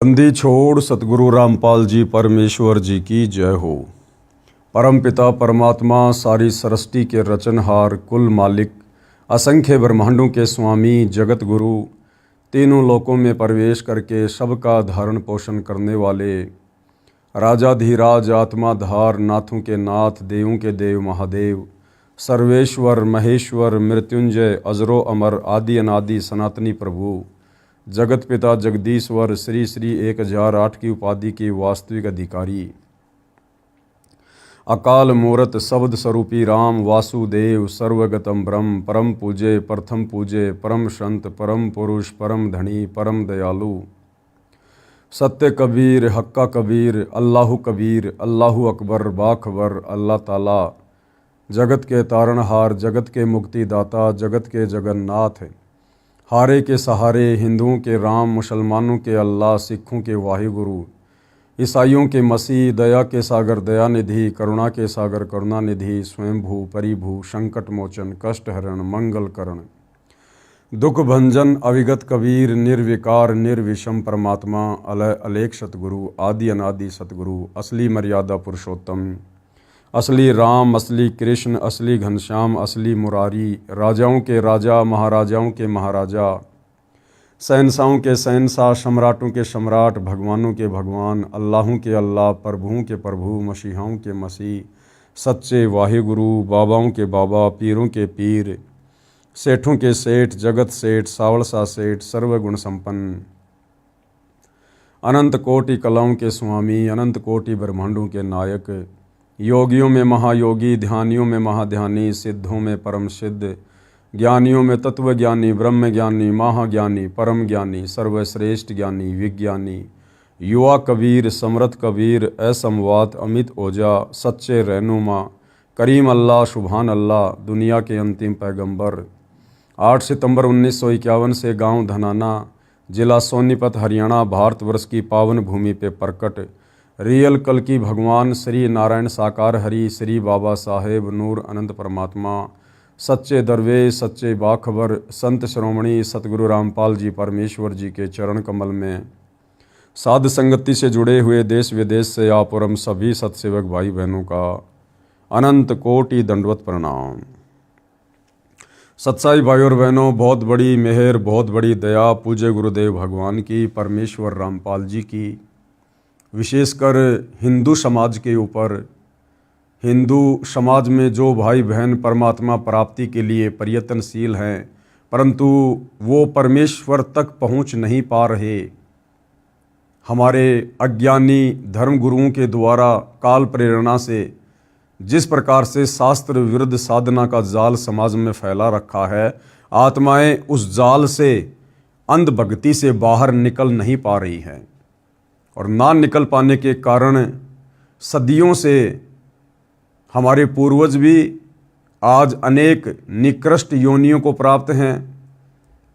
बंदी छोड़ सतगुरु रामपाल जी परमेश्वर जी की जय हो। परम पिता परमात्मा सारी सृष्टि के रचनहार, कुल मालिक, असंख्य ब्रह्मांडों के स्वामी, जगत गुरु, तीनों लोकों में प्रवेश करके सबका धारण पोषण करने वाले राजाधिराज, आत्माधार, नाथों के नाथ, देवों के देव महादेव, सर्वेश्वर महेश्वर, मृत्युंजय, अजरो अमर, आदि अनादि सनातनी प्रभु, जगत पिता जगदीश्वर, श्री श्री 1008 की उपाधि के वास्तविक अधिकारी, अकाल मूरत शब्द स्वरूपी राम वासुदेव, सर्वगतम ब्रह्म, परम पूजे, प्रथम पूजे, परम संत, परम पुरुष, परम धनी, परम दयालु, सत्य कबीर, हक्का कबीर, अल्लाहु कबीर, अल्लाहु अकबर, बाखबर, अल्लाह ताला, जगत के तारणहार, जगत के मुक्तिदाता, जगत के जगन्नाथ, हारे के सहारे, हिंदुओं के राम, मुसलमानों के अल्लाह, सिखों के वाहिगुरु, ईसाइयों के मसीह, दया के सागर दयानिधि, करुणा के सागर करुणानिधि, स्वयंभू परिभू, संकट मोचन, कष्ट हरण, मंगल करण, दुख भंजन, अविगत कबीर, निर्विकार निर्विषम परमात्मा, अलय अलेख सतगुरु, आदि अनादि सतगुरु, असली मर्यादा पुरुषोत्तम, असली राम, असली कृष्ण, असली घनश्याम, असली मुरारी, राजाओं के राजा, महाराजाओं के महाराजा, शहंशाहों के शहंशाह, सम्राटों के सम्राट, भगवानों के भगवान, अल्लाहों के अल्लाह, प्रभुओं के प्रभु, मसीहाओं के मसीह, सच्चे वाहिगुरु, बाबाओं के बाबा, पीरों के पीर, सेठों के सेठ, जगत सेठ, सावलसा सेठ, सर्वगुण संपन्न, अनंत कोटि कलाओं के स्वामी, अनंत कोटि ब्रह्मांडों के नायक, योगियों में महायोगी, ध्यानियों में महाध्यानी, सिद्धों में परम सिद्ध, ज्ञानियों में तत्वज्ञानी, ब्रह्म ज्ञानी, महाज्ञानी, परम ज्ञानी, सर्वश्रेष्ठ ज्ञानी, विज्ञानी, युवा कबीर, समर्थ कबीर, असमवात, अमित ओजा, सच्चे रहनुमा, करीम अल्लाह, सुभान अल्लाह, दुनिया के अंतिम पैगंबर, 8 सितंबर 1951 से गांव धनाना, जिला सोनीपत, हरियाणा, भारतवर्ष की पावन भूमि पे प्रकट रियल कल की भगवान श्री नारायण साकार हरि, श्री बाबा साहेब नूर अनंत परमात्मा, सच्चे दरवेश, सच्चे बाखबर, संत श्रोमणी सतगुरु रामपाल जी परमेश्वर जी के चरण कमल में साध संगति से जुड़े हुए देश विदेश से आप और हम सभी सत्सेवक भाई बहनों का अनंत कोटि दंडवत प्रणाम। सत्साई भाई और बहनों, बहुत बड़ी मेहर, बहुत बड़ी दया पूज्य गुरुदेव भगवान की, परमेश्वर रामपाल जी की, विशेषकर हिंदू समाज के ऊपर। हिंदू समाज में जो भाई बहन परमात्मा प्राप्ति के लिए प्रयत्नशील हैं, परंतु वो परमेश्वर तक पहुंच नहीं पा रहे, हमारे अज्ञानी धर्म गुरुओं के द्वारा काल प्रेरणा से जिस प्रकार से शास्त्र विरुद्ध साधना का जाल समाज में फैला रखा है, आत्माएं उस जाल से, अंधभक्ति से बाहर निकल नहीं पा रही हैं और ना निकल पाने के कारण सदियों से हमारे पूर्वज भी आज अनेक निकृष्ट योनियों को प्राप्त हैं।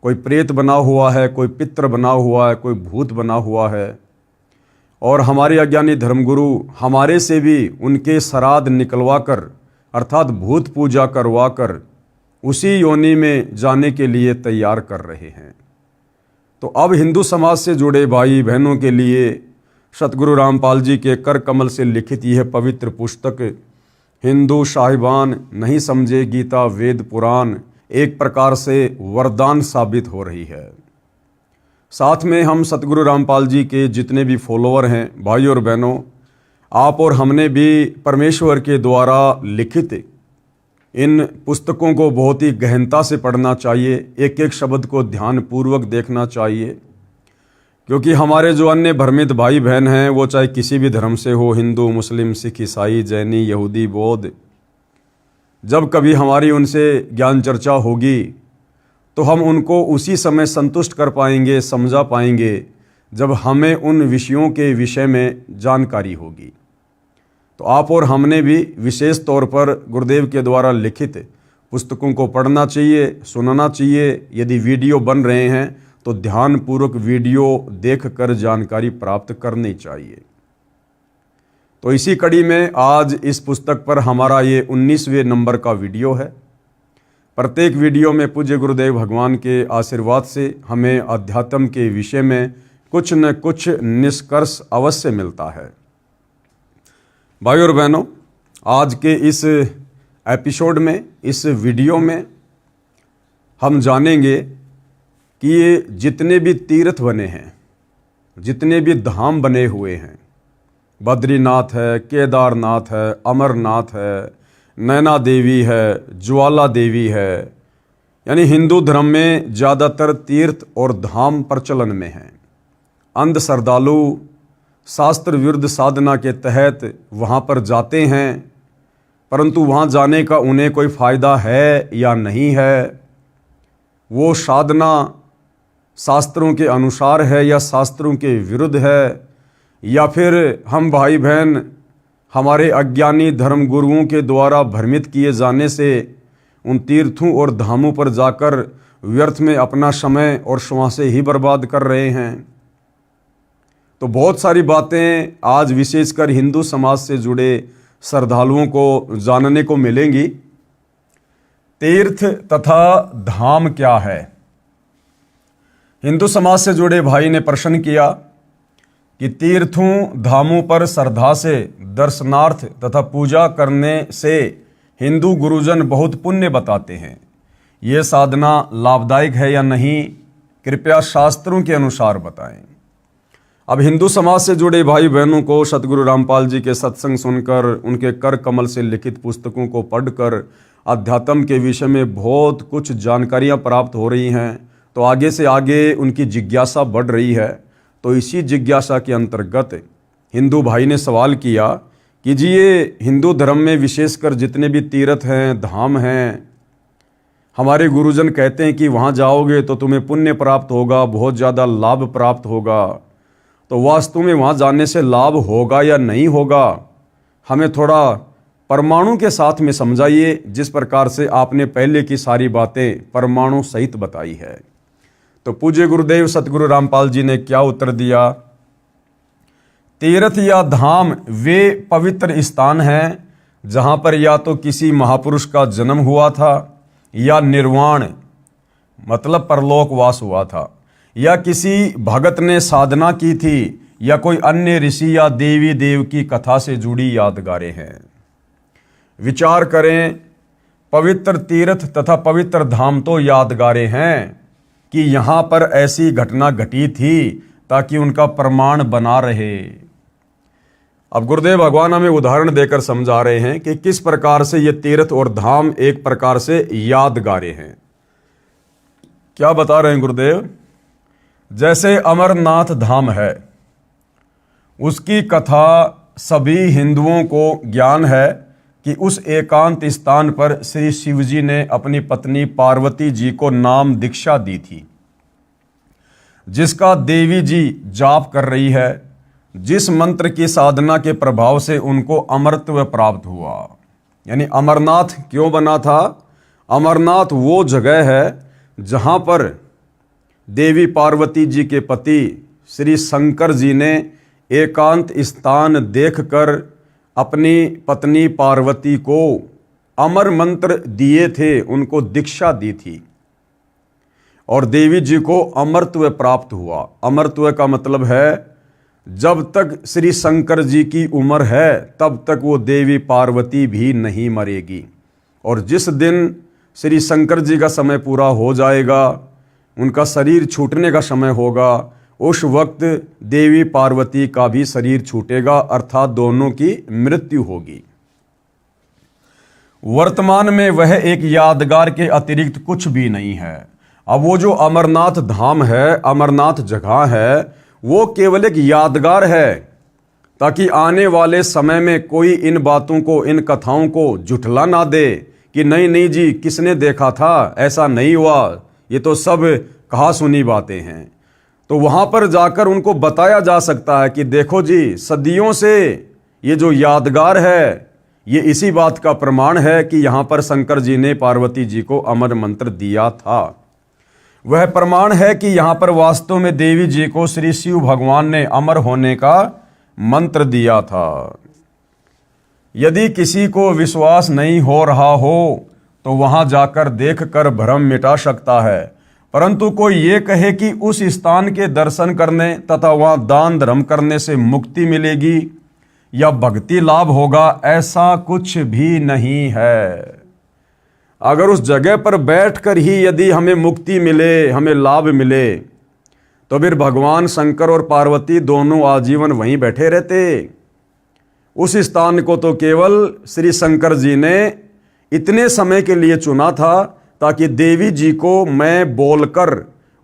कोई प्रेत बना हुआ है, कोई पितृ बना हुआ है, कोई भूत बना हुआ है, और हमारे अज्ञानी धर्मगुरु हमारे से भी उनके श्राद्ध निकलवा कर अर्थात भूत पूजा करवा कर उसी योनि में जाने के लिए तैयार कर रहे हैं। तो अब हिंदू समाज से जुड़े भाई बहनों के लिए सतगुरु रामपाल जी के कर कमल से लिखित यह पवित्र पुस्तक हिंदू साहिबान नहीं समझे गीता वेद पुराण एक प्रकार से वरदान साबित हो रही है। साथ में हम सतगुरु रामपाल जी के जितने भी फॉलोअर हैं भाई और बहनों, आप और हमने भी परमेश्वर के द्वारा लिखित इन पुस्तकों को बहुत ही गहनता से पढ़ना चाहिए, एक एक शब्द को ध्यानपूर्वक देखना चाहिए, क्योंकि हमारे जो अन्य भ्रमित भाई बहन हैं, वो चाहे किसी भी धर्म से हो, हिंदू, मुस्लिम, सिख, ईसाई, जैनी, यहूदी, बौद्ध, जब कभी हमारी उनसे ज्ञान चर्चा होगी तो हम उनको उसी समय संतुष्ट कर पाएंगे, समझा पाएंगे, जब हमें उन विषयों के विषय में जानकारी होगी। तो आप और हमने भी विशेष तौर पर गुरुदेव के द्वारा लिखित पुस्तकों को पढ़ना चाहिए, सुनना चाहिए। यदि वीडियो बन रहे हैं तो ध्यानपूर्वक वीडियो देखकर जानकारी प्राप्त करनी चाहिए। तो इसी कड़ी में आज इस पुस्तक पर हमारा ये 19वें नंबर का वीडियो है। प्रत्येक वीडियो में पूज्य गुरुदेव भगवान के आशीर्वाद से हमें अध्यात्म के विषय में कुछ न कुछ निष्कर्ष अवश्य मिलता है। भाइयों और बहनों, आज के इस एपिसोड में, इस वीडियो में हम जानेंगे कि ये जितने भी तीर्थ बने हैं, जितने भी धाम बने हुए हैं, बद्रीनाथ है, केदारनाथ है, अमरनाथ है, नैना देवी है, ज्वाला देवी है, यानी हिंदू धर्म में ज़्यादातर तीर्थ और धाम प्रचलन में हैं। अंध श्रद्धालु शास्त्र विरुद्ध साधना के तहत वहाँ पर जाते हैं, परंतु वहाँ जाने का उन्हें कोई फ़ायदा है या नहीं है, वो साधना शास्त्रों के अनुसार है या शास्त्रों के विरुद्ध है, या फिर हम भाई बहन हमारे अज्ञानी धर्म गुरुओं के द्वारा भ्रमित किए जाने से उन तीर्थों और धामों पर जाकर व्यर्थ में अपना समय और श्वासें ही बर्बाद कर रहे हैं। तो बहुत सारी बातें आज विशेषकर हिंदू समाज से जुड़े श्रद्धालुओं को जानने को मिलेंगी। तीर्थ तथा धाम क्या है? हिंदू समाज से जुड़े भाई ने प्रश्न किया कि तीर्थों धामों पर श्रद्धा से दर्शनार्थ तथा पूजा करने से हिंदू गुरुजन बहुत पुण्य बताते हैं। ये साधना लाभदायक है या नहीं, कृपया शास्त्रों के अनुसार बताएं। अब हिंदू समाज से जुड़े भाई बहनों को सतगुरु रामपाल जी के सत्संग सुनकर, उनके कर कमल से लिखित पुस्तकों को पढ़कर अध्यात्म के विषय में बहुत कुछ जानकारियां प्राप्त हो रही हैं। तो आगे से आगे उनकी जिज्ञासा बढ़ रही है। तो इसी जिज्ञासा के अंतर्गत हिंदू भाई ने सवाल किया कि जी ये हिंदू धर्म में विशेषकर जितने भी तीर्थ हैं, धाम हैं, हमारे गुरुजन कहते हैं कि वहाँ जाओगे तो तुम्हें पुण्य प्राप्त होगा, बहुत ज़्यादा लाभ प्राप्त होगा। तो वास्तव में वहाँ जाने से लाभ होगा या नहीं होगा, हमें थोड़ा परमाणु के साथ में समझाइए, जिस प्रकार से आपने पहले की सारी बातें परमाणु सहित बताई है। तो पूज्य गुरुदेव सतगुरु रामपाल जी ने क्या उत्तर दिया? तीर्थ या धाम वे पवित्र स्थान हैं जहाँ पर या तो किसी महापुरुष का जन्म हुआ था, या निर्वाण मतलब परलोकवास हुआ था, या किसी भगत ने साधना की थी, या कोई अन्य ऋषि या देवी देव की कथा से जुड़ी यादगारें हैं। विचार करें, पवित्र तीर्थ तथा पवित्र धाम तो यादगारें हैं कि यहाँ पर ऐसी घटना घटी थी ताकि उनका प्रमाण बना रहे। अब गुरुदेव भगवान हमें उदाहरण देकर समझा रहे हैं कि किस प्रकार से ये तीर्थ और धाम एक प्रकार से यादगारें हैं। क्या बता रहे हैं गुरुदेव? जैसे अमरनाथ धाम है, उसकी कथा सभी हिंदुओं को ज्ञान है कि उस एकांत स्थान पर श्री शिव जी ने अपनी पत्नी पार्वती जी को नाम दीक्षा दी थी, जिसका देवी जी जाप कर रही है, जिस मंत्र की साधना के प्रभाव से उनको अमरत्व प्राप्त हुआ। यानी अमरनाथ क्यों बना था? अमरनाथ वो जगह है जहाँ पर देवी पार्वती जी के पति श्री शंकर जी ने एकांत स्थान देखकर अपनी पत्नी पार्वती को अमर मंत्र दिए थे, उनको दीक्षा दी थी, और देवी जी को अमरत्व प्राप्त हुआ। अमरत्व का मतलब है जब तक श्री शंकर जी की उम्र है तब तक वो देवी पार्वती भी नहीं मरेगी, और जिस दिन श्री शंकर जी का समय पूरा हो जाएगा, उनका शरीर छूटने का समय होगा, उस वक्त देवी पार्वती का भी शरीर छूटेगा, अर्थात दोनों की मृत्यु होगी। वर्तमान में वह एक यादगार के अतिरिक्त कुछ भी नहीं है। अब वो जो अमरनाथ धाम है, अमरनाथ जगह है, वो केवल एक यादगार है, ताकि आने वाले समय में कोई इन बातों को, इन कथाओं को झुठला ना दे कि नहीं नहीं जी किसने देखा था, ऐसा नहीं हुआ, ये तो सब कहा सुनी बातें हैं। तो वहाँ पर जाकर उनको बताया जा सकता है कि देखो जी, सदियों से ये जो यादगार है, ये इसी बात का प्रमाण है कि यहाँ पर शंकर जी ने पार्वती जी को अमर मंत्र दिया था। वह प्रमाण है कि यहाँ पर वास्तव में देवी जी को श्री शिव भगवान ने अमर होने का मंत्र दिया था। यदि किसी को विश्वास नहीं हो रहा हो तो वहाँ जाकर देखकर भ्रम मिटा सकता है। परंतु कोई ये कहे कि उस स्थान के दर्शन करने तथा वहाँ दान धर्म करने से मुक्ति मिलेगी या भक्ति लाभ होगा, ऐसा कुछ भी नहीं है। अगर उस जगह पर बैठकर ही यदि हमें मुक्ति मिले, हमें लाभ मिले, तो फिर भगवान शंकर और पार्वती दोनों आजीवन वहीं बैठे रहते। उस स्थान को तो केवल श्री शंकर जी ने इतने समय के लिए चुना था ताकि देवी जी को मैं बोलकर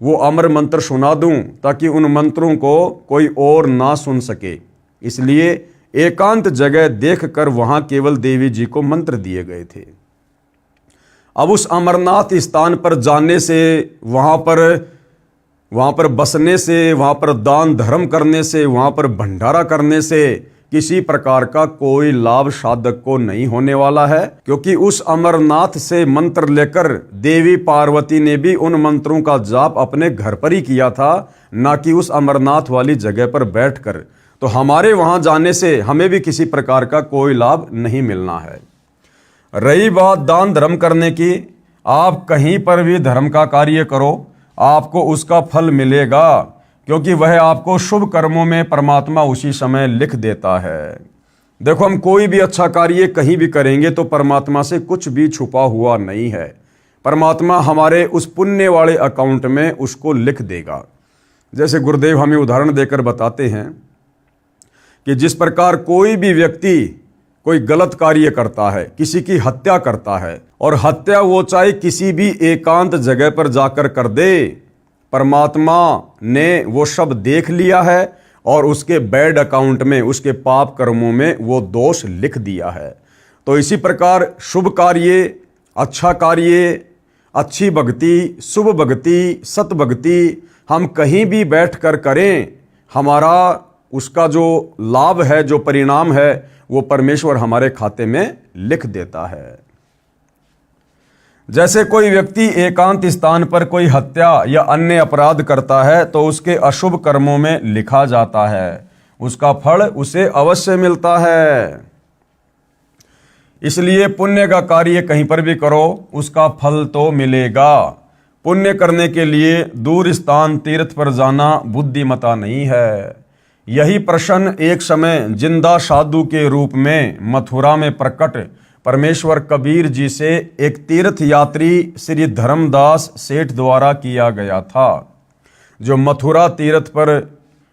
वो अमर मंत्र सुना दूं, ताकि उन मंत्रों को कोई और ना सुन सके। इसलिए एकांत जगह देखकर वहां केवल देवी जी को मंत्र दिए गए थे। अब उस अमरनाथ स्थान पर जाने से, वहां पर बसने से, वहां पर दान धर्म करने से, वहां पर भंडारा करने से किसी प्रकार का कोई लाभ साधक को नहीं होने वाला है, क्योंकि उस अमरनाथ से मंत्र लेकर देवी पार्वती ने भी उन मंत्रों का जाप अपने घर पर ही किया था, ना कि उस अमरनाथ वाली जगह पर बैठकर। तो हमारे वहां जाने से हमें भी किसी प्रकार का कोई लाभ नहीं मिलना है। रही बात दान धर्म करने की, आप कहीं पर भी धर्म का कार्य करो, आपको उसका फल मिलेगा, क्योंकि वह आपको शुभ कर्मों में परमात्मा उसी समय लिख देता है। देखो, हम कोई भी अच्छा कार्य कहीं भी करेंगे तो परमात्मा से कुछ भी छुपा हुआ नहीं है। परमात्मा हमारे उस पुण्य वाले अकाउंट में उसको लिख देगा। जैसे गुरुदेव हमें उदाहरण देकर बताते हैं कि जिस प्रकार कोई भी व्यक्ति कोई गलत कार्य करता है, किसी की हत्या करता है, और हत्या वो चाहे किसी भी एकांत जगह पर जाकर कर दे, परमात्मा ने वो सब देख लिया है और उसके बैड अकाउंट में, उसके पाप कर्मों में वो दोष लिख दिया है। तो इसी प्रकार शुभ कार्य, अच्छा कार्य, अच्छी भक्ति, शुभ भक्ति, सत भक्ति हम कहीं भी बैठकर करें, हमारा उसका जो लाभ है, जो परिणाम है, वो परमेश्वर हमारे खाते में लिख देता है। जैसे कोई व्यक्ति एकांत स्थान पर कोई हत्या या अन्य अपराध करता है तो उसके अशुभ कर्मों में लिखा जाता है, उसका फल उसे अवश्य मिलता है। इसलिए पुण्य का कार्य कहीं पर भी करो, उसका फल तो मिलेगा। पुण्य करने के लिए दूर स्थान तीर्थ पर जाना बुद्धिमता नहीं है। यही प्रश्न एक समय जिंदा साधु के रूप में मथुरा में प्रकट परमेश्वर कबीर जी से एक तीर्थ यात्री श्री धर्मदास सेठ द्वारा किया गया था, जो मथुरा तीर्थ पर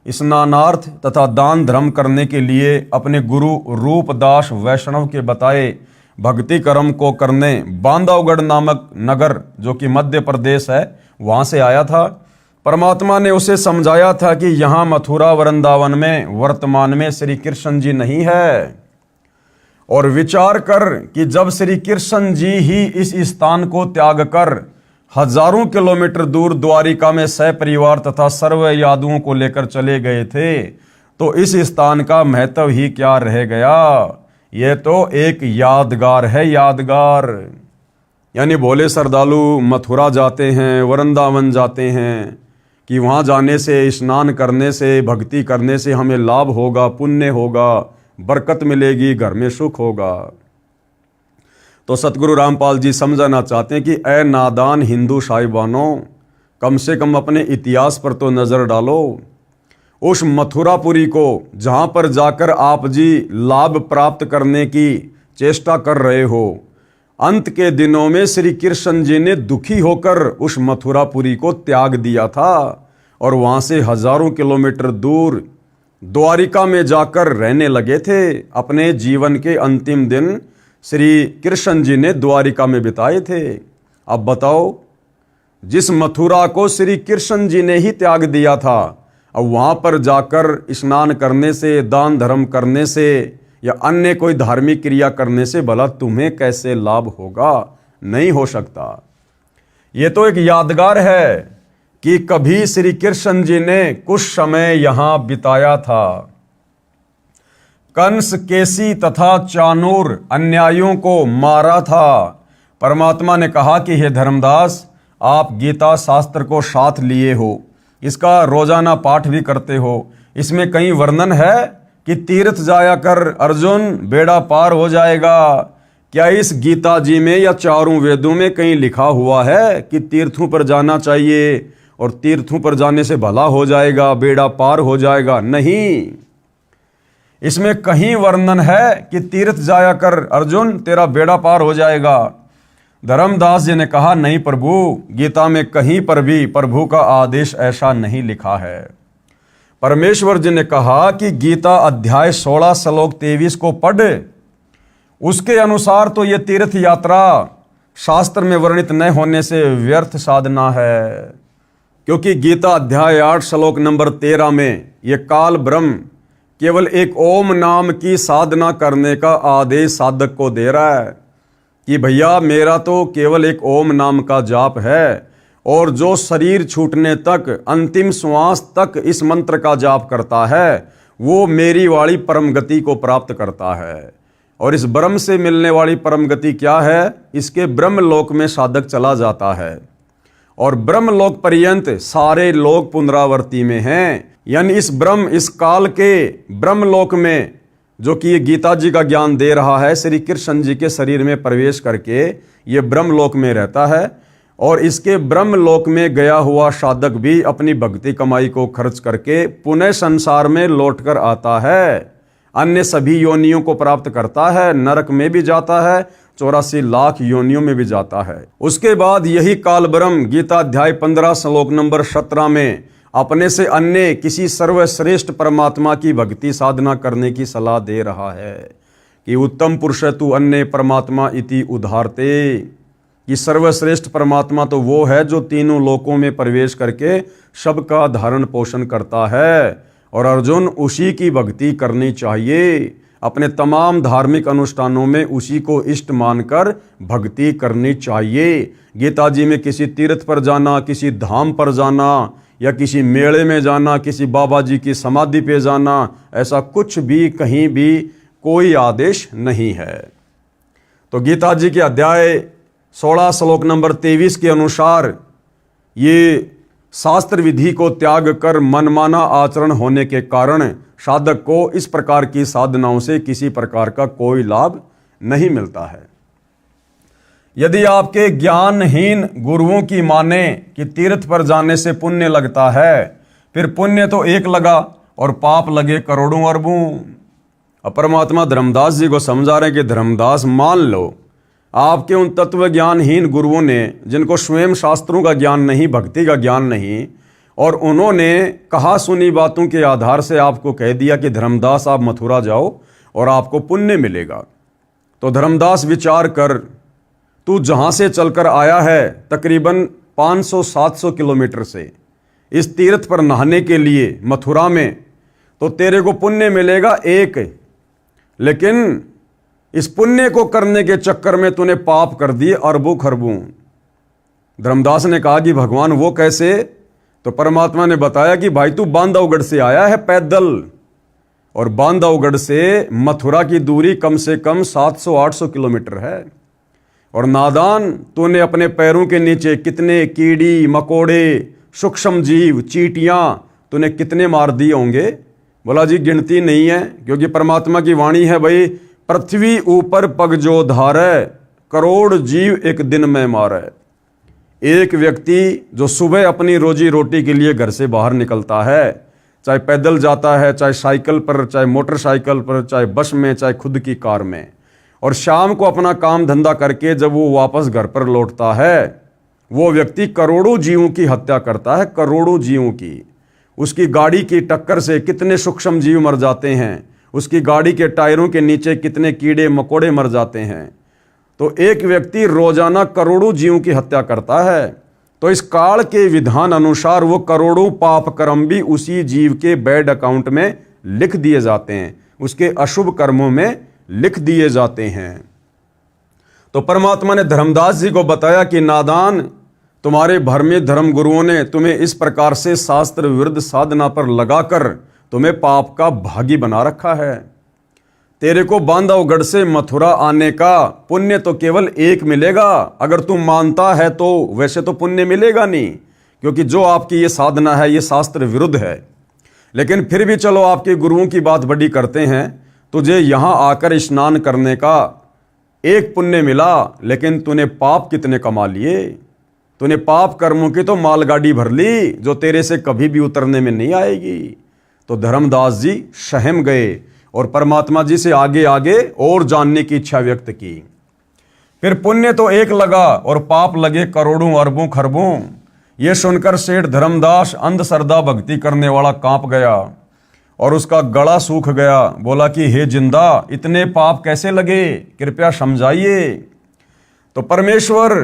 स्नानार्थ तथा दान धर्म करने के लिए अपने गुरु रूपदास वैष्णव के बताए भक्ति कर्म को करने बांधवगढ़ नामक नगर, जो कि मध्य प्रदेश है, वहां से आया था। परमात्मा ने उसे समझाया था कि यहाँ मथुरा वृंदावन में वर्तमान में श्री कृष्ण जी नहीं है, और विचार कर कि जब श्री कृष्ण जी ही इस स्थान को त्याग कर हजारों किलोमीटर दूर द्वारिका में सपरिवार तथा सर्व यादुओं को लेकर चले गए थे, तो इस स्थान का महत्व ही क्या रह गया। यह तो एक यादगार है, यादगार। यानी भोले श्रद्धालु मथुरा जाते हैं, वृंदावन जाते हैं कि वहाँ जाने से, स्नान करने से, भक्ति करने से हमें लाभ होगा, पुण्य होगा, बरकत मिलेगी, घर में सुख होगा। तो सतगुरु रामपाल जी समझाना चाहते हैं कि ऐ नादान हिंदू साहिबानों, कम से कम अपने इतिहास पर तो नज़र डालो। उस मथुरापुरी को जहाँ पर जाकर आप जी लाभ प्राप्त करने की चेष्टा कर रहे हो, अंत के दिनों में श्री कृष्ण जी ने दुखी होकर उस मथुरापुरी को त्याग दिया था और वहाँ से हजारों किलोमीटर दूर द्वारिका में जाकर रहने लगे थे। अपने जीवन के अंतिम दिन श्री कृष्ण जी ने द्वारिका में बिताए थे। अब बताओ, जिस मथुरा को श्री कृष्ण जी ने ही त्याग दिया था, अब वहाँ पर जाकर स्नान करने से, दान धर्म करने से या अन्य कोई धार्मिक क्रिया करने से भला तुम्हें कैसे लाभ होगा? नहीं हो सकता। ये तो एक यादगार है कि कभी श्री कृष्ण जी ने कुछ समय यहाँ बिताया था। कंस, केसी तथा चाणूर अन्यायियों को मारा था। परमात्मा ने कहा कि हे धर्मदास, आप गीता शास्त्र को साथ लिए हो, इसका रोजाना पाठ भी करते हो, इसमें कहीं वर्णन है कि तीर्थ जाया कर अर्जुन बेड़ा पार हो जाएगा, क्या इस गीता जी में या चारों वेदों में कहीं लिखा हुआ है कि तीर्थों पर जाना चाहिए और तीर्थों पर जाने से भला हो जाएगा, बेड़ा पार हो जाएगा? नहीं। इसमें कहीं वर्णन है कि तीर्थ जाया कर अर्जुन, तेरा बेड़ा पार हो जाएगा? धर्मदास जी ने कहा, नहीं प्रभु, गीता में कहीं पर भी प्रभु का आदेश ऐसा नहीं लिखा है। परमेश्वर जी ने कहा कि गीता अध्याय 16 श्लोक 23 को पढ़, उसके अनुसार तो ये तीर्थ यात्रा शास्त्र में वर्णित न होने से व्यर्थ साधना है। क्योंकि गीता अध्याय 8 श्लोक नंबर 13 में ये काल ब्रह्म केवल एक ओम नाम की साधना करने का आदेश साधक को दे रहा है कि भैया मेरा तो केवल एक ओम नाम का जाप है, और जो शरीर छूटने तक, अंतिम श्वास तक इस मंत्र का जाप करता है वो मेरी वाली परम गति को प्राप्त करता है। और इस ब्रह्म से मिलने वाली परम गति क्या है? इसके ब्रह्म लोक में साधक चला जाता है, और ब्रह्म लोक पर्यंत सारे लोक पुनरावर्ती में हैं। यानी इस ब्रह्म, इस काल के ब्रह्म लोक में जो कि ये गीता जी का ज्ञान दे रहा है, श्री कृष्ण जी के शरीर में प्रवेश करके ये ब्रह्म लोक में रहता है। और इसके ब्रह्म लोक में गया हुआ साधक भी अपनी भक्ति कमाई को खर्च करके पुनः संसार में लौटकर आता है, अन्य सभी योनियों को प्राप्त करता है, नरक में भी जाता है, 84 लाख योनियों में भी जाता है। उसके बाद यही काल ब्रह्म गीता अध्याय 15 श्लोक नंबर 17 में अपने से अन्य किसी सर्वश्रेष्ठ परमात्मा की भक्ति साधना करने की सलाह दे रहा है कि उत्तम पुरुष तु अन्य परमात्मा इति उदाहरते, कि सर्वश्रेष्ठ परमात्मा तो वो है जो तीनों लोकों में प्रवेश करके सबका धारण पोषण करता है, और अर्जुन उसी की भक्ति करनी चाहिए। अपने तमाम धार्मिक अनुष्ठानों में उसी को इष्ट मानकर भक्ति करनी चाहिए। गीता जी में किसी तीर्थ पर जाना, किसी धाम पर जाना, या किसी मेले में जाना, किसी बाबा जी की समाधि पे जाना, ऐसा कुछ भी कहीं भी कोई आदेश नहीं है। तो गीता जी के अध्याय 16 श्लोक नंबर 23 के अनुसार ये शास्त्र विधि को त्याग कर मनमाना आचरण होने के कारण साधक को इस प्रकार की साधनाओं से किसी प्रकार का कोई लाभ नहीं मिलता है। यदि आपके ज्ञानहीन गुरुओं की माने कि तीर्थ पर जाने से पुण्य लगता है, फिर पुण्य तो एक लगा और पाप लगे करोड़ों अरबों। अब परमात्मा धर्मदास जी को समझा रहे हैं कि धर्मदास मान लो, आपके उन तत्व ज्ञानहीन गुरुओं ने, जिनको स्वयं शास्त्रों का ज्ञान नहीं, भक्ति का ज्ञान नहीं, और उन्होंने कहा सुनी बातों के आधार से आपको कह दिया कि धर्मदास आप मथुरा जाओ और आपको पुण्य मिलेगा। तो धर्मदास विचार कर, तू जहाँ से चलकर आया है तकरीबन 500-700 किलोमीटर से इस तीर्थ पर नहाने के लिए मथुरा में, तो तेरे को पुण्य मिलेगा एक, लेकिन इस पुण्य को करने के चक्कर में तूने पाप कर दिए अरबों खरबों। धर्मदास ने कहा कि भगवान वो कैसे? तो परमात्मा ने बताया कि भाई तू बांधवगढ़ से आया है पैदल, और बांधवगढ़ से मथुरा की दूरी कम से कम 700-800 किलोमीटर है, और नादान तूने अपने पैरों के नीचे कितने कीड़ी मकोड़े, सूक्ष्म जीव, चींटियां तूने कितने मार दिए होंगे? बोला जी गिनती नहीं है, क्योंकि परमात्मा की वाणी है, भाई पृथ्वी ऊपर पग जो धारे, करोड़ जीव एक दिन में मारे। एक व्यक्ति जो सुबह अपनी रोजी रोटी के लिए घर से बाहर निकलता है, चाहे पैदल जाता है, चाहे साइकिल पर, चाहे मोटरसाइकिल पर, चाहे बस में, चाहे खुद की कार में, और शाम को अपना काम धंधा करके जब वो वापस घर पर लौटता है, वो व्यक्ति करोड़ों जीवों की हत्या करता है, करोड़ों जीवों की। उसकी गाड़ी की टक्कर से कितने सूक्ष्म जीव मर जाते हैं, उसकी गाड़ी के टायरों के नीचे कितने कीड़े मकोड़े मर जाते हैं। तो एक व्यक्ति रोजाना करोड़ों जीवों की हत्या करता है, तो इस काल के विधान अनुसार वो करोड़ों पाप कर्म भी उसी जीव के बैड अकाउंट में लिख दिए जाते हैं, उसके अशुभ कर्मों में लिख दिए जाते हैं। तो परमात्मा ने धर्मदास जी को बताया कि नादान, तुम्हारे भ्रमी धर्म गुरुओं ने तुम्हें इस प्रकार से शास्त्र विरुद्ध साधना पर लगाकर तुम्हें पाप का भागी बना रखा है। तेरे को बांधवगढ़ से मथुरा आने का पुण्य तो केवल एक मिलेगा, अगर तू मानता है तो। वैसे तो पुण्य मिलेगा नहीं, क्योंकि जो आपकी ये साधना है ये शास्त्र विरुद्ध है। लेकिन फिर भी चलो आपके गुरुओं की बात बड़ी करते हैं, तुझे यहाँ आकर स्नान करने का एक पुण्य मिला, लेकिन तूने पाप कितने कमा लिए। तूने पाप कर्मों की तो मालगाड़ी भर ली, जो तेरे से कभी भी उतरने में नहीं आएगी। तो धर्मदास जी सहम गए और परमात्मा जी से आगे आगे और जानने की इच्छा व्यक्त की। फिर पुण्य तो एक लगा और पाप लगे करोड़ों अरबों खरबों। ये सुनकर सेठ धर्मदास अंधश्रद्धा भक्ति करने वाला कांप गया और उसका गला सूख गया। बोला कि हे जिंदा, इतने पाप कैसे लगे, कृपया समझाइए। तो परमेश्वर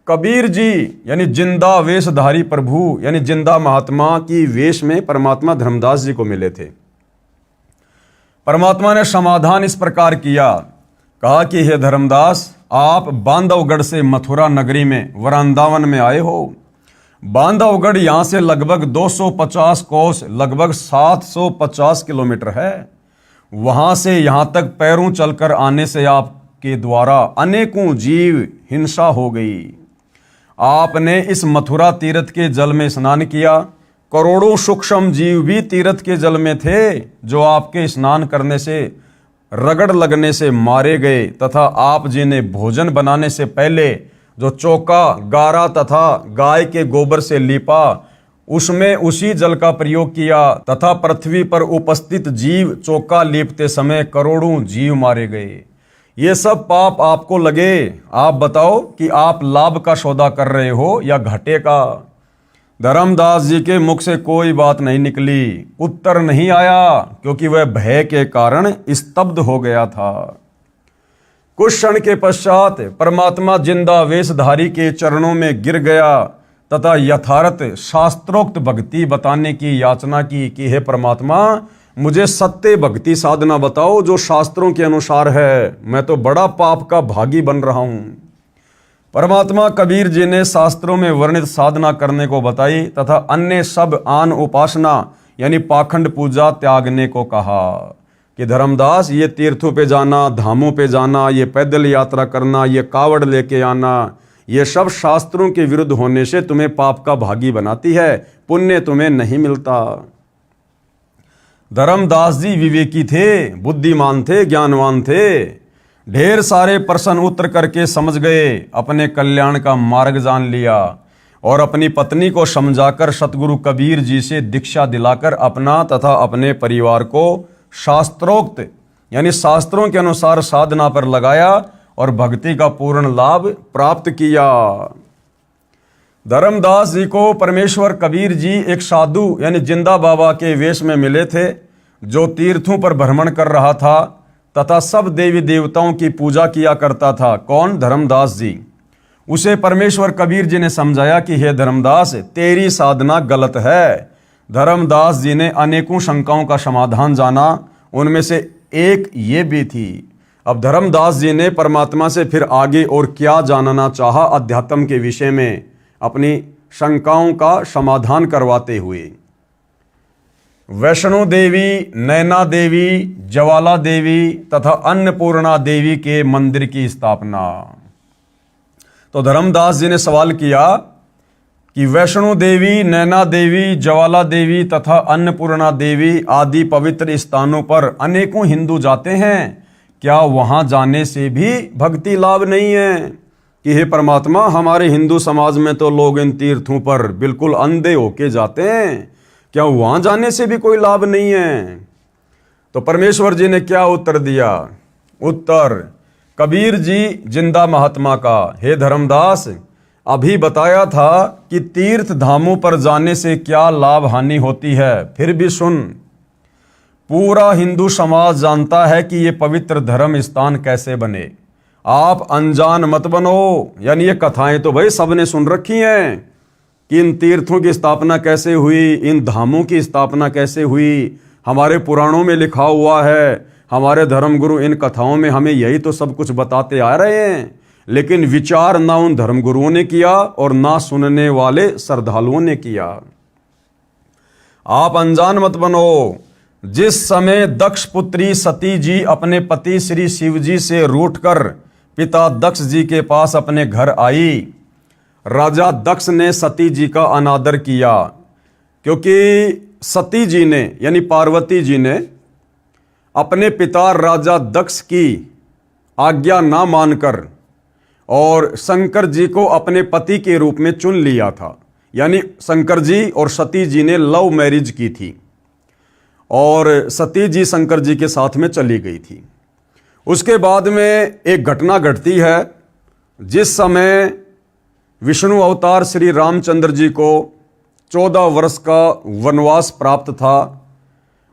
कबीर जी यानी जिंदा वेशधारी प्रभु यानी जिंदा महात्मा की वेश में परमात्मा धर्मदास जी को मिले थे। परमात्मा ने समाधान इस प्रकार किया, कहा कि हे धर्मदास, आप बांधवगढ़ से मथुरा नगरी में वृंदावन में आए हो। बांधवगढ़ यहाँ से लगभग 250 कोस लगभग 750 किलोमीटर है। वहां से यहाँ तक पैरों चलकर आने से आपके द्वारा अनेकों जीव हिंसा हो गई। आपने इस मथुरा तीर्थ के जल में स्नान किया। करोड़ों सूक्ष्म जीव भी तीर्थ के जल में थे, जो आपके स्नान करने से रगड़ लगने से मारे गए, तथा आप जी ने भोजन बनाने से पहले जो चौका गारा तथा गाय के गोबर से लीपा, उसमें उसी जल का प्रयोग किया, तथा पृथ्वी पर उपस्थित जीव चौका लीपते समय करोड़ों जीव मारे गए। ये सब पाप आपको लगे। आप बताओ कि आप लाभ का सौदा कर रहे हो या घाटे का। धर्मदास जी के मुख से कोई बात नहीं निकली, उत्तर नहीं आया, क्योंकि वह भय के कारण स्तब्ध हो गया था। कुछ क्षण के पश्चात परमात्मा जिंदा वेशधारी के चरणों में गिर गया तथा यथार्थ शास्त्रोक्त भक्ति बताने की याचना की कि हे परमात्मा, मुझे सत्य भक्ति साधना बताओ जो शास्त्रों के अनुसार है। मैं तो बड़ा पाप का भागी बन रहा हूं। परमात्मा कबीर जी ने शास्त्रों में वर्णित साधना करने को बताई तथा अन्य सब आन उपासना यानी पाखंड पूजा त्यागने को कहा कि धर्मदास, ये तीर्थों पे जाना, धामों पे जाना, ये पैदल यात्रा करना, ये कावड़ लेके आना, ये सब शास्त्रों के विरुद्ध होने से तुम्हें पाप का भागी बनाती है, पुण्य तुम्हें नहीं मिलता। धर्मदास जी विवेकी थे, बुद्धिमान थे, ज्ञानवान थे। ढेर सारे प्रश्न उत्तर करके समझ गए, अपने कल्याण का मार्ग जान लिया और अपनी पत्नी को समझाकर सतगुरु कबीर जी से दीक्षा दिलाकर अपना तथा अपने परिवार को शास्त्रोक्त यानी शास्त्रों के अनुसार साधना पर लगाया और भक्ति का पूर्ण लाभ प्राप्त किया। धर्मदास जी को परमेश्वर कबीर जी एक साधु यानी जिंदा बाबा के वेश में मिले थे, जो तीर्थों पर भ्रमण कर रहा था तथा सब देवी देवताओं की पूजा किया करता था। कौन? धर्मदास जी। उसे परमेश्वर कबीर जी ने समझाया कि हे धर्मदास, तेरी साधना गलत है। धर्मदास जी ने अनेकों शंकाओं का समाधान जाना, उनमें से एक ये भी थी। अब धर्मदास जी ने परमात्मा से फिर आगे और क्या जानना चाहा अध्यात्म के विषय में, अपनी शंकाओं का समाधान करवाते हुए। वैष्णो देवी, नैना देवी, ज्वाला देवी तथा अन्नपूर्णा देवी के मंदिर की स्थापना। तो धर्मदास जी ने सवाल किया कि वैष्णो देवी, नैना देवी, ज्वाला देवी तथा अन्नपूर्णा देवी आदि पवित्र स्थानों पर अनेकों हिंदू जाते हैं, क्या वहां जाने से भी भक्ति लाभ नहीं है? कि हे परमात्मा, हमारे हिंदू समाज में तो लोग इन तीर्थों पर बिल्कुल अंधे होके जाते हैं, क्या वहां जाने से भी कोई लाभ नहीं है? तो परमेश्वर जी ने क्या उत्तर दिया? उत्तर कबीर जी जिंदा महात्मा का, हे धर्मदास, अभी बताया था कि तीर्थ धामों पर जाने से क्या लाभ हानि होती है, फिर भी सुन। पूरा हिंदू समाज जानता है कि ये पवित्र धर्म स्थान कैसे बने। आप अनजान मत बनो। यानी ये कथाएं तो भाई सबने सुन रखी हैं कि इन तीर्थों की स्थापना कैसे हुई, इन धामों की स्थापना कैसे हुई, हमारे पुराणों में लिखा हुआ है। हमारे धर्मगुरु इन कथाओं में हमें यही तो सब कुछ बताते आ रहे हैं, लेकिन विचार ना उन धर्मगुरुओं ने किया और ना सुनने वाले श्रद्धालुओं ने किया। आप अनजान मत बनो। जिस समय दक्ष पुत्री सती जी अपने पति श्री शिव जी से रूठकर पिता दक्ष जी के पास अपने घर आई, राजा दक्ष ने सती जी का अनादर किया, क्योंकि सती जी ने यानी पार्वती जी ने अपने पिता राजा दक्ष की आज्ञा ना मानकर और शंकर जी को अपने पति के रूप में चुन लिया था। यानी शंकर जी और सती जी ने लव मैरिज की थी और सती जी शंकर जी के साथ में चली गई थी। उसके बाद में एक घटना घटती है, जिस समय विष्णु अवतार श्री रामचंद्र जी को 14 वर्ष का वनवास प्राप्त था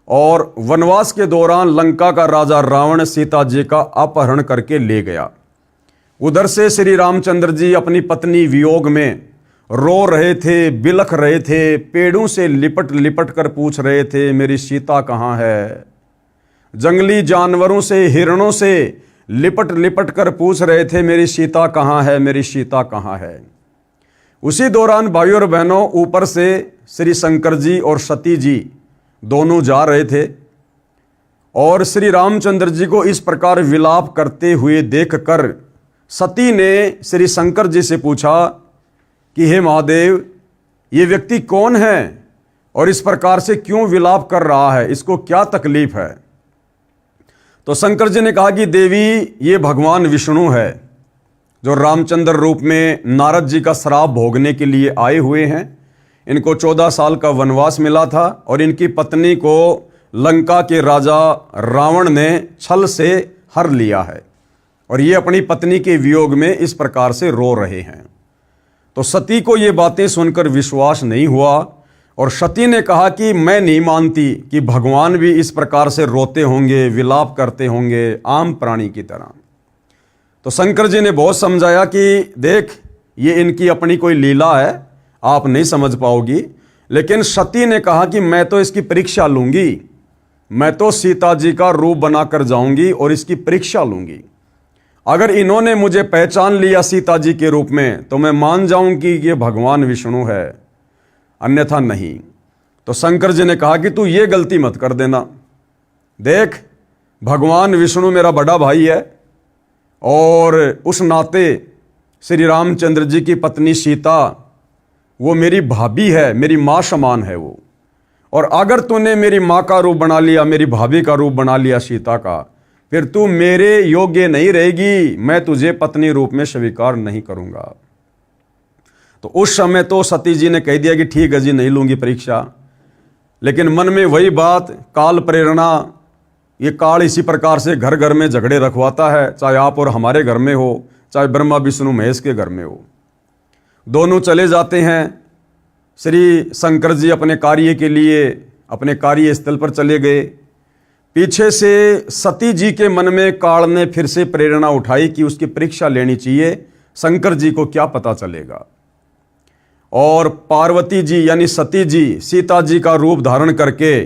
और वनवास के दौरान लंका का राजा रावण सीता जी का अपहरण करके ले गया। उधर से श्री रामचंद्र जी अपनी पत्नी वियोग में रो रहे थे, बिलख रहे थे, पेड़ों से लिपट लिपट कर पूछ रहे थे मेरी सीता कहाँ है। जंगली जानवरों से, हिरणों से लिपट लिपट कर पूछ रहे थे मेरी सीता कहाँ है, मेरी सीता कहाँ है। उसी दौरान भाइयों और बहनों, ऊपर से श्री शंकर जी और सती जी दोनों जा रहे थे और श्री रामचंद्र जी को इस प्रकार विलाप करते हुए देखकर सती ने श्री शंकर जी से पूछा कि हे महादेव, ये व्यक्ति कौन है और इस प्रकार से क्यों विलाप कर रहा है, इसको क्या तकलीफ है। तो शंकर जी ने कहा कि देवी, ये भगवान विष्णु है जो रामचंद्र रूप में नारद जी का श्राप भोगने के लिए आए हुए हैं। इनको 14 साल का वनवास मिला था और इनकी पत्नी को लंका के राजा रावण ने छल से हर लिया है और ये अपनी पत्नी के वियोग में इस प्रकार से रो रहे हैं। तो सती को ये बातें सुनकर विश्वास नहीं हुआ और सती ने कहा कि मैं नहीं मानती कि भगवान भी इस प्रकार से रोते होंगे, विलाप करते होंगे आम प्राणी की तरह। तो शंकर जी ने बहुत समझाया कि देख, ये इनकी अपनी कोई लीला है, आप नहीं समझ पाओगी। लेकिन सती ने कहा कि मैं तो इसकी परीक्षा लूंगी, मैं तो सीता जी का रूप बनाकर जाऊंगी और इसकी परीक्षा लूंगी। अगर इन्होंने मुझे पहचान लिया सीता जी के रूप में तो मैं मान जाऊंगी कि ये भगवान विष्णु है, अन्यथा नहीं। तो शंकर जी ने कहा कि तू ये गलती मत कर देना। देख, भगवान विष्णु मेरा बड़ा भाई है और उस नाते श्री रामचंद्र जी की पत्नी सीता वो मेरी भाभी है, मेरी माँ समान है वो। और अगर तूने मेरी माँ का रूप बना लिया, मेरी भाभी का रूप बना लिया सीता का, फिर तू मेरे योग्य नहीं रहेगी, मैं तुझे पत्नी रूप में स्वीकार नहीं करूंगा। तो उस समय तो सती जी ने कह दिया कि ठीक है जी, नहीं लूंगी परीक्षा। लेकिन मन में वही बात, काल प्रेरणा, ये काल इसी प्रकार से घर घर में झगड़े रखवाता है, चाहे आप और हमारे घर में हो, चाहे ब्रह्मा विष्णु महेश के घर में हो। दोनों चले जाते हैं। श्री शंकर जी अपने कार्य के लिए अपने कार्य स्थल पर चले गए। पीछे से सती जी के मन में काल ने फिर से प्रेरणा उठाई कि उसकी परीक्षा लेनी चाहिए, शंकर जी को क्या पता चलेगा। और पार्वती जी यानी सती जी सीता जी का रूप धारण करके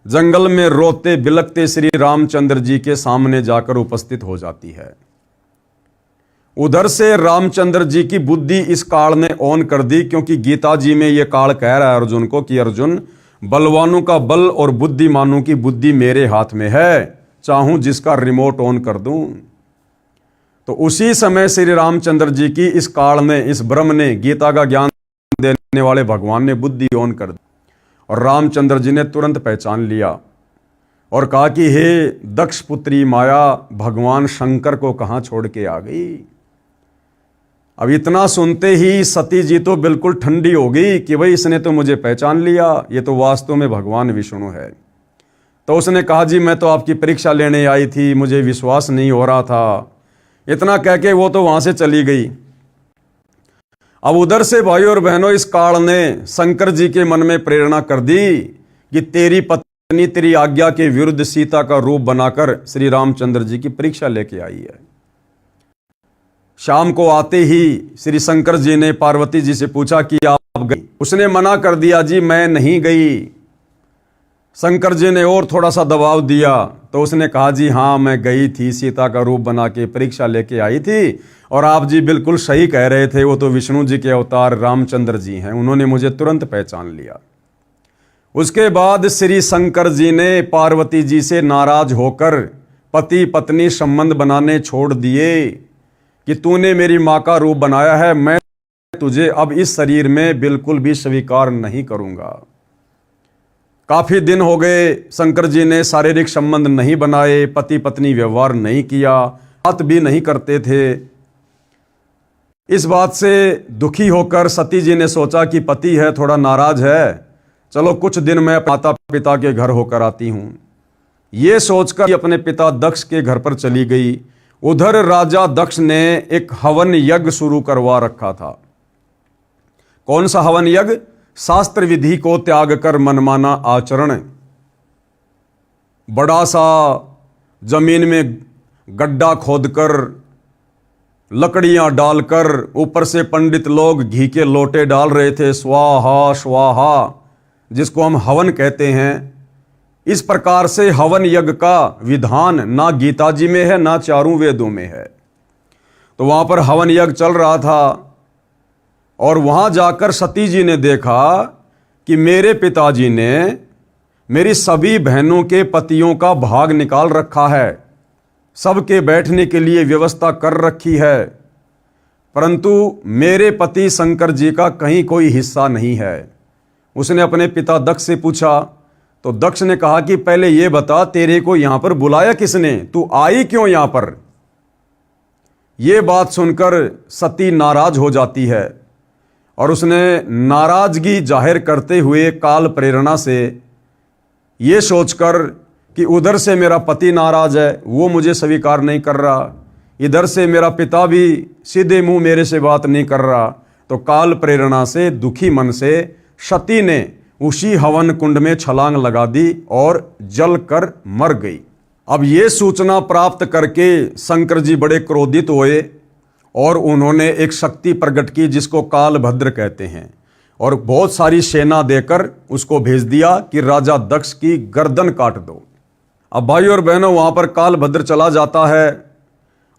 जंगल में रोते बिलखते श्री रामचंद्र जी के सामने जाकर उपस्थित हो जाती है। उधर से रामचंद्र जी की बुद्धि इस काल ने ऑन कर दी, क्योंकि गीता जी में यह काल कह रहा है अर्जुन को कि अर्जुन, बलवानों का बल और बुद्धिमानों की बुद्धि मेरे हाथ में है, चाहूं जिसका रिमोट ऑन कर दूं। तो उसी समय श्री रामचंद्र जी की इस काल ने, इस ब्रह्म ने, गीता का ज्ञान देने वाले भगवान ने बुद्धि ऑन कर दी और रामचंद्र जी ने तुरंत पहचान लिया और कहा कि हे दक्ष पुत्री माया, भगवान शंकर को कहां छोड़ के आ गई। अब इतना सुनते ही सती जी तो बिल्कुल ठंडी हो गई कि भाई इसने तो मुझे पहचान लिया, ये तो वास्तव में भगवान विष्णु है। तो उसने कहा जी मैं तो आपकी परीक्षा लेने आई थी, मुझे विश्वास नहीं हो रहा था। इतना कह के वो तो वहां से चली गई। अब उधर से भाइयों और बहनों, इस काल ने शंकर जी के मन में प्रेरणा कर दी कि तेरी पत्नी तेरी आज्ञा के विरुद्ध सीता का रूप बनाकर श्री रामचंद्र जी की परीक्षा लेके आई है। शाम को आते ही श्री शंकर जी ने पार्वती जी से पूछा कि आप गई? उसने मना कर दिया जी मैं नहीं गई। शंकर जी ने और थोड़ा सा दबाव दिया तो उसने कहा जी हाँ मैं गई थी, सीता का रूप बना के परीक्षा लेके आई थी और आप जी बिल्कुल सही कह रहे थे, वो तो विष्णु जी के अवतार रामचंद्र जी हैं, उन्होंने मुझे तुरंत पहचान लिया। उसके बाद श्री शंकर जी ने पार्वती जी से नाराज होकर पति पत्नी संबंध बनाने छोड़ दिए कि तूने मेरी माँ का रूप बनाया है, मैं तुझे अब इस शरीर में बिल्कुल भी स्वीकार नहीं करूंगा। काफी दिन हो गए, शंकर जी ने शारीरिक संबंध नहीं बनाए, पति पत्नी व्यवहार नहीं किया, बात भी नहीं करते थे। इस बात से दुखी होकर सती जी ने सोचा कि पति है थोड़ा नाराज है, चलो कुछ दिन मैं माता पिता के घर होकर आती हूँ। ये सोचकर अपने पिता दक्ष के घर पर चली गई। उधर राजा दक्ष ने एक हवन यज्ञ शुरू करवा रखा था। कौन सा हवन यज्ञ? शास्त्र विधि को त्याग कर मनमाना आचरण। बड़ा सा जमीन में गड्ढा खोदकर लकड़ियां डालकर ऊपर से पंडित लोग घी के लोटे डाल रहे थे, स्वाहा स्वाहा, जिसको हम हवन कहते हैं। इस प्रकार से हवन यज्ञ का विधान ना गीता जी में है, ना चारों वेदों में है। तो वहां पर हवन यज्ञ चल रहा था और वहां जाकर सती जी ने देखा कि मेरे पिताजी ने मेरी सभी बहनों के पतियों का भाग निकाल रखा है, सबके बैठने के लिए व्यवस्था कर रखी है, परंतु मेरे पति शंकर जी का कहीं कोई हिस्सा नहीं है। उसने अपने पिता दक्ष से पूछा तो दक्ष ने कहा कि पहले ये बता, तेरे को यहां पर बुलाया किसने, तू आई क्यों यहां पर? यह बात सुनकर सती नाराज हो जाती है और उसने नाराजगी जाहिर करते हुए काल प्रेरणा से ये सोचकर कि उधर से मेरा पति नाराज है, वो मुझे स्वीकार नहीं कर रहा, इधर से मेरा पिता भी सीधे मुंह मेरे से बात नहीं कर रहा, तो काल प्रेरणा से दुखी मन से सती ने उसी हवन कुंड में छलांग लगा दी और जल कर मर गई। अब ये सूचना प्राप्त करके शंकर जी बड़े क्रोधित हुए और उन्होंने एक शक्ति प्रकट की जिसको काल भद्र कहते हैं, और बहुत सारी सेना देकर उसको भेज दिया कि राजा दक्ष की गर्दन काट दो। अब भाई और बहनों, वहां पर काल भद्र चला जाता है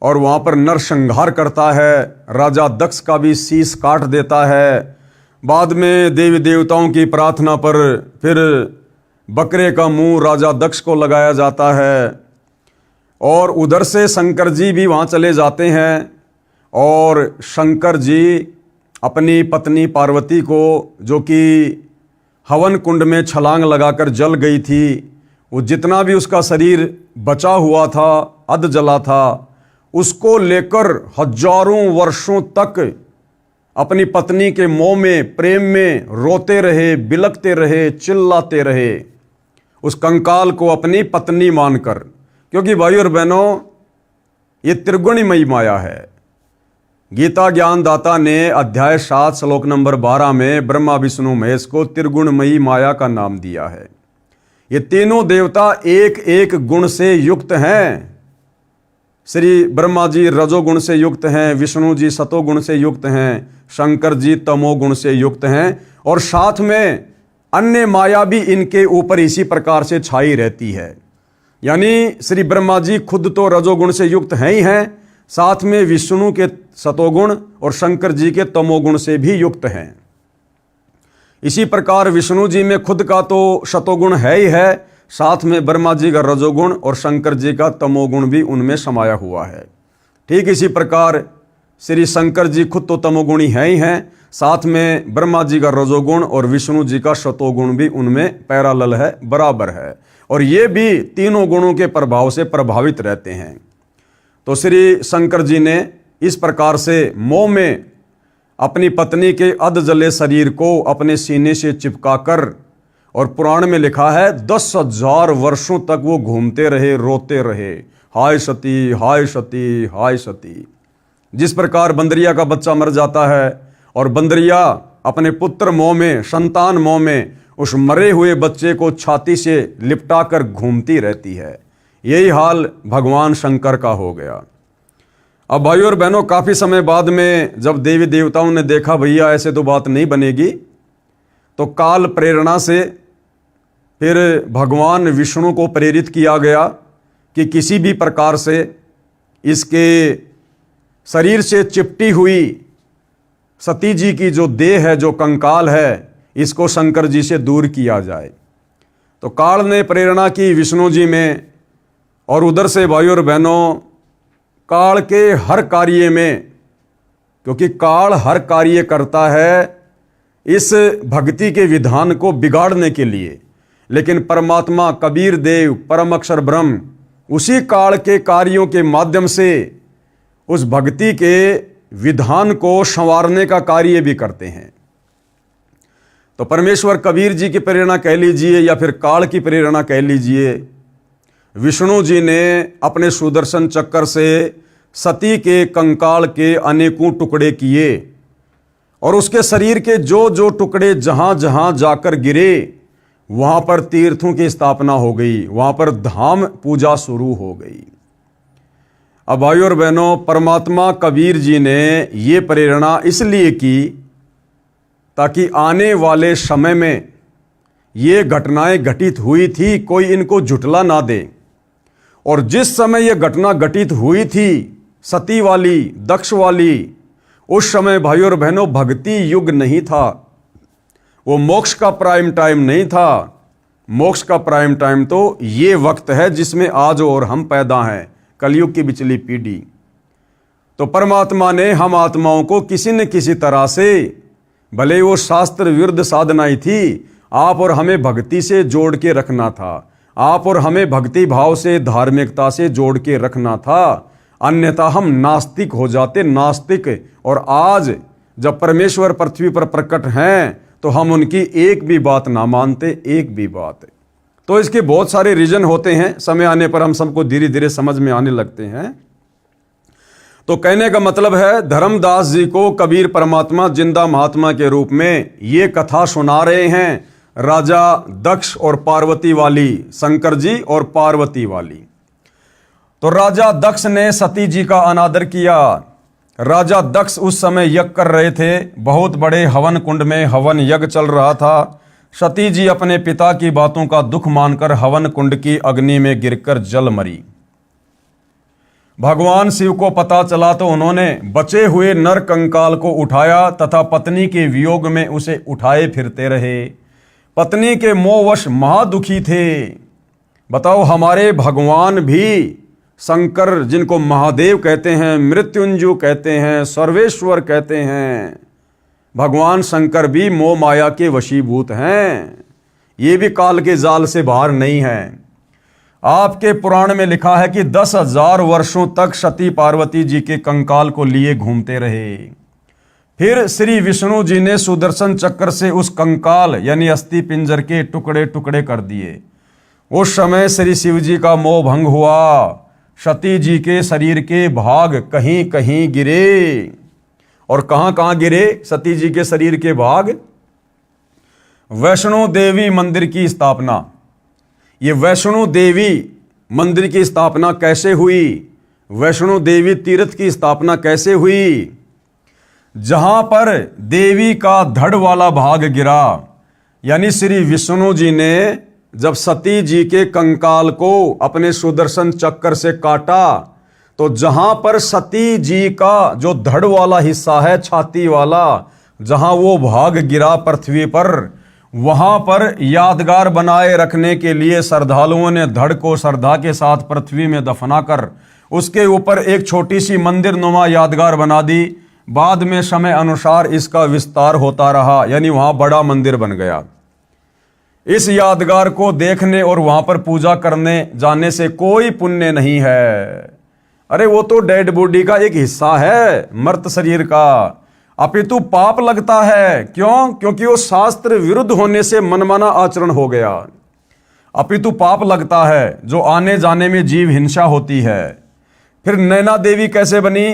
और वहां पर नरसंहार करता है, राजा दक्ष का भी शीश काट देता है। बाद में देवी देवताओं की प्रार्थना पर फिर बकरे का मुंह राजा दक्ष को लगाया जाता है और उधर से शंकर जी भी वहां चले जाते हैं और शंकर जी अपनी पत्नी पार्वती को, जो कि हवन कुंड में छलांग लगाकर जल गई थी, वो जितना भी उसका शरीर बचा हुआ था, अध जला था, उसको लेकर हजारों वर्षों तक अपनी पत्नी के मोह में, प्रेम में रोते रहे, बिलखते रहे, चिल्लाते रहे, उस कंकाल को अपनी पत्नी मानकर। क्योंकि भाई और बहनों, ये त्रिगुणमयी माया है। गीता ज्ञानदाता ने अध्याय 7 श्लोक नंबर 12 में ब्रह्मा विष्णु महेश को त्रिगुणमयी माया का नाम दिया है। ये तीनों देवता एक एक गुण से युक्त हैं। श्री ब्रह्मा जी रजोगुण से युक्त हैं, विष्णु जी सतोगुण से युक्त हैं, शंकर जी तमोगुण से युक्त हैं, और साथ में अन्य माया भी इनके ऊपर इसी प्रकार से छाई रहती है। यानी श्री ब्रह्मा जी खुद तो रजोगुण से युक्त हैं ही हैं, साथ में विष्णु के सतोगुण और शंकर जी के तमोगुण से भी युक्त हैं। इसी प्रकार विष्णु जी में खुद का तो सतोगुण है ही है, साथ में ब्रह्मा जी का रजोगुण और शंकर जी का तमोगुण भी उनमें समाया हुआ है। ठीक इसी प्रकार श्री शंकर जी खुद तो तमोगुणी हैं ही हैं, साथ में ब्रह्मा जी का रजोगुण और विष्णु जी का सतोगुण भी उनमें पैरालल है, बराबर है, और ये भी तीनों गुणों के प्रभाव से प्रभावित रहते हैं। तो श्री शंकर जी ने इस प्रकार से मोह में अपनी पत्नी के अध जले शरीर को अपने सीने से चिपकाकर, और पुराण में लिखा है 10,000 वर्षों तक वो घूमते रहे, रोते रहे, हाय सती हाय सती हाय सती। जिस प्रकार बंदरिया का बच्चा मर जाता है और बंदरिया अपने पुत्र मोह में, संतान मोह में उस मरे हुए बच्चे को छाती से लिपटाकर घूमती रहती है, यही हाल भगवान शंकर का हो गया। अब भाइयों और बहनों, काफ़ी समय बाद में जब देवी देवताओं ने देखा भैया ऐसे तो बात नहीं बनेगी, तो काल प्रेरणा से फिर भगवान विष्णु को प्रेरित किया गया कि किसी भी प्रकार से इसके शरीर से चिपटी हुई सती जी की जो देह है, जो कंकाल है, इसको शंकर जी से दूर किया जाए। तो काल ने प्रेरणा की विष्णु जी में, और उधर से भाइयों और बहनों, काल के हर कार्य में, क्योंकि काल हर कार्य करता है इस भक्ति के विधान को बिगाड़ने के लिए, लेकिन परमात्मा कबीर देव परम अक्षर ब्रह्म उसी काल के कार्यों के माध्यम से उस भक्ति के विधान को संवारने का कार्य भी करते हैं। तो परमेश्वर कबीर जी की प्रेरणा कह लीजिए या फिर काल की प्रेरणा कह लीजिए, विष्णु जी ने अपने सुदर्शन चक्कर से सती के कंकाल के अनेकों टुकड़े किए और उसके शरीर के जो जो टुकड़े जहां जहां जाकर गिरे वहां पर तीर्थों की स्थापना हो गई, वहां पर धाम पूजा शुरू हो गई। अब भाइयों और बहनों, परमात्मा कबीर जी ने ये प्रेरणा इसलिए की ताकि आने वाले समय में ये घटनाएं घटित हुई थी, कोई इनको झुठला ना दे। और जिस समय ये घटना घटित हुई थी सती वाली, दक्ष वाली, उस समय भाइयों और बहनों भक्ति युग नहीं था, वो मोक्ष का प्राइम टाइम नहीं था। मोक्ष का प्राइम टाइम तो ये वक्त है जिसमें आज और हम पैदा हैं, कलयुग की बिचली पीढ़ी। तो परमात्मा ने हम आत्माओं को किसी न किसी तरह से, भले वो शास्त्र विरुद्ध साधना ही थी, आप और हमें भक्ति से जोड़ के रखना था, आप और हमें भक्ति भाव से, धार्मिकता से जोड़ के रखना था, अन्यथा हम नास्तिक हो जाते, नास्तिक। और आज जब परमेश्वर पृथ्वी पर प्रकट हैं तो हम उनकी एक भी बात ना मानते, एक भी बात। तो इसके बहुत सारे रीजन होते हैं, समय आने पर हम सबको धीरे धीरे समझ में आने लगते हैं। तो कहने का मतलब है, धर्मदास जी को कबीर परमात्मा जिंदा महात्मा के रूप में ये कथा सुना रहे हैं, राजा दक्ष और पार्वती वाली, शंकर जी और पार्वती वाली। तो राजा दक्ष ने सती जी का अनादर किया। राजा दक्ष उस समय यज्ञ कर रहे थे, बहुत बड़े हवन कुंड में हवन यज्ञ चल रहा था। सती जी अपने पिता की बातों का दुख मानकर हवन कुंड की अग्नि में गिरकर जल मरी। भगवान शिव को पता चला तो उन्होंने बचे हुए नर कंकाल को उठाया तथा पत्नी के वियोग में उसे उठाए फिरते रहे। पत्नी के मोहवश महादुखी थे। बताओ, हमारे भगवान भी शंकर, जिनको महादेव कहते हैं, मृत्युंजय कहते हैं, सर्वेश्वर कहते हैं, भगवान शंकर भी मोह माया के वशीभूत हैं। ये भी काल के जाल से बाहर नहीं है। आपके पुराण में लिखा है कि 10,000 वर्षों तक सती पार्वती जी के कंकाल को लिए घूमते रहे। फिर श्री विष्णु जी ने सुदर्शन चक्र से उस कंकाल यानी अस्थि पिंजर के टुकड़े टुकड़े कर दिए। उस समय श्री शिव जी का मोह भंग हुआ। सती जी के शरीर के भाग कहीं कहीं गिरे। और कहां कहां गिरे सती जी के शरीर के भाग? वैष्णो देवी मंदिर की स्थापना। ये वैष्णो देवी मंदिर की स्थापना कैसे हुई? वैष्णो देवी तीर्थ की स्थापना कैसे हुई? जहां पर देवी का धड़ वाला भाग गिरा, यानी श्री विष्णु जी ने जब सती जी के कंकाल को अपने सुदर्शन चक्र से काटा, तो जहां पर सती जी का जो धड़ वाला हिस्सा है, छाती वाला, जहां वो भाग गिरा पृथ्वी पर, वहां पर यादगार बनाए रखने के लिए श्रद्धालुओं ने धड़ को श्रद्धा के साथ पृथ्वी में दफनाकर उसके ऊपर एक छोटी सी मंदिर नुमा यादगार बना दी। बाद में समय अनुसार इसका विस्तार होता रहा, यानी वहां बड़ा मंदिर बन गया। इस यादगार को देखने और वहां पर पूजा करने जाने से कोई पुण्य नहीं है। अरे वो तो डेड बॉडी का एक हिस्सा है, मर्त शरीर का, अपितु पाप लगता है। क्यों? क्योंकि वो शास्त्र विरुद्ध होने से मनमाना आचरण हो गया। अपितु पाप लगता है, जो आने जाने में जीव हिंसा होती है। फिर नैना देवी कैसे बनी?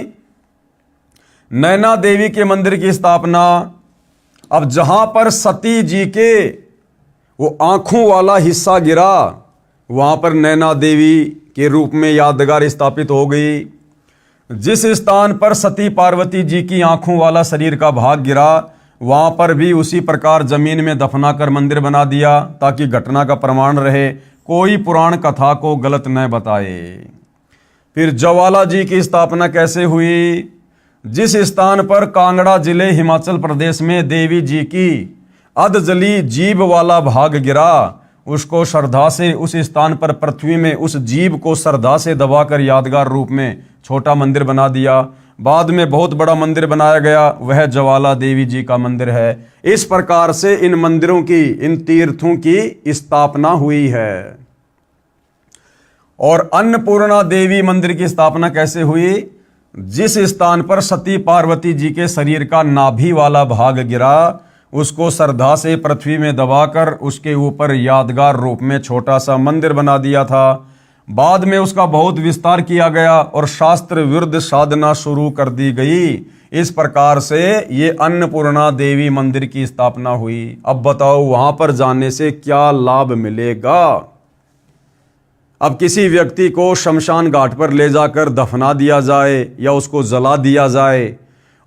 नैना देवी के मंदिर की स्थापना। अब जहां पर सती जी के वो आंखों वाला हिस्सा गिरा, वहां पर नैना देवी के रूप में यादगार स्थापित हो गई। जिस स्थान पर सती पार्वती जी की आंखों वाला शरीर का भाग गिरा, वहां पर भी उसी प्रकार जमीन में दफनाकर मंदिर बना दिया, ताकि घटना का प्रमाण रहे, कोई पुराण कथा को गलत न बताए। फिर ज्वाला जी की स्थापना कैसे हुई? जिस स्थान पर कांगड़ा जिले हिमाचल प्रदेश में देवी जी की अधजली जीभ वाला भाग गिरा, उसको श्रद्धा से उस स्थान पर पृथ्वी में उस जीभ को श्रद्धा से दबाकर यादगार रूप में छोटा मंदिर बना दिया। बाद में बहुत बड़ा मंदिर बनाया गया, वह ज्वाला देवी जी का मंदिर है। इस प्रकार से इन मंदिरों की, इन तीर्थों की स्थापना हुई है। और अन्नपूर्णा देवी मंदिर की स्थापना कैसे हुई? जिस स्थान पर सती पार्वती जी के शरीर का नाभि वाला भाग गिरा, उसको श्रद्धा से पृथ्वी में दबाकर उसके ऊपर यादगार रूप में छोटा सा मंदिर बना दिया था। बाद में उसका बहुत विस्तार किया गया और शास्त्र विरुद्ध साधना शुरू कर दी गई। इस प्रकार से ये अन्नपूर्णा देवी मंदिर की स्थापना हुई। अब बताओ वहां पर जाने से क्या लाभ मिलेगा? अब किसी व्यक्ति को शमशान घाट पर ले जाकर दफना दिया जाए या उसको जला दिया जाए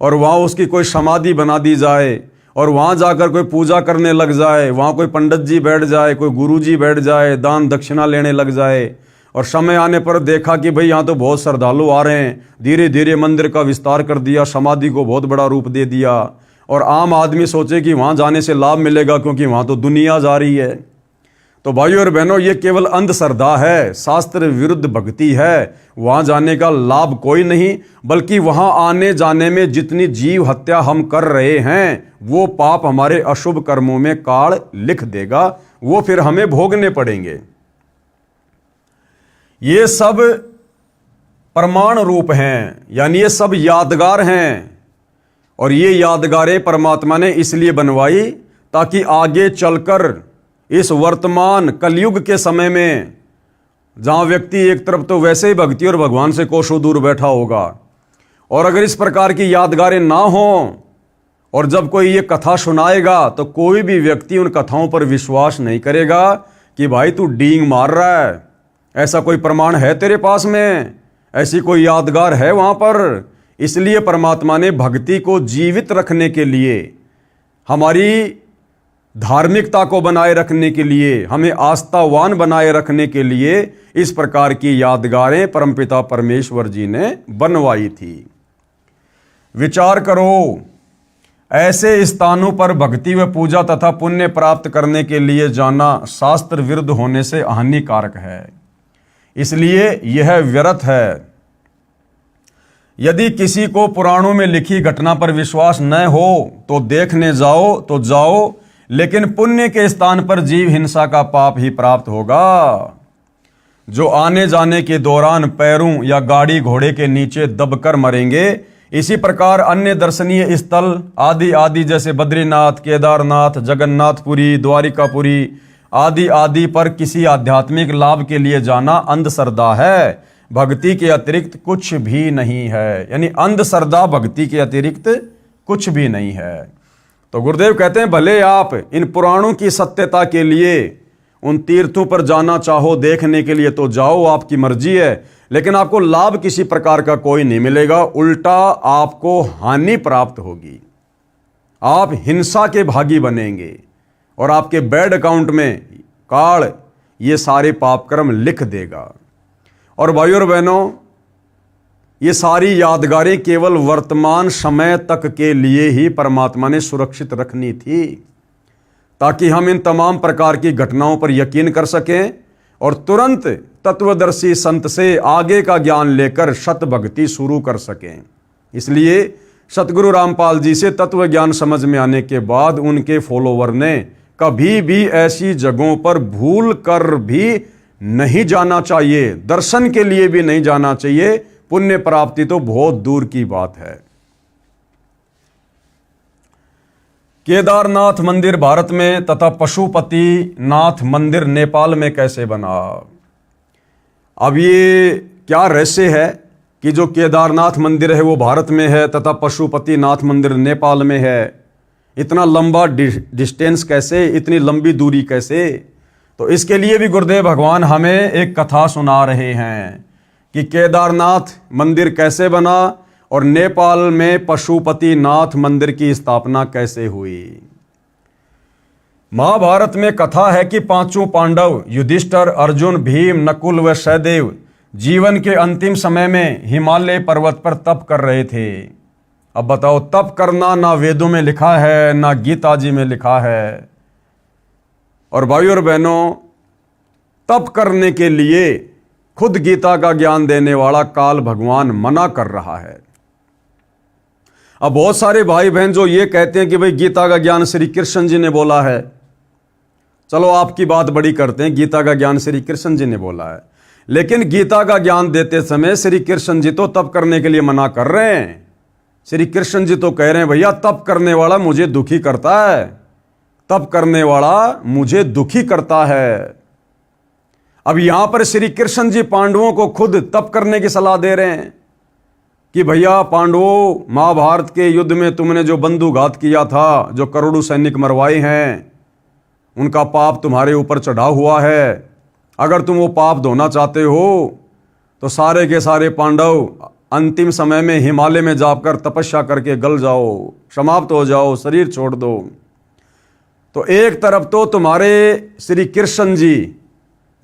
और वहाँ उसकी कोई समाधि बना दी जाए और वहाँ जाकर कोई पूजा करने लग जाए, वहाँ कोई पंडित जी बैठ जाए, कोई गुरु जी बैठ जाए, दान दक्षिणा लेने लग जाए और समय आने पर देखा कि भाई यहाँ तो बहुत श्रद्धालु आ रहे हैं, धीरे धीरे मंदिर का विस्तार कर दिया, समाधि को बहुत बड़ा रूप दे दिया और आम आदमी सोचे कि वहाँ जाने से लाभ मिलेगा क्योंकि वहाँ तो दुनिया जा रही है। तो भाइयों और बहनों, ये केवल अंधश्रद्धा है, शास्त्र विरुद्ध भक्ति है। वहाँ जाने का लाभ कोई नहीं, बल्कि वहाँ आने जाने में जितनी जीव हत्या हम कर रहे हैं वो पाप हमारे अशुभ कर्मों में काल लिख देगा, वो फिर हमें भोगने पड़ेंगे। ये सब प्रमाण रूप हैं, यानी ये सब यादगार हैं और ये यादगारें परमात्मा ने इसलिए बनवाई ताकि आगे चलकर इस वर्तमान कलयुग के समय में, जहां व्यक्ति एक तरफ तो वैसे ही भक्ति और भगवान से कोसों दूर बैठा होगा, और अगर इस प्रकार की यादगारें ना हों और जब कोई ये कथा सुनाएगा तो कोई भी व्यक्ति उन कथाओं पर विश्वास नहीं करेगा कि भाई तू डींग मार रहा है, ऐसा कोई प्रमाण है तेरे पास में, ऐसी कोई यादगार है वहां पर। इसलिए परमात्मा ने भक्ति को जीवित रखने के लिए, हमारी धार्मिकता को बनाए रखने के लिए, हमें आस्थावान बनाए रखने के लिए इस प्रकार की यादगारें परमपिता परमेश्वर जी ने बनवाई थी। विचार करो, ऐसे स्थानों पर भक्ति व पूजा तथा पुण्य प्राप्त करने के लिए जाना शास्त्र विरुद्ध होने से हानिकारक है, इसलिए यह व्यर्थ है। यदि किसी को पुराणों में लिखी घटना पर विश्वास न हो तो देखने जाओ तो जाओ, लेकिन पुण्य के स्थान पर जीव हिंसा का पाप ही प्राप्त होगा। जो आने जाने के दौरान पैरों या गाड़ी घोड़े के नीचे दबकर मरेंगे, इसी प्रकार अन्य दर्शनीय स्थल आदि आदि जैसे बद्रीनाथ, केदारनाथ, जगन्नाथपुरी, द्वारिकापुरी आदि आदि पर किसी आध्यात्मिक लाभ के लिए जाना अंधश्रद्धा है, भक्ति के अतिरिक्त कुछ भी नहीं है। यानी अंधश्रद्धा भक्ति के अतिरिक्त कुछ भी नहीं है। तो गुरुदेव कहते हैं भले आप इन पुराणों की सत्यता के लिए उन तीर्थों पर जाना चाहो देखने के लिए तो जाओ, आपकी मर्जी है, लेकिन आपको लाभ किसी प्रकार का कोई नहीं मिलेगा, उल्टा आपको हानि प्राप्त होगी। आप हिंसा के भागी बनेंगे और आपके बैंक अकाउंट में काल ये सारे पाप कर्म लिख देगा। और भाइयों और बहनों, ये सारी यादगारें केवल वर्तमान समय तक के लिए ही परमात्मा ने सुरक्षित रखनी थी, ताकि हम इन तमाम प्रकार की घटनाओं पर यकीन कर सकें और तुरंत तत्वदर्शी संत से आगे का ज्ञान लेकर शत भक्ति शुरू कर सकें। इसलिए सतगुरु रामपाल जी से तत्व ज्ञान समझ में आने के बाद उनके फॉलोवर ने कभी भी ऐसी जगहों पर भूल कर भी नहीं जाना चाहिए, दर्शन के लिए भी नहीं जाना चाहिए, पुण्य प्राप्ति तो बहुत दूर की बात है। केदारनाथ मंदिर भारत में तथा पशुपति नाथ मंदिर नेपाल में कैसे बना? अब ये क्या रहस्य है कि जो केदारनाथ मंदिर है वो भारत में है तथा पशुपति नाथ मंदिर नेपाल में है? इतना लंबा डिस्टेंस कैसे, इतनी लंबी दूरी कैसे? तो इसके लिए भी गुरुदेव भगवान हमें एक कथा सुना रहे हैं कि केदारनाथ मंदिर कैसे बना और नेपाल में पशुपति नाथ मंदिर की स्थापना कैसे हुई। महाभारत में कथा है कि पांचों पांडव युधिष्ठिर, अर्जुन, भीम, नकुल व सहदेव जीवन के अंतिम समय में हिमालय पर्वत पर तप कर रहे थे। अब बताओ, तप करना ना वेदों में लिखा है ना गीता जी में लिखा है। और भाइयों और बहनों, तप करने के लिए खुद गीता का ज्ञान देने वाला काल भगवान मना कर रहा है। अब बहुत सारे भाई बहन जो ये कहते हैं कि भाई गीता का ज्ञान श्री कृष्ण जी ने बोला है, चलो आपकी बात बड़ी करते हैं, गीता का ज्ञान श्री कृष्ण जी ने बोला है, लेकिन गीता का ज्ञान देते समय श्री कृष्ण जी तो तप करने के लिए मना कर रहे हैं। श्री कृष्ण जी तो कह रहे हैं भैया तप करने वाला मुझे दुखी करता है, तप करने वाला मुझे दुखी करता है। अब यहां पर श्री कृष्ण जी पांडवों को खुद तप करने की सलाह दे रहे हैं कि भैया पांडवों, महाभारत के युद्ध में तुमने जो बंधुघात किया था, जो करोड़ों सैनिक मरवाए हैं, उनका पाप तुम्हारे ऊपर चढ़ा हुआ है। अगर तुम वो पाप धोना चाहते हो तो सारे के सारे पांडव अंतिम समय में हिमालय में जाकर तपस्या करके गल जाओ, समाप्त हो जाओ, शरीर छोड़ दो। तो एक तरफ तो तुम्हारे श्री कृष्ण जी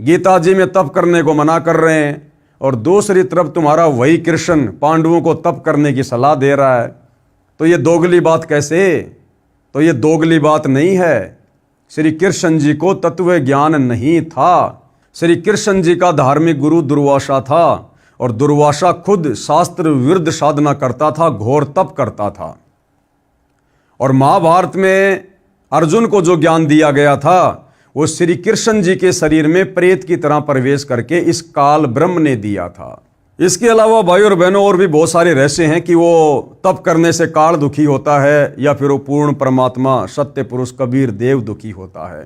गीता जी में तप करने को मना कर रहे हैं और दूसरी तरफ तुम्हारा वही कृष्ण पांडवों को तप करने की सलाह दे रहा है। तो ये दोगली बात कैसे? तो ये दोगली बात नहीं है। श्री कृष्ण जी को तत्व ज्ञान नहीं था। श्री कृष्ण जी का धार्मिक गुरु दुर्वासा था और दुर्वासा खुद शास्त्र विरुद्ध साधना करता था, घोर तप करता था। और महाभारत में अर्जुन को जो ज्ञान दिया गया था वो श्री कृष्ण जी के शरीर में प्रेत की तरह प्रवेश करके इस काल ब्रह्म ने दिया था। इसके अलावा भाई और बहनों और भी बहुत सारे रहस्य हैं कि वो तप करने से काल दुखी होता है या फिर वो पूर्ण परमात्मा सत्य पुरुष कबीर देव दुखी होता है।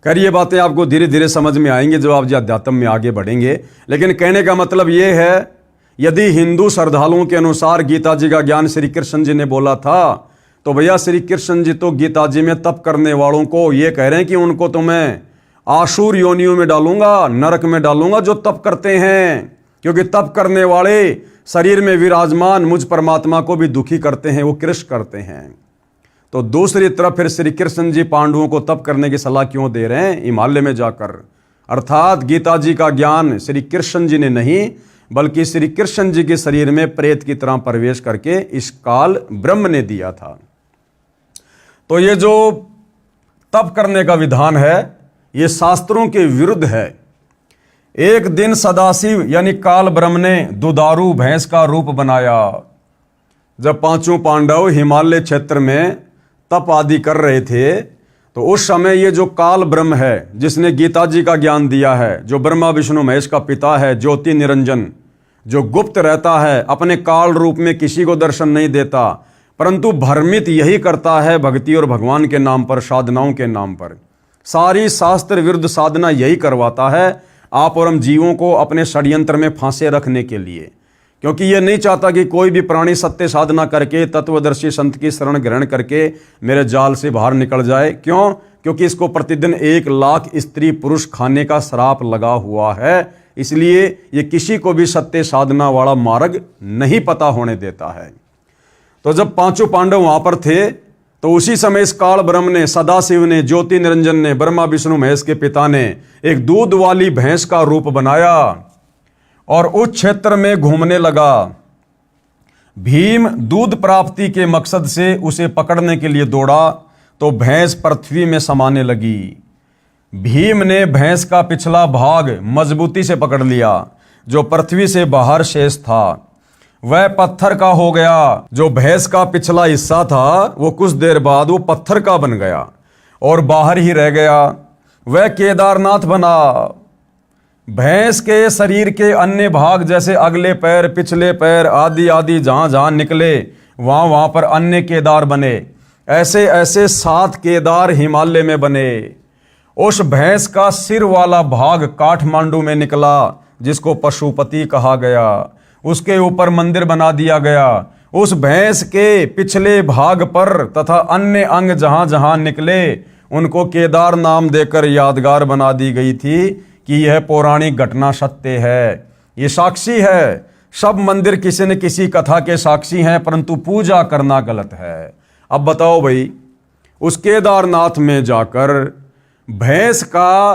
खैर ये बातें आपको धीरे धीरे समझ में आएंगे जब आप अध्यात्म में आगे बढ़ेंगे। लेकिन कहने का मतलब ये है, यदि हिंदू श्रद्धालुओं के अनुसार गीता जी का ज्ञान श्री कृष्ण जी ने बोला था तो भैया श्री कृष्ण जी तो गीता जी में तप करने वालों को ये कह रहे हैं कि उनको तो मैं आसुर योनियों में डालूंगा, नरक में डालूंगा जो तप करते हैं, क्योंकि तप करने वाले शरीर में विराजमान मुझ परमात्मा को भी दुखी करते हैं, वो कृष्ण करते हैं। तो दूसरी तरफ फिर श्री कृष्ण जी पांडवों को तप करने की सलाह क्यों दे रहे हैं? हिमालय में जाकर। अर्थात गीता जी का ज्ञान श्री कृष्ण जी ने नहीं बल्कि श्री कृष्ण जी के शरीर में प्रेत की तरह प्रवेश करके इस काल ब्रह्म ने दिया था। तो ये जो तप करने का विधान है ये शास्त्रों के विरुद्ध है। एक दिन सदाशिव यानी काल ब्रह्म ने दुधारू भैंस का रूप बनाया। जब पांचों पांडव हिमालय क्षेत्र में तप आदि कर रहे थे तो उस समय ये जो काल ब्रह्म है जिसने गीता जी का ज्ञान दिया है, जो ब्रह्मा विष्णु महेश का पिता है, ज्योति निरंजन, जो गुप्त रहता है, अपने काल रूप में किसी को दर्शन नहीं देता परंतु भ्रमित यही करता है भक्ति और भगवान के नाम पर, साधनाओं के नाम पर। सारी शास्त्र विरुद्ध साधना यही करवाता है आप और हम जीवों को अपने षड्यंत्र में फांसे रखने के लिए, क्योंकि ये नहीं चाहता कि कोई भी प्राणी सत्य साधना करके तत्वदर्शी संत की शरण ग्रहण करके मेरे जाल से बाहर निकल जाए। क्यों? क्योंकि इसको प्रतिदिन 1 लाख स्त्री पुरुष खाने का श्राप लगा हुआ है। इसलिए ये किसी को भी सत्य साधना वाला मार्ग नहीं पता होने देता है। तो जब पांचों पांडव वहां पर थे तो उसी समय इस काल ब्रह्म ने, सदाशिव ने, ज्योति निरंजन ने, ब्रह्मा विष्णु महेश के पिता ने एक दूध वाली भैंस का रूप बनाया और उस क्षेत्र में घूमने लगा। भीम दूध प्राप्ति के मकसद से उसे पकड़ने के लिए दौड़ा तो भैंस पृथ्वी में समाने लगी। भीम ने भैंस का पिछला भाग मजबूती से पकड़ लिया, जो पृथ्वी से बाहर शेष था वह पत्थर का हो गया। जो भैंस का पिछला हिस्सा था वो कुछ देर बाद वो पत्थर का बन गया और बाहर ही रह गया। वह केदारनाथ बना। भैंस के शरीर के अन्य भाग जैसे अगले पैर, पिछले पैर आदि आदि जहां जहां निकले वहां पर अन्य केदार बने। ऐसे ऐसे 7 केदार हिमालय में बने। उस भैंस का सिर वाला भाग काठमांडू में निकला जिसको पशुपति कहा गया। उसके ऊपर मंदिर बना दिया गया। उस भैंस के पिछले भाग पर तथा अन्य अंग जहां जहां निकले उनको केदार नाम देकर यादगार बना दी गई थी कि यह पौराणिक घटना सत्य है, ये साक्षी है। सब मंदिर किसी न किसी कथा के साक्षी हैं परंतु पूजा करना गलत है। अब बताओ भाई, उस केदारनाथ में जाकर भैंस का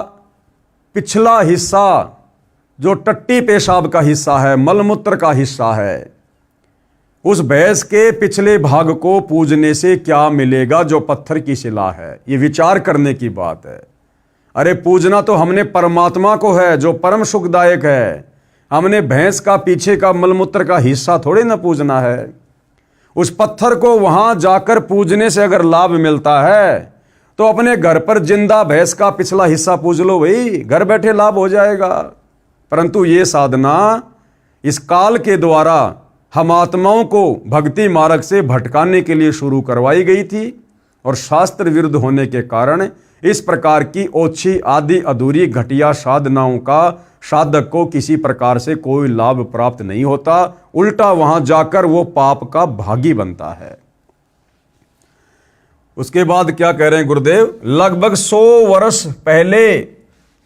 पिछला हिस्सा जो टट्टी पेशाब का हिस्सा है, मलमूत्र का हिस्सा है, उस भैंस के पिछले भाग को पूजने से क्या मिलेगा जो पत्थर की शिला है? ये विचार करने की बात है। अरे पूजना तो हमने परमात्मा को है जो परम सुखदायक है। हमने भैंस का पीछे का मलमूत्र का हिस्सा थोड़े ना पूजना है। उस पत्थर को वहां जाकर पूजने से अगर लाभ मिलता है तो अपने घर पर जिंदा भैंस का पिछला हिस्सा पूज लो भाई, घर बैठे लाभ हो जाएगा। परंतु ये साधना इस काल के द्वारा हम आत्माओं को भक्ति मार्ग से भटकाने के लिए शुरू करवाई गई थी और शास्त्र विरुद्ध होने के कारण इस प्रकार की ओछी आदि अधूरी घटिया साधनाओं का साधक को किसी प्रकार से कोई लाभ प्राप्त नहीं होता, उल्टा वहां जाकर वो पाप का भागी बनता है। उसके बाद क्या कह रहे हैं गुरुदेव, लगभग 100 वर्ष पहले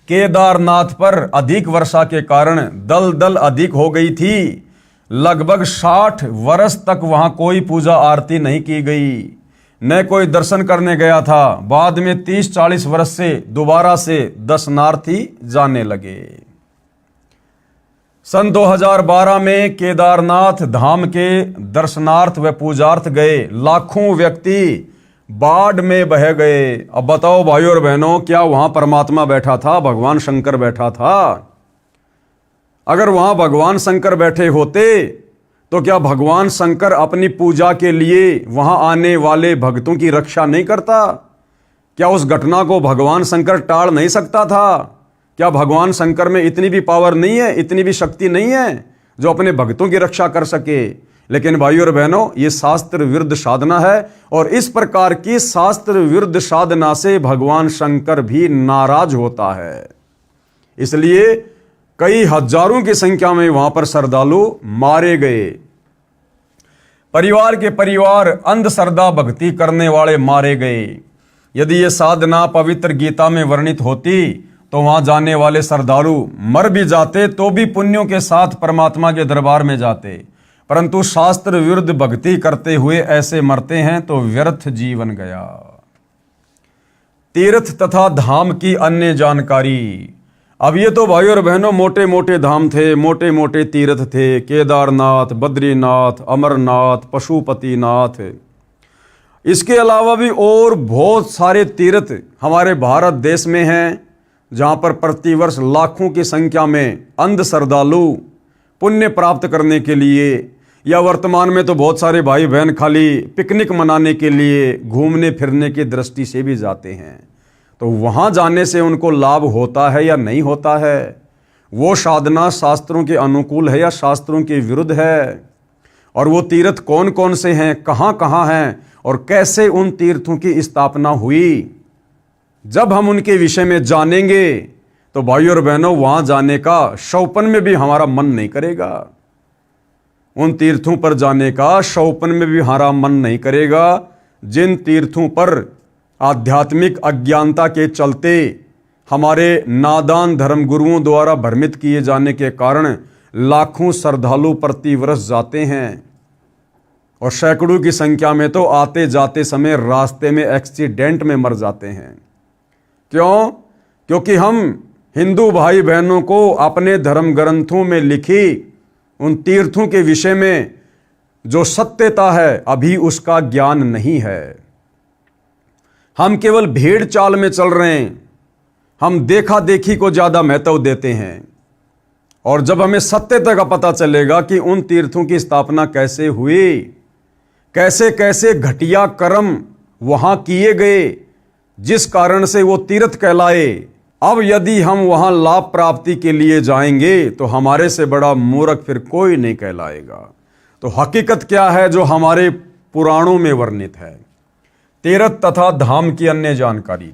केदारनाथ पर अधिक वर्षा के कारण दलदल अधिक हो गई थी। लगभग 60 वर्ष तक वहां कोई पूजा आरती नहीं की गई, न कोई दर्शन करने गया था। बाद में 30-40 वर्ष से दोबारा से दर्शनार्थी जाने लगे। सन 2012 में केदारनाथ धाम के दर्शनार्थ व पूजार्थ गए लाखों व्यक्ति बाढ़ में बह गए। अब बताओ भाइयों और बहनों, क्या वहां परमात्मा बैठा था, भगवान शंकर बैठा था? अगर वहां भगवान शंकर बैठे होते तो क्या भगवान शंकर अपनी पूजा के लिए वहां आने वाले भक्तों की रक्षा नहीं करता? क्या उस घटना को भगवान शंकर टाल नहीं सकता था? क्या भगवान शंकर में इतनी भी पावर नहीं है, इतनी भी शक्ति नहीं है जो अपने भक्तों की रक्षा कर सके? लेकिन भाइयों और बहनों, ये शास्त्र विरुद्ध साधना है और इस प्रकार की शास्त्र विरुद्ध साधना से भगवान शंकर भी नाराज होता है। इसलिए कई हजारों की संख्या में वहां पर श्रद्धालु मारे गए। परिवार के परिवार अंधश्रद्धा भक्ति करने वाले मारे गए। यदि ये साधना पवित्र गीता में वर्णित होती तो वहां जाने वाले श्रद्धालु मर भी जाते तो भी पुण्यों के साथ परमात्मा के दरबार में जाते, परंतु शास्त्र विरुद्ध भक्ति करते हुए ऐसे मरते हैं तो व्यर्थ जीवन गया। तीर्थ तथा धाम की अन्य जानकारी। अब ये तो भाइयों और बहनों मोटे मोटे धाम थे, मोटे मोटे तीर्थ थे, केदारनाथ, बद्रीनाथ, अमरनाथ, पशुपतिनाथ। इसके अलावा भी और बहुत सारे तीर्थ हमारे भारत देश में हैं, जहाँ पर प्रतिवर्ष लाखों की संख्या में अंध श्रद्धालु पुण्य प्राप्त करने के लिए, या वर्तमान में तो बहुत सारे भाई बहन खाली पिकनिक मनाने के लिए, घूमने फिरने की दृष्टि से भी जाते हैं। तो वहाँ जाने से उनको लाभ होता है या नहीं होता है? वो साधना शास्त्रों के अनुकूल है या शास्त्रों के विरुद्ध है? और वो तीर्थ कौन कौन से हैं, कहाँ कहाँ हैं और कैसे उन तीर्थों की स्थापना हुई? जब हम उनके विषय में जानेंगे तो भाइयों और बहनों, वहाँ जाने का शौपन में भी हमारा मन नहीं करेगा। उन तीर्थों पर जाने का शौपन में भी हमारा मन नहीं करेगा जिन तीर्थों पर आध्यात्मिक अज्ञानता के चलते हमारे नादान धर्मगुरुओं द्वारा भ्रमित किए जाने के कारण लाखों श्रद्धालु प्रतिवर्ष जाते हैं और सैकड़ों की संख्या में तो आते जाते समय रास्ते में एक्सीडेंट में मर जाते हैं। क्यों? क्योंकि हम हिंदू भाई बहनों को अपने धर्म ग्रंथों में लिखी उन तीर्थों के विषय में जो सत्यता है अभी उसका ज्ञान नहीं है। हम केवल भेड़ चाल में चल रहे हैं, हम देखा देखी को ज्यादा महत्व देते हैं। और जब हमें सत्यता का पता चलेगा कि उन तीर्थों की स्थापना कैसे हुई, कैसे कैसे घटिया कर्म वहां किए गए जिस कारण से वो तीर्थ कहलाए, अब यदि हम वहां लाभ प्राप्ति के लिए जाएंगे तो हमारे से बड़ा मूर्ख फिर कोई नहीं कहलाएगा। तो हकीकत क्या है जो हमारे पुराणों में वर्णित है? तीर्थ तथा धाम की अन्य जानकारी।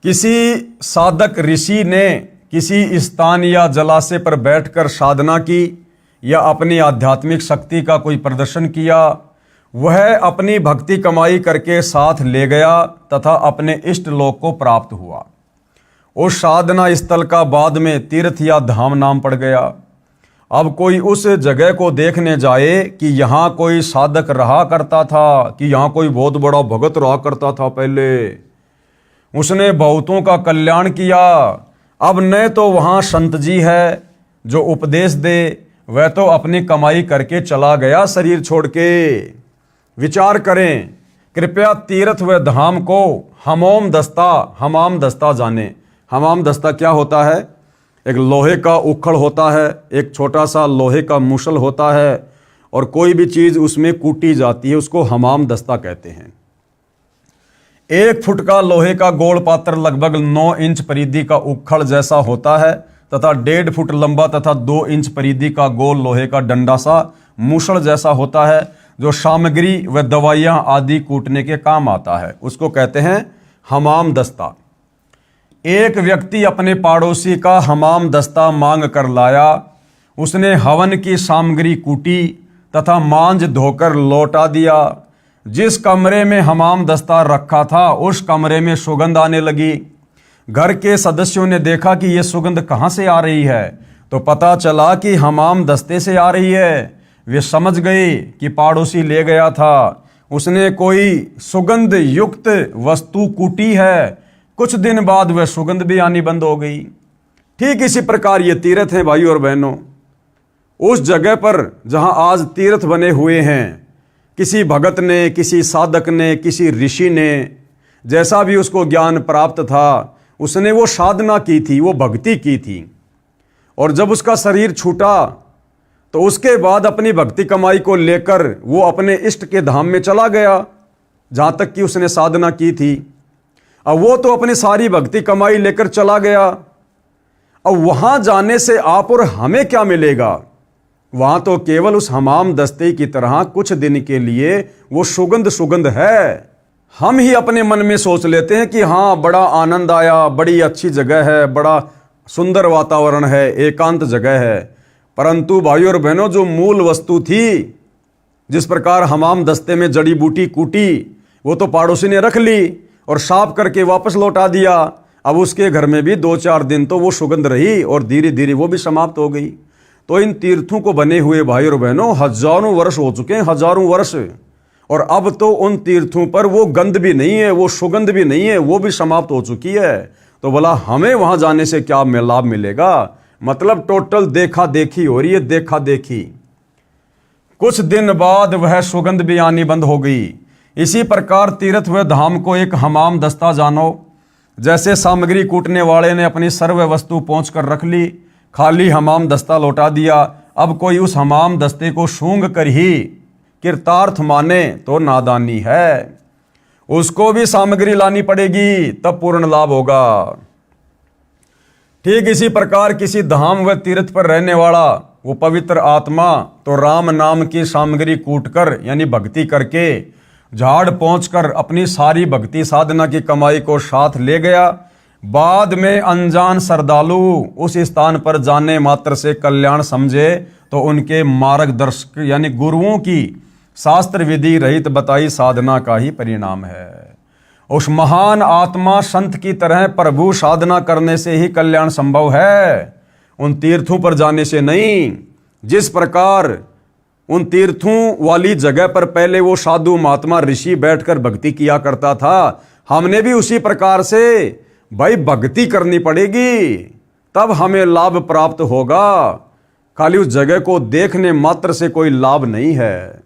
किसी साधक ऋषि ने किसी स्थान या जलाशय पर बैठकर साधना की या अपनी आध्यात्मिक शक्ति का कोई प्रदर्शन किया, वह अपनी भक्ति कमाई करके साथ ले गया तथा अपने इष्ट लोक को प्राप्त हुआ। उस साधना स्थल का बाद में तीर्थ या धाम नाम पड़ गया। अब कोई उस जगह को देखने जाए कि यहाँ कोई साधक रहा करता था, कि यहाँ कोई बहुत बड़ा भगत रहा करता था पहले, उसने बहुतों का कल्याण किया। अब न तो वहाँ संत जी है जो उपदेश दे, वह तो अपनी कमाई करके चला गया शरीर छोड़ के। विचार करें, कृपया तीर्थ व धाम को हमाम दस्ता जाने। हमाम दस्ता क्या होता है? एक लोहे का उखड़ होता है, एक छोटा सा लोहे का मूसल होता है और कोई भी चीज़ उसमें कूटी जाती है, उसको हमाम दस्ता कहते हैं। 1 फुट का लोहे का गोल पात्र लगभग 9 इंच परिधि का उखड़ जैसा होता है तथा 1.5 फुट लंबा तथा 2 इंच परिधि का गोल लोहे का डंडा सा मूसल जैसा होता है, जो सामग्री व दवाइयां आदि कूटने के काम आता है। उसको कहते हैं हमाम दस्ता। एक व्यक्ति अपने पड़ोसी का हमाम दस्ता मांग कर लाया। उसने हवन की सामग्री कूटी तथा मांझ धोकर लौटा दिया। जिस कमरे में हमाम दस्ता रखा था उस कमरे में सुगंध आने लगी। घर के सदस्यों ने देखा कि यह सुगंध कहाँ से आ रही है, तो पता चला कि हमाम दस्ते से आ रही है। वे समझ गए कि पड़ोसी ले गया था, उसने कोई सुगंध युक्त वस्तु कूटी है। कुछ दिन बाद वह सुगंध भी आनी बंद हो गई। ठीक इसी प्रकार ये तीर्थ हैं भाइयों और बहनों। उस जगह पर जहां आज तीर्थ बने हुए हैं, किसी भगत ने, किसी साधक ने, किसी ऋषि ने, जैसा भी उसको ज्ञान प्राप्त था, उसने वो साधना की थी, वो भक्ति की थी। और जब उसका शरीर छूटा तो उसके बाद अपनी भक्ति कमाई को लेकर वो अपने इष्ट के धाम में चला गया, जहां तक कि उसने साधना की थी। अब वो तो अपनी सारी भक्ति कमाई लेकर चला गया। अब वहां जाने से आप और हमें क्या मिलेगा? वहां तो केवल उस हमाम दस्ते की तरह कुछ दिन के लिए वो सुगंध है। हम ही अपने मन में सोच लेते हैं कि हाँ, बड़ा आनंद आया, बड़ी अच्छी जगह है, बड़ा सुंदर वातावरण है, एकांत जगह है। परंतु भाइयों और बहनों, जो मूल वस्तु थी, जिस प्रकार हमाम दस्ते में जड़ी बूटी कूटी, वो तो पड़ोसी ने रख ली और साफ करके वापस लौटा दिया। अब उसके घर में भी 2-4 दिन तो वो सुगंध रही और धीरे धीरे वो भी समाप्त हो गई। तो इन तीर्थों को बने हुए भाई और बहनों हजारों वर्ष हो चुके हैं, हजारों वर्ष। और अब तो उन तीर्थों पर वो गंध भी नहीं है, वो सुगंध भी नहीं है, वो भी समाप्त हो चुकी है। तो भला हमें वहां जाने से क्या लाभ मिलेगा? मतलब टोटल देखा देखी हो रही है, देखा देखी। कुछ दिन बाद वह सुगंध भी आनी बंद हो गई। इसी प्रकार तीर्थ व धाम को एक हमाम दस्ता जानो। जैसे सामग्री कूटने वाले ने अपनी सर्व वस्तु पहुंच कर रख ली, खाली हमाम दस्ता लौटा दिया। अब कोई उस हमाम दस्ते को सूंघ कर ही कृतार्थ माने तो नादानी है। उसको भी सामग्री लानी पड़ेगी, तब पूर्ण लाभ होगा। ठीक इसी प्रकार किसी धाम व तीर्थ पर रहने वाला वो पवित्र आत्मा तो राम नाम की सामग्री कूटकर यानी भक्ति करके झाड़ पहुंचकर अपनी सारी भक्ति साधना की कमाई को साथ ले गया। बाद में अनजान श्रद्धालु उस स्थान पर जाने मात्र से कल्याण समझे तो उनके मार्गदर्शक यानी गुरुओं की शास्त्र विधि रहित बताई साधना का ही परिणाम है। उस महान आत्मा संत की तरह प्रभु साधना करने से ही कल्याण संभव है, उन तीर्थों पर जाने से नहीं। जिस प्रकार उन तीर्थों वाली जगह पर पहले वो साधु महात्मा ऋषि बैठकर भक्ति किया करता था, हमने भी उसी प्रकार से भाई भक्ति करनी पड़ेगी, तब हमें लाभ प्राप्त होगा। खाली उस जगह को देखने मात्र से कोई लाभ नहीं है।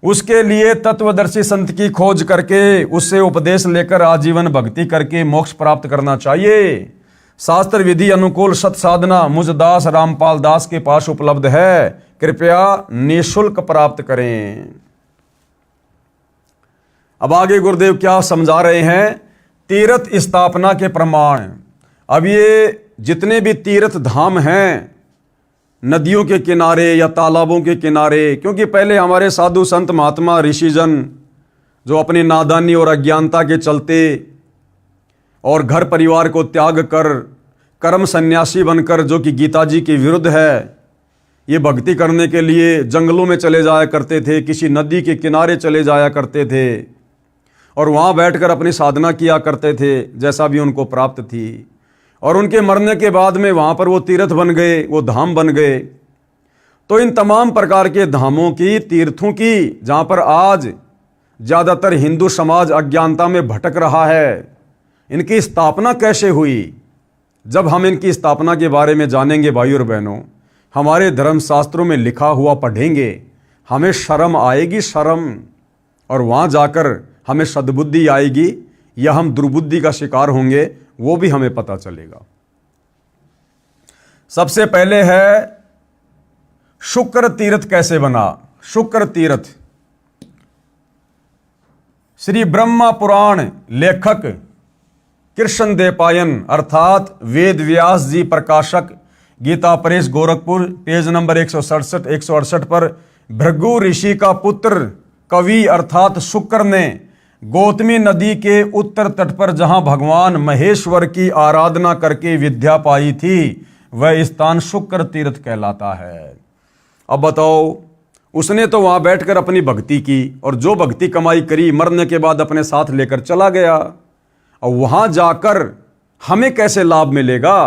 उसके लिए तत्वदर्शी संत की खोज करके उससे उपदेश लेकर आजीवन भक्ति करके मोक्ष प्राप्त करना चाहिए। शास्त्र विधि अनुकूल सत साधना मुझ दास रामपाल दास के पास उपलब्ध है, कृपया निःशुल्क प्राप्त करें। अब आगे गुरुदेव क्या समझा रहे हैं? तीर्थ स्थापना के प्रमाण। अब ये जितने भी तीर्थ धाम हैं नदियों के किनारे या तालाबों के किनारे, क्योंकि पहले हमारे साधु संत महात्मा ऋषिजन जो अपनी नादानी और अज्ञानता के चलते और घर परिवार को त्याग कर कर्म सन्यासी बनकर, जो कि गीता जी के विरुद्ध है, ये भक्ति करने के लिए जंगलों में चले जाया करते थे, किसी नदी के किनारे चले जाया करते थे और वहाँ बैठकर अपनी साधना किया करते थे जैसा भी उनको प्राप्त थी। और उनके मरने के बाद में वहाँ पर वो तीर्थ बन गए, वो धाम बन गए। तो इन तमाम प्रकार के धामों की, तीर्थों की, जहाँ पर आज ज़्यादातर हिंदू समाज अज्ञानता में भटक रहा है, इनकी स्थापना कैसे हुई? जब हम इनकी स्थापना के बारे में जानेंगे भाई और बहनों, हमारे धर्मशास्त्रों में लिखा हुआ पढ़ेंगे, हमें शर्म आएगी, शर्म। और वहाँ जाकर हमें सद्बुद्धि आएगी या हम दुर्बुद्धि का शिकार होंगे, वो भी हमें पता चलेगा। सबसे पहले है शुक्र तीर्थ कैसे बना। शुक्र तीर्थ श्री ब्रह्मा पुराण लेखक कृष्ण देपायन अर्थात वेद व्यास जी प्रकाशक, गीता प्रेस गोरखपुर, पेज नंबर 167 168 पर भृगु ऋषि का पुत्र कवि अर्थात शुक्र ने गौतमी नदी के उत्तर तट पर जहां भगवान महेश्वर की आराधना करके विद्या पाई थी, वह स्थान शुक्र तीर्थ कहलाता है। अब बताओ, उसने तो वहां बैठकर अपनी भक्ति की और जो भक्ति कमाई करी मरने के बाद अपने साथ लेकर चला गया। और वहां जाकर हमें कैसे लाभ मिलेगा,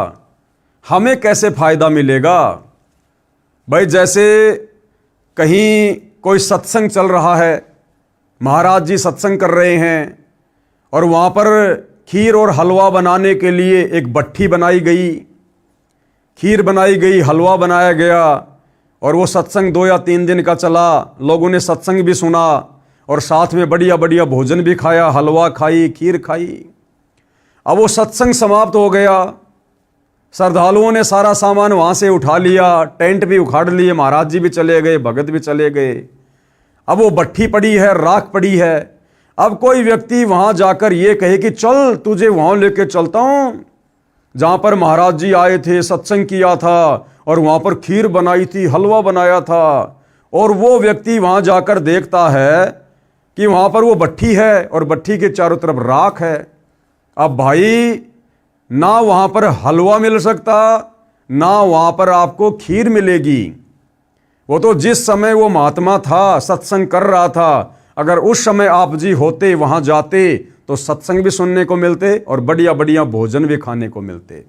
हमें कैसे फायदा मिलेगा? भाई जैसे कहीं कोई सत्संग चल रहा है, महाराज जी सत्संग कर रहे हैं और वहां पर खीर और हलवा बनाने के लिए एक भट्ठी बनाई गई, खीर बनाई गई, हलवा बनाया गया और वो सत्संग 2 या 3 दिन का चला। लोगों ने सत्संग भी सुना और साथ में बढ़िया बढ़िया भोजन भी खाया, हलवा खाई, खीर खाई। अब वो सत्संग समाप्त हो गया, श्रद्धालुओं ने सारा सामान वहां से उठा लिया, टेंट भी उखाड़ लिए, महाराज जी भी चले गए, भगत भी चले गए। अब वो भट्ठी पड़ी है, राख पड़ी है। अब कोई व्यक्ति वहां जाकर ये कहे कि चल तुझे वहां लेके चलता हूं जहां पर महाराज जी आए थे, सत्संग किया था और वहां पर खीर बनाई थी, हलवा बनाया था। और वो व्यक्ति वहां जाकर देखता है कि वहां पर वो भट्ठी है और भट्ठी के चारों तरफ राख है। अब भाई ना वहां पर हलवा मिल सकता, ना वहां पर आपको खीर मिलेगी। वो तो जिस समय वो महात्मा था, सत्संग कर रहा था, अगर उस समय आप जी होते, वहां जाते, तो सत्संग भी सुनने को मिलते और बढ़िया बढ़िया भोजन भी खाने को मिलते।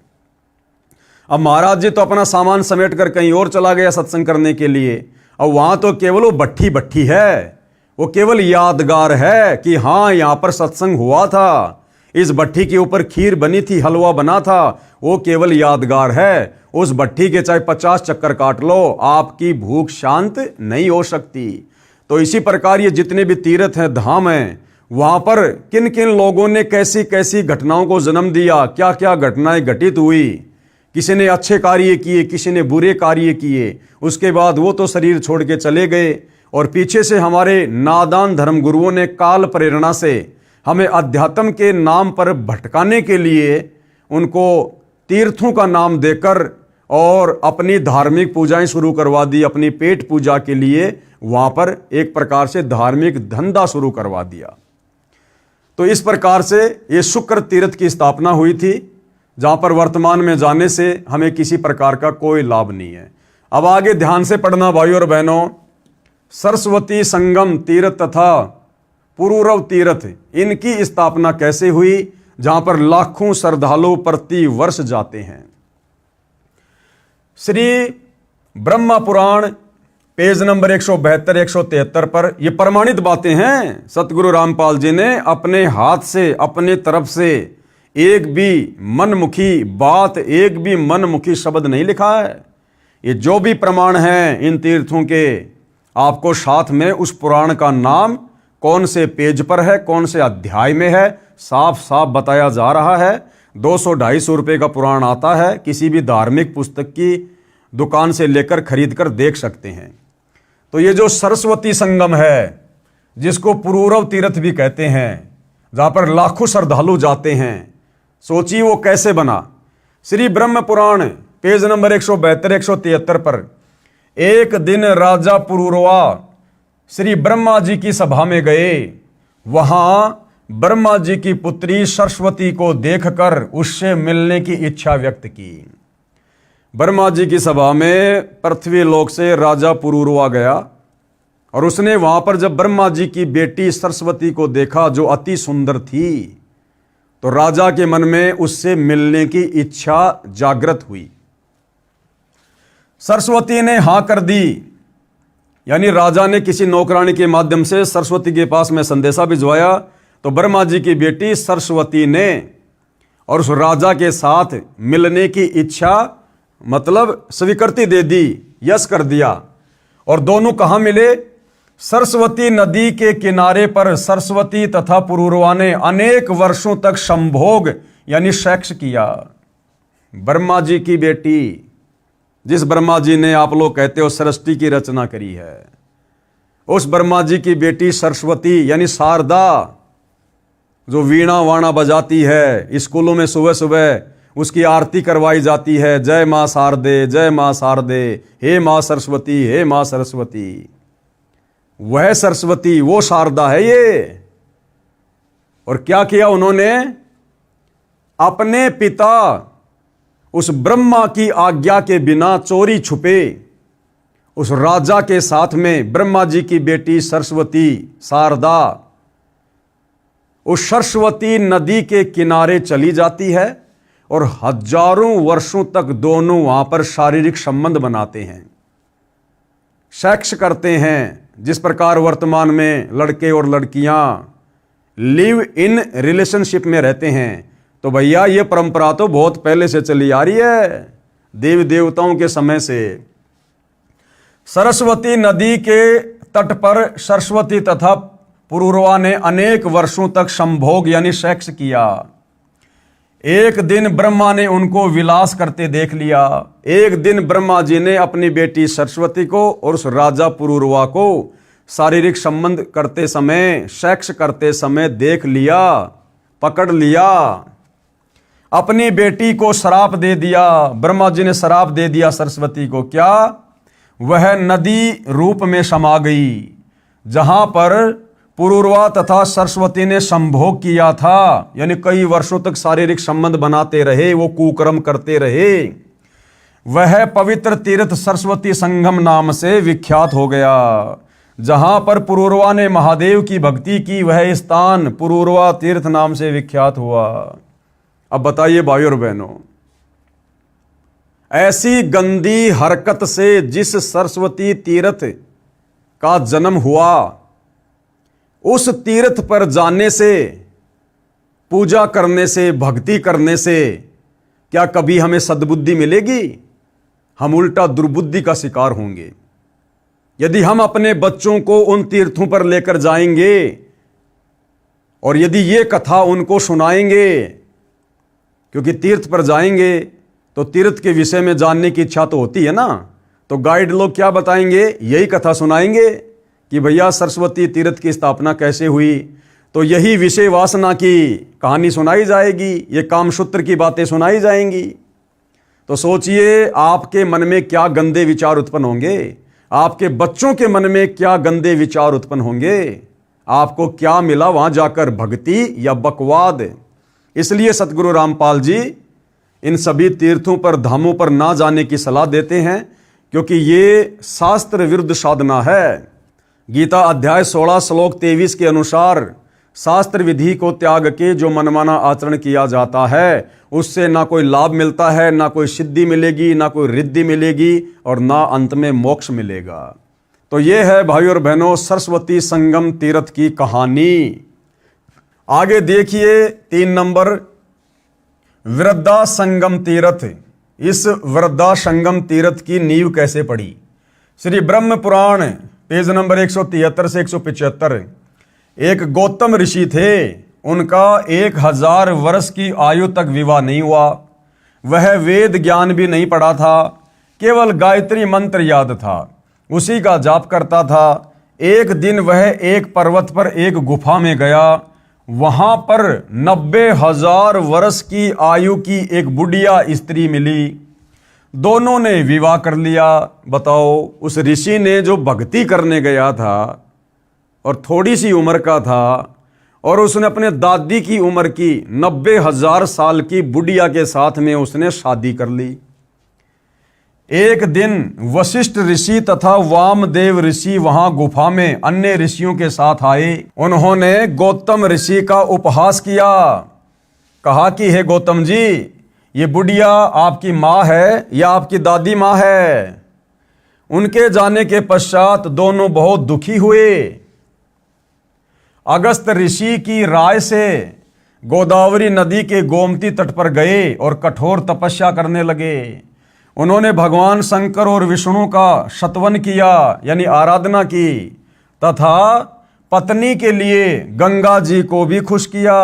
अब महाराज जी तो अपना सामान समेट कर कहीं और चला गया सत्संग करने के लिए, और वहां तो केवल वो भट्ठी भट्ठी है, वो केवल यादगार है कि हाँ यहां पर सत्संग हुआ था, इस भट्ठी के ऊपर खीर बनी थी, हलवा बना था, वो केवल यादगार है। उस भट्ठी के चाहे 50 चक्कर काट लो, आपकी भूख शांत नहीं हो सकती। तो इसी प्रकार ये जितने भी तीर्थ हैं, धाम हैं, वहां पर किन किन लोगों ने कैसी कैसी घटनाओं को जन्म दिया, क्या क्या घटनाएं घटित हुई, किसी ने अच्छे कार्य किए, किसी ने बुरे कार्य किए, उसके बाद वो तो शरीर छोड़ के चले गए और पीछे से हमारे नादान धर्मगुरुओं ने काल प्रेरणा से हमें अध्यात्म के नाम पर भटकाने के लिए उनको तीर्थों का नाम देकर और अपनी धार्मिक पूजाएं शुरू करवा दी, अपनी पेट पूजा के लिए वहां पर एक प्रकार से धार्मिक धंधा शुरू करवा दिया। तो इस प्रकार से ये शुक्र तीर्थ की स्थापना हुई थी, जहां पर वर्तमान में जाने से हमें किसी प्रकार का कोई लाभ नहीं है। अब आगे ध्यान से पढ़ना भाइयों और बहनों। सरस्वती संगम तीर्थ तथा पुरूरव तीर्थ, इनकी स्थापना कैसे हुई, जहां पर लाखों श्रद्धालु प्रति वर्ष जाते हैं। श्री ब्रह्मा पुराण पेज नंबर 172 173 पर यह प्रमाणित बातें हैं। सतगुरु रामपाल जी ने अपने हाथ से, अपने तरफ से एक भी मनमुखी बात, एक भी मनमुखी शब्द नहीं लिखा है। ये जो भी प्रमाण हैं इन तीर्थों के, आपको साथ में उस पुराण का नाम कौन से पेज पर है, कौन से अध्याय में है, साफ साफ बताया जा रहा है। 200-250 रुपये का पुराण आता है, किसी भी धार्मिक पुस्तक की दुकान से लेकर खरीद कर देख सकते हैं। तो ये जो सरस्वती संगम है, जिसको पुरूरव तीर्थ भी कहते हैं, जहां पर लाखों श्रद्धालु जाते हैं, सोचिए वो कैसे बना। श्री ब्रह्म पुराण पेज नंबर 172 173 पर एक दिन राजा पुरूरवा श्री ब्रह्मा जी की सभा में गए। वहां ब्रह्मा जी की पुत्री सरस्वती को देखकर उससे मिलने की इच्छा व्यक्त की। ब्रह्मा जी की सभा में पृथ्वी लोक से राजा पुरूरवा गया और उसने वहां पर जब ब्रह्मा जी की बेटी सरस्वती को देखा, जो अति सुंदर थी, तो राजा के मन में उससे मिलने की इच्छा जागृत हुई। सरस्वती ने हां कर दी, यानी राजा ने किसी नौकरानी के माध्यम से सरस्वती के पास में संदेशा भिजवाया। तो ब्रह्मा जी की बेटी सरस्वती ने और उस राजा के साथ मिलने की इच्छा, मतलब स्वीकृति दे दी, यस कर दिया। और दोनों कहां मिले? सरस्वती नदी के किनारे पर सरस्वती तथा पुरूरवा ने अनेक वर्षों तक संभोग यानी सेक्स किया। ब्रह्मा जी की बेटी, जिस ब्रह्मा जी ने आप लोग कहते हो सृष्टि की रचना करी है, उस ब्रह्मा जी की बेटी सरस्वती यानी शारदा, जो वीणा वाणा बजाती है, स्कूलों में सुबह सुबह उसकी आरती करवाई जाती है, जय माँ शारदे, जय माँ शारदे, हे माँ सरस्वती, हे माँ सरस्वती। वह सरस्वती, वो शारदा है ये। और क्या किया उन्होंने? अपने पिता उस ब्रह्मा की आज्ञा के बिना चोरी छुपे उस राजा के साथ में ब्रह्मा जी की बेटी सरस्वती शारदा उस सरस्वती नदी के किनारे चली जाती है और हजारों वर्षों तक दोनों वहां पर शारीरिक संबंध बनाते हैं, सेक्स करते हैं। जिस प्रकार वर्तमान में लड़के और लड़कियां लिव इन रिलेशनशिप में रहते हैं, तो भैया ये परंपरा तो बहुत पहले से चली आ रही है, देवी देवताओं के समय से। सरस्वती नदी के तट पर सरस्वती तथा पुरूरवा ने अनेक वर्षों तक संभोग यानी सेक्स किया। एक दिन ब्रह्मा ने उनको विलास करते देख लिया। एक दिन ब्रह्मा जी ने अपनी बेटी सरस्वती को और उस राजा पुरूरवा को शारीरिक संबंध करते समय, सेक्स करते समय देख लिया, पकड़ लिया। अपनी बेटी को श्राप दे दिया। ब्रह्मा जी ने श्राप दे दिया सरस्वती को। क्या? वह नदी रूप में समा गई। जहां पर पुरूरवा तथा सरस्वती ने संभोग किया था, यानी कई वर्षों तक शारीरिक संबंध बनाते रहे, वो कुकर्म करते रहे, वह पवित्र तीर्थ सरस्वती संगम नाम से विख्यात हो गया। जहां पर पुरूरवा ने महादेव की भक्ति की, वह स्थान पुरूरवा तीर्थ नाम से विख्यात हुआ। अब बताइए भाइयों और बहनों, ऐसी गंदी हरकत से जिस सरस्वती तीर्थ का जन्म हुआ, उस तीर्थ पर जाने से, पूजा करने से, भक्ति करने से क्या कभी हमें सद्बुद्धि मिलेगी? हम उल्टा दुर्बुद्धि का शिकार होंगे। यदि हम अपने बच्चों को उन तीर्थों पर लेकर जाएंगे और यदि ये कथा उनको सुनाएंगे, क्योंकि तीर्थ पर जाएंगे तो तीर्थ के विषय में जानने की इच्छा तो होती है ना, तो गाइड लोग क्या बताएंगे? यही कथा सुनाएंगे कि भैया सरस्वती तीर्थ की स्थापना कैसे हुई, तो यही विषय वासना की कहानी सुनाई जाएगी, ये कामसूत्र की बातें सुनाई जाएंगी। तो सोचिए आपके मन में क्या गंदे विचार उत्पन्न होंगे, आपके बच्चों के मन में क्या गंदे विचार उत्पन्न होंगे। आपको क्या मिला वहां जाकर, भक्ति या बकवाद? इसलिए सतगुरु रामपाल जी इन सभी तीर्थों पर, धामों पर ना जाने की सलाह देते हैं, क्योंकि ये शास्त्र विरुद्ध साधना है। गीता अध्याय 16 श्लोक 23 के अनुसार शास्त्र विधि को त्याग के जो मनमाना आचरण किया जाता है, उससे ना कोई लाभ मिलता है, ना कोई सिद्धि मिलेगी, ना कोई रिद्धि मिलेगी और ना अंत में मोक्ष मिलेगा। तो ये है भाइयों और बहनों सरस्वती संगम तीर्थ की कहानी। आगे देखिए 3 नंबर, वृद्धा संगम तीर्थ। इस वृद्धा संगम तीर्थ की नींव कैसे पड़ी? श्री ब्रह्म पुराण पेज नंबर 173 से 175। एक गौतम ऋषि थे, उनका 1000 वर्ष की आयु तक विवाह नहीं हुआ। वह वेद ज्ञान भी नहीं पढ़ा था, केवल गायत्री मंत्र याद था, उसी का जाप करता था। एक दिन वह एक पर्वत पर एक गुफा में गया। वहां पर 90,000 वर्ष की आयु की एक बुढ़िया स्त्री मिली। दोनों ने विवाह कर लिया। बताओ, उस ऋषि ने जो भक्ति करने गया था और थोड़ी सी उम्र का था, और उसने अपने दादी की उम्र की 90,000 साल की बुढ़िया के साथ में उसने शादी कर ली। एक दिन वशिष्ठ ऋषि तथा वामदेव ऋषि वहां गुफा में अन्य ऋषियों के साथ आए। उन्होंने गौतम ऋषि का उपहास किया। कहा कि हे गौतम जी, ये बुढ़िया आपकी माँ है या आपकी दादी माँ है? उनके जाने के पश्चात दोनों बहुत दुखी हुए। अगस्त ऋषि की राय से गोदावरी नदी के गोमती तट पर गए और कठोर तपस्या करने लगे। उन्होंने भगवान शंकर और विष्णु का शतवन किया, यानी आराधना की, तथा पत्नी के लिए गंगा जी को भी खुश किया।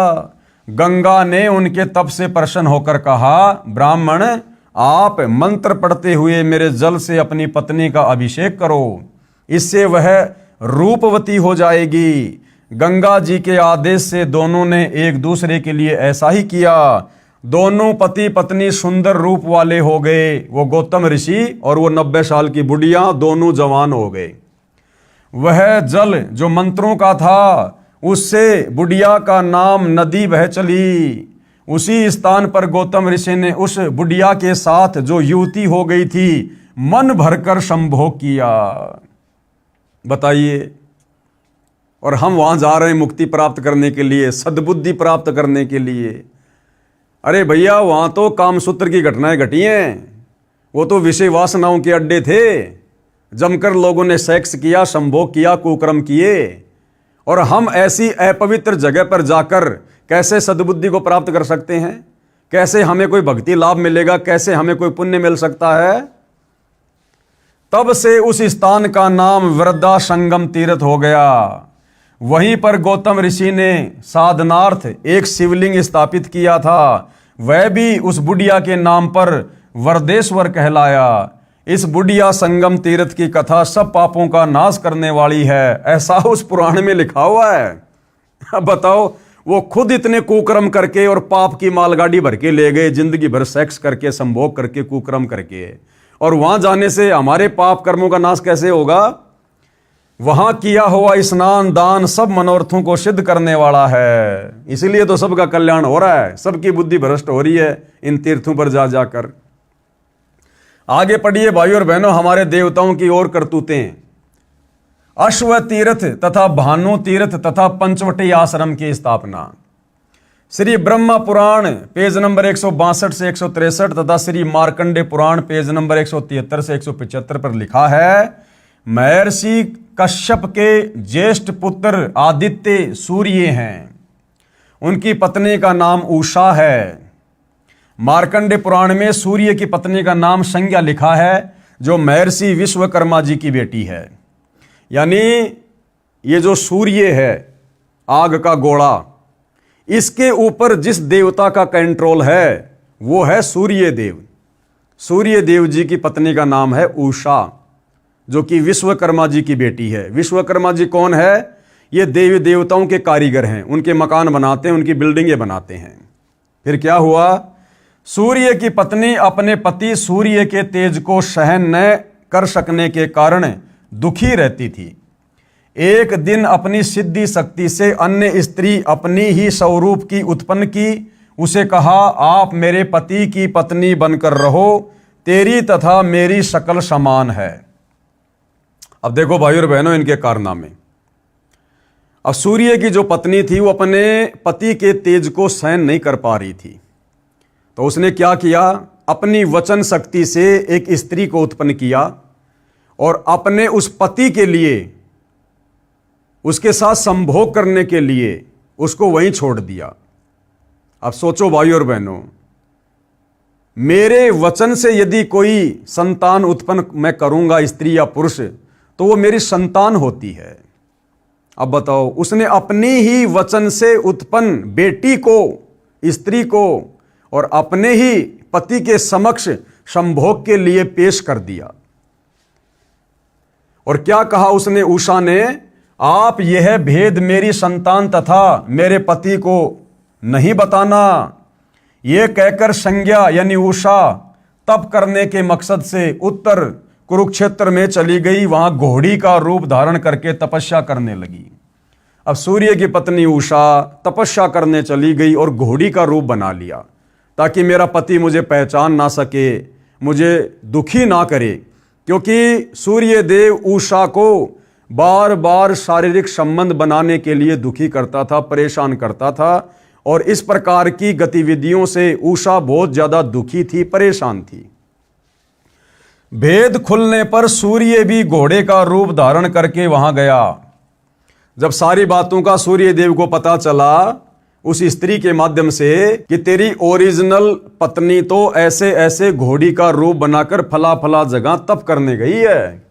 गंगा ने उनके तप से प्रसन्न होकर कहा, ब्राह्मण, आप मंत्र पढ़ते हुए मेरे जल से अपनी पत्नी का अभिषेक करो, इससे वह रूपवती हो जाएगी। गंगा जी के आदेश से दोनों ने एक दूसरे के लिए ऐसा ही किया। दोनों पति पत्नी सुंदर रूप वाले हो गए, वो गौतम ऋषि और वो 90 साल की बुढ़िया, दोनों जवान हो गए। वह जल जो मंत्रों का था, उससे बुढ़िया का नाम नदी बह चली। उसी स्थान पर गौतम ऋषि ने उस बुढ़िया के साथ जो युवती हो गई थी, मन भरकर संभोग किया। बताइए, और हम वहां जा रहे हैं मुक्ति प्राप्त करने के लिए, सद्बुद्धि प्राप्त करने के लिए। अरे भैया, वहां तो कामसूत्र की घटनाएं घटी हैं, वो तो विषय वासनाओं के अड्डे थे। जमकर लोगों ने सेक्स किया, संभोग किया, कुकर्म किए। और हम ऐसी अपवित्र जगह पर जाकर कैसे सद्बुद्धि को प्राप्त कर सकते हैं? कैसे हमें कोई भक्ति लाभ मिलेगा? कैसे हमें कोई पुण्य मिल सकता है? तब से उस स्थान का नाम वृद्धा संगम तीर्थ हो गया। वहीं पर गौतम ऋषि ने साधनार्थ एक शिवलिंग स्थापित किया था, वह भी उस बुढ़िया के नाम पर वरदेश्वर कहलाया। इस बुढ़िया संगम तीर्थ की कथा सब पापों का नाश करने वाली है, ऐसा उस पुराण में लिखा हुआ है। अब बताओ, वो खुद इतने कुकर्म करके और पाप की मालगाड़ी भर के ले गए, जिंदगी भर सेक्स करके, संभोग करके, कुकर्म करके, और वहां जाने से हमारे पाप कर्मों का नाश कैसे होगा? वहां किया हुआ स्नान दान सब मनोरथों को सिद्ध करने वाला है। इसलिए तो सबका कल्याण हो रहा है, सबकी बुद्धि भ्रष्ट हो रही है इन तीर्थों पर जा जाकर। आगे पढ़िए भाई और बहनों, हमारे देवताओं की ओर करतूतें। अश्व तीर्थ तथा भानु तीर्थ तथा पंचवटी आश्रम की स्थापना। श्री ब्रह्मा पुराण पेज नंबर 162 से 163 तथा श्री मार्कंडे पुराण पेज नंबर 173 से 175 पर लिखा है, महर्षि कश्यप के ज्येष्ठ पुत्र आदित्य सूर्य हैं। उनकी पत्नी का नाम उषा है। मार्कंडे पुराण में सूर्य की पत्नी का नाम संज्ञा लिखा है, जो महर्षि विश्वकर्मा जी की बेटी है। यानी ये जो सूर्य है, आग का गोला, इसके ऊपर जिस देवता का कंट्रोल है वो है सूर्य देव। सूर्य देव जी की पत्नी का नाम है उषा, जो कि विश्वकर्मा जी की बेटी है। विश्वकर्मा जी कौन है? ये देवी देवताओं के कारीगर हैं, उनके मकान बनाते हैं, उनकी बिल्डिंगें बनाते हैं। फिर क्या हुआ? सूर्य की पत्नी अपने पति सूर्य के तेज को सहन न कर सकने के कारण दुखी रहती थी। एक दिन अपनी सिद्धि शक्ति से अन्य स्त्री अपनी ही स्वरूप की उत्पन्न की। उसे कहा, आप मेरे पति की पत्नी बनकर रहो, तेरी तथा मेरी शकल समान है। अब देखो भाई और बहनों, इनके कारनामे। अब सूर्य की जो पत्नी थी वो अपने पति के तेज को सहन नहीं कर पा रही थी, तो उसने क्या किया? अपनी वचन शक्ति से एक स्त्री को उत्पन्न किया और अपने उस पति के लिए, उसके साथ संभोग करने के लिए उसको वहीं छोड़ दिया। अब सोचो भाई और बहनों, मेरे वचन से यदि कोई संतान उत्पन्न मैं करूंगा, स्त्री या पुरुष, तो वो मेरी संतान होती है। अब बताओ, उसने अपनी ही वचन से उत्पन्न बेटी को, स्त्री को, और अपने ही पति के समक्ष संभोग के लिए पेश कर दिया। और क्या कहा उसने? उषा ने, आप यह भेद मेरी संतान तथा मेरे पति को नहीं बताना। यह कहकर संज्ञा यानी उषा तप करने के मकसद से उत्तर कुरुक्षेत्र में चली गई। वहां घोड़ी का रूप धारण करके तपस्या करने लगी। अब सूर्य की पत्नी उषा तपस्या करने चली गई और घोड़ी का रूप बना लिया, ताकि मेरा पति मुझे पहचान ना सके, मुझे दुखी ना करे, क्योंकि सूर्य देव उषा को बार बार शारीरिक संबंध बनाने के लिए दुखी करता था, परेशान करता था, और इस प्रकार की गतिविधियों से उषा बहुत ज्यादा दुखी थी, परेशान थी। भेद खुलने पर सूर्य भी घोड़े का रूप धारण करके वहां गया। जब सारी बातों का सूर्य देव को पता चला उस स्त्री के माध्यम से कि तेरी ओरिजिनल पत्नी तो ऐसे ऐसे घोड़ी का रूप बनाकर फला फला जगह तप करने गई है,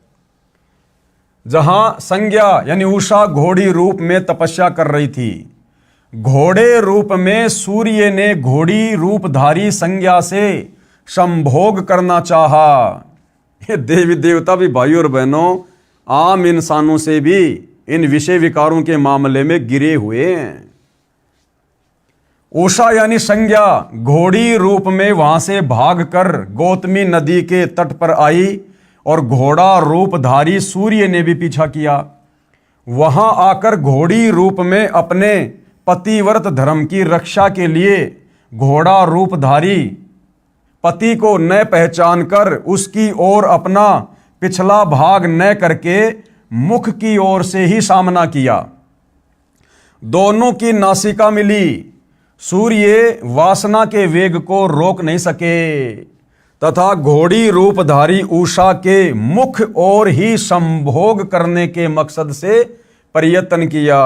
जहां संज्ञा यानी उषा घोड़ी रूप में तपस्या कर रही थी, घोड़े रूप में सूर्य ने घोड़ी रूपधारी संज्ञा से संभोग करना चाहा। ये देवी देवता भी भाई और बहनों आम इंसानों से भी इन विषय विकारों के मामले में गिरे हुए हैं। उषा यानी संज्ञा घोड़ी रूप में वहां से भागकर गौतमी नदी के तट पर आई और घोड़ा रूपधारी सूर्य ने भी पीछा किया। वहां आकर घोड़ी रूप में अपने पतिव्रत धर्म की रक्षा के लिए घोड़ा रूपधारी पति को न पहचान कर उसकी ओर अपना पिछला भाग न करके मुख की ओर से ही सामना किया। दोनों की नासिका मिली। सूर्य वासना के वेग को रोक नहीं सके तथा घोड़ी रूपधारी उषा के मुख और ही संभोग करने के मकसद से प्रयत्न किया।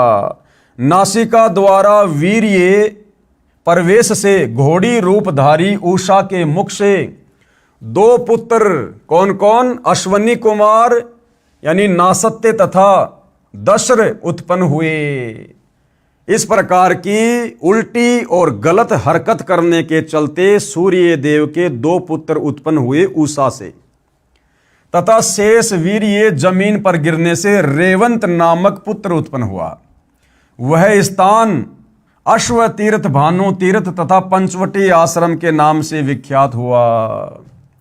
नासिका द्वारा वीर्य प्रवेश से घोड़ी रूपधारी उषा के मुख से दो पुत्र कौन कौन, अश्वनी कुमार यानी नासत्य तथा दशर उत्पन्न हुए। इस प्रकार की उल्टी और गलत हरकत करने के चलते सूर्य देव के दो पुत्र उत्पन्न हुए उषा से तथा शेष वीर्य जमीन पर गिरने से रेवंत नामक पुत्र उत्पन्न हुआ। वह स्थान अश्व तीर्थ, भानु तीर्थ तथा पंचवटी आश्रम के नाम से विख्यात हुआ।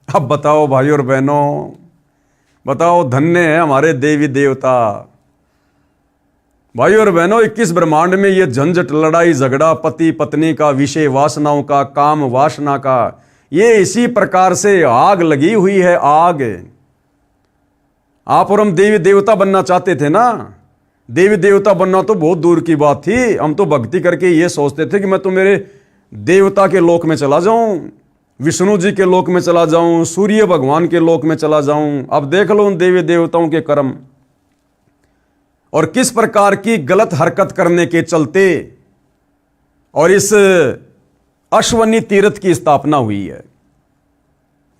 अब बताओ भाइयों और बहनों, बताओ धन्य है हमारे देवी देवता। भाइयों और बहनों, 21 ब्रह्मांड में ये झंझट, लड़ाई झगड़ा, पति पत्नी का, विषय वासनाओं का, काम वासना का, ये इसी प्रकार से आग लगी हुई है। आग। आप और हम देवी देवता बनना चाहते थे ना। देवी देवता बनना तो बहुत दूर की बात थी। हम तो भक्ति करके ये सोचते थे कि मैं तो मेरे देवता के लोक में चला जाऊं, विष्णु जी के लोक में चला जाऊं, सूर्य भगवान के लोक में चला जाऊं। अब देख लो उन देवी देवताओं के कर्म और किस प्रकार की गलत हरकत करने के चलते और इस अश्वनी तीर्थ की स्थापना हुई है,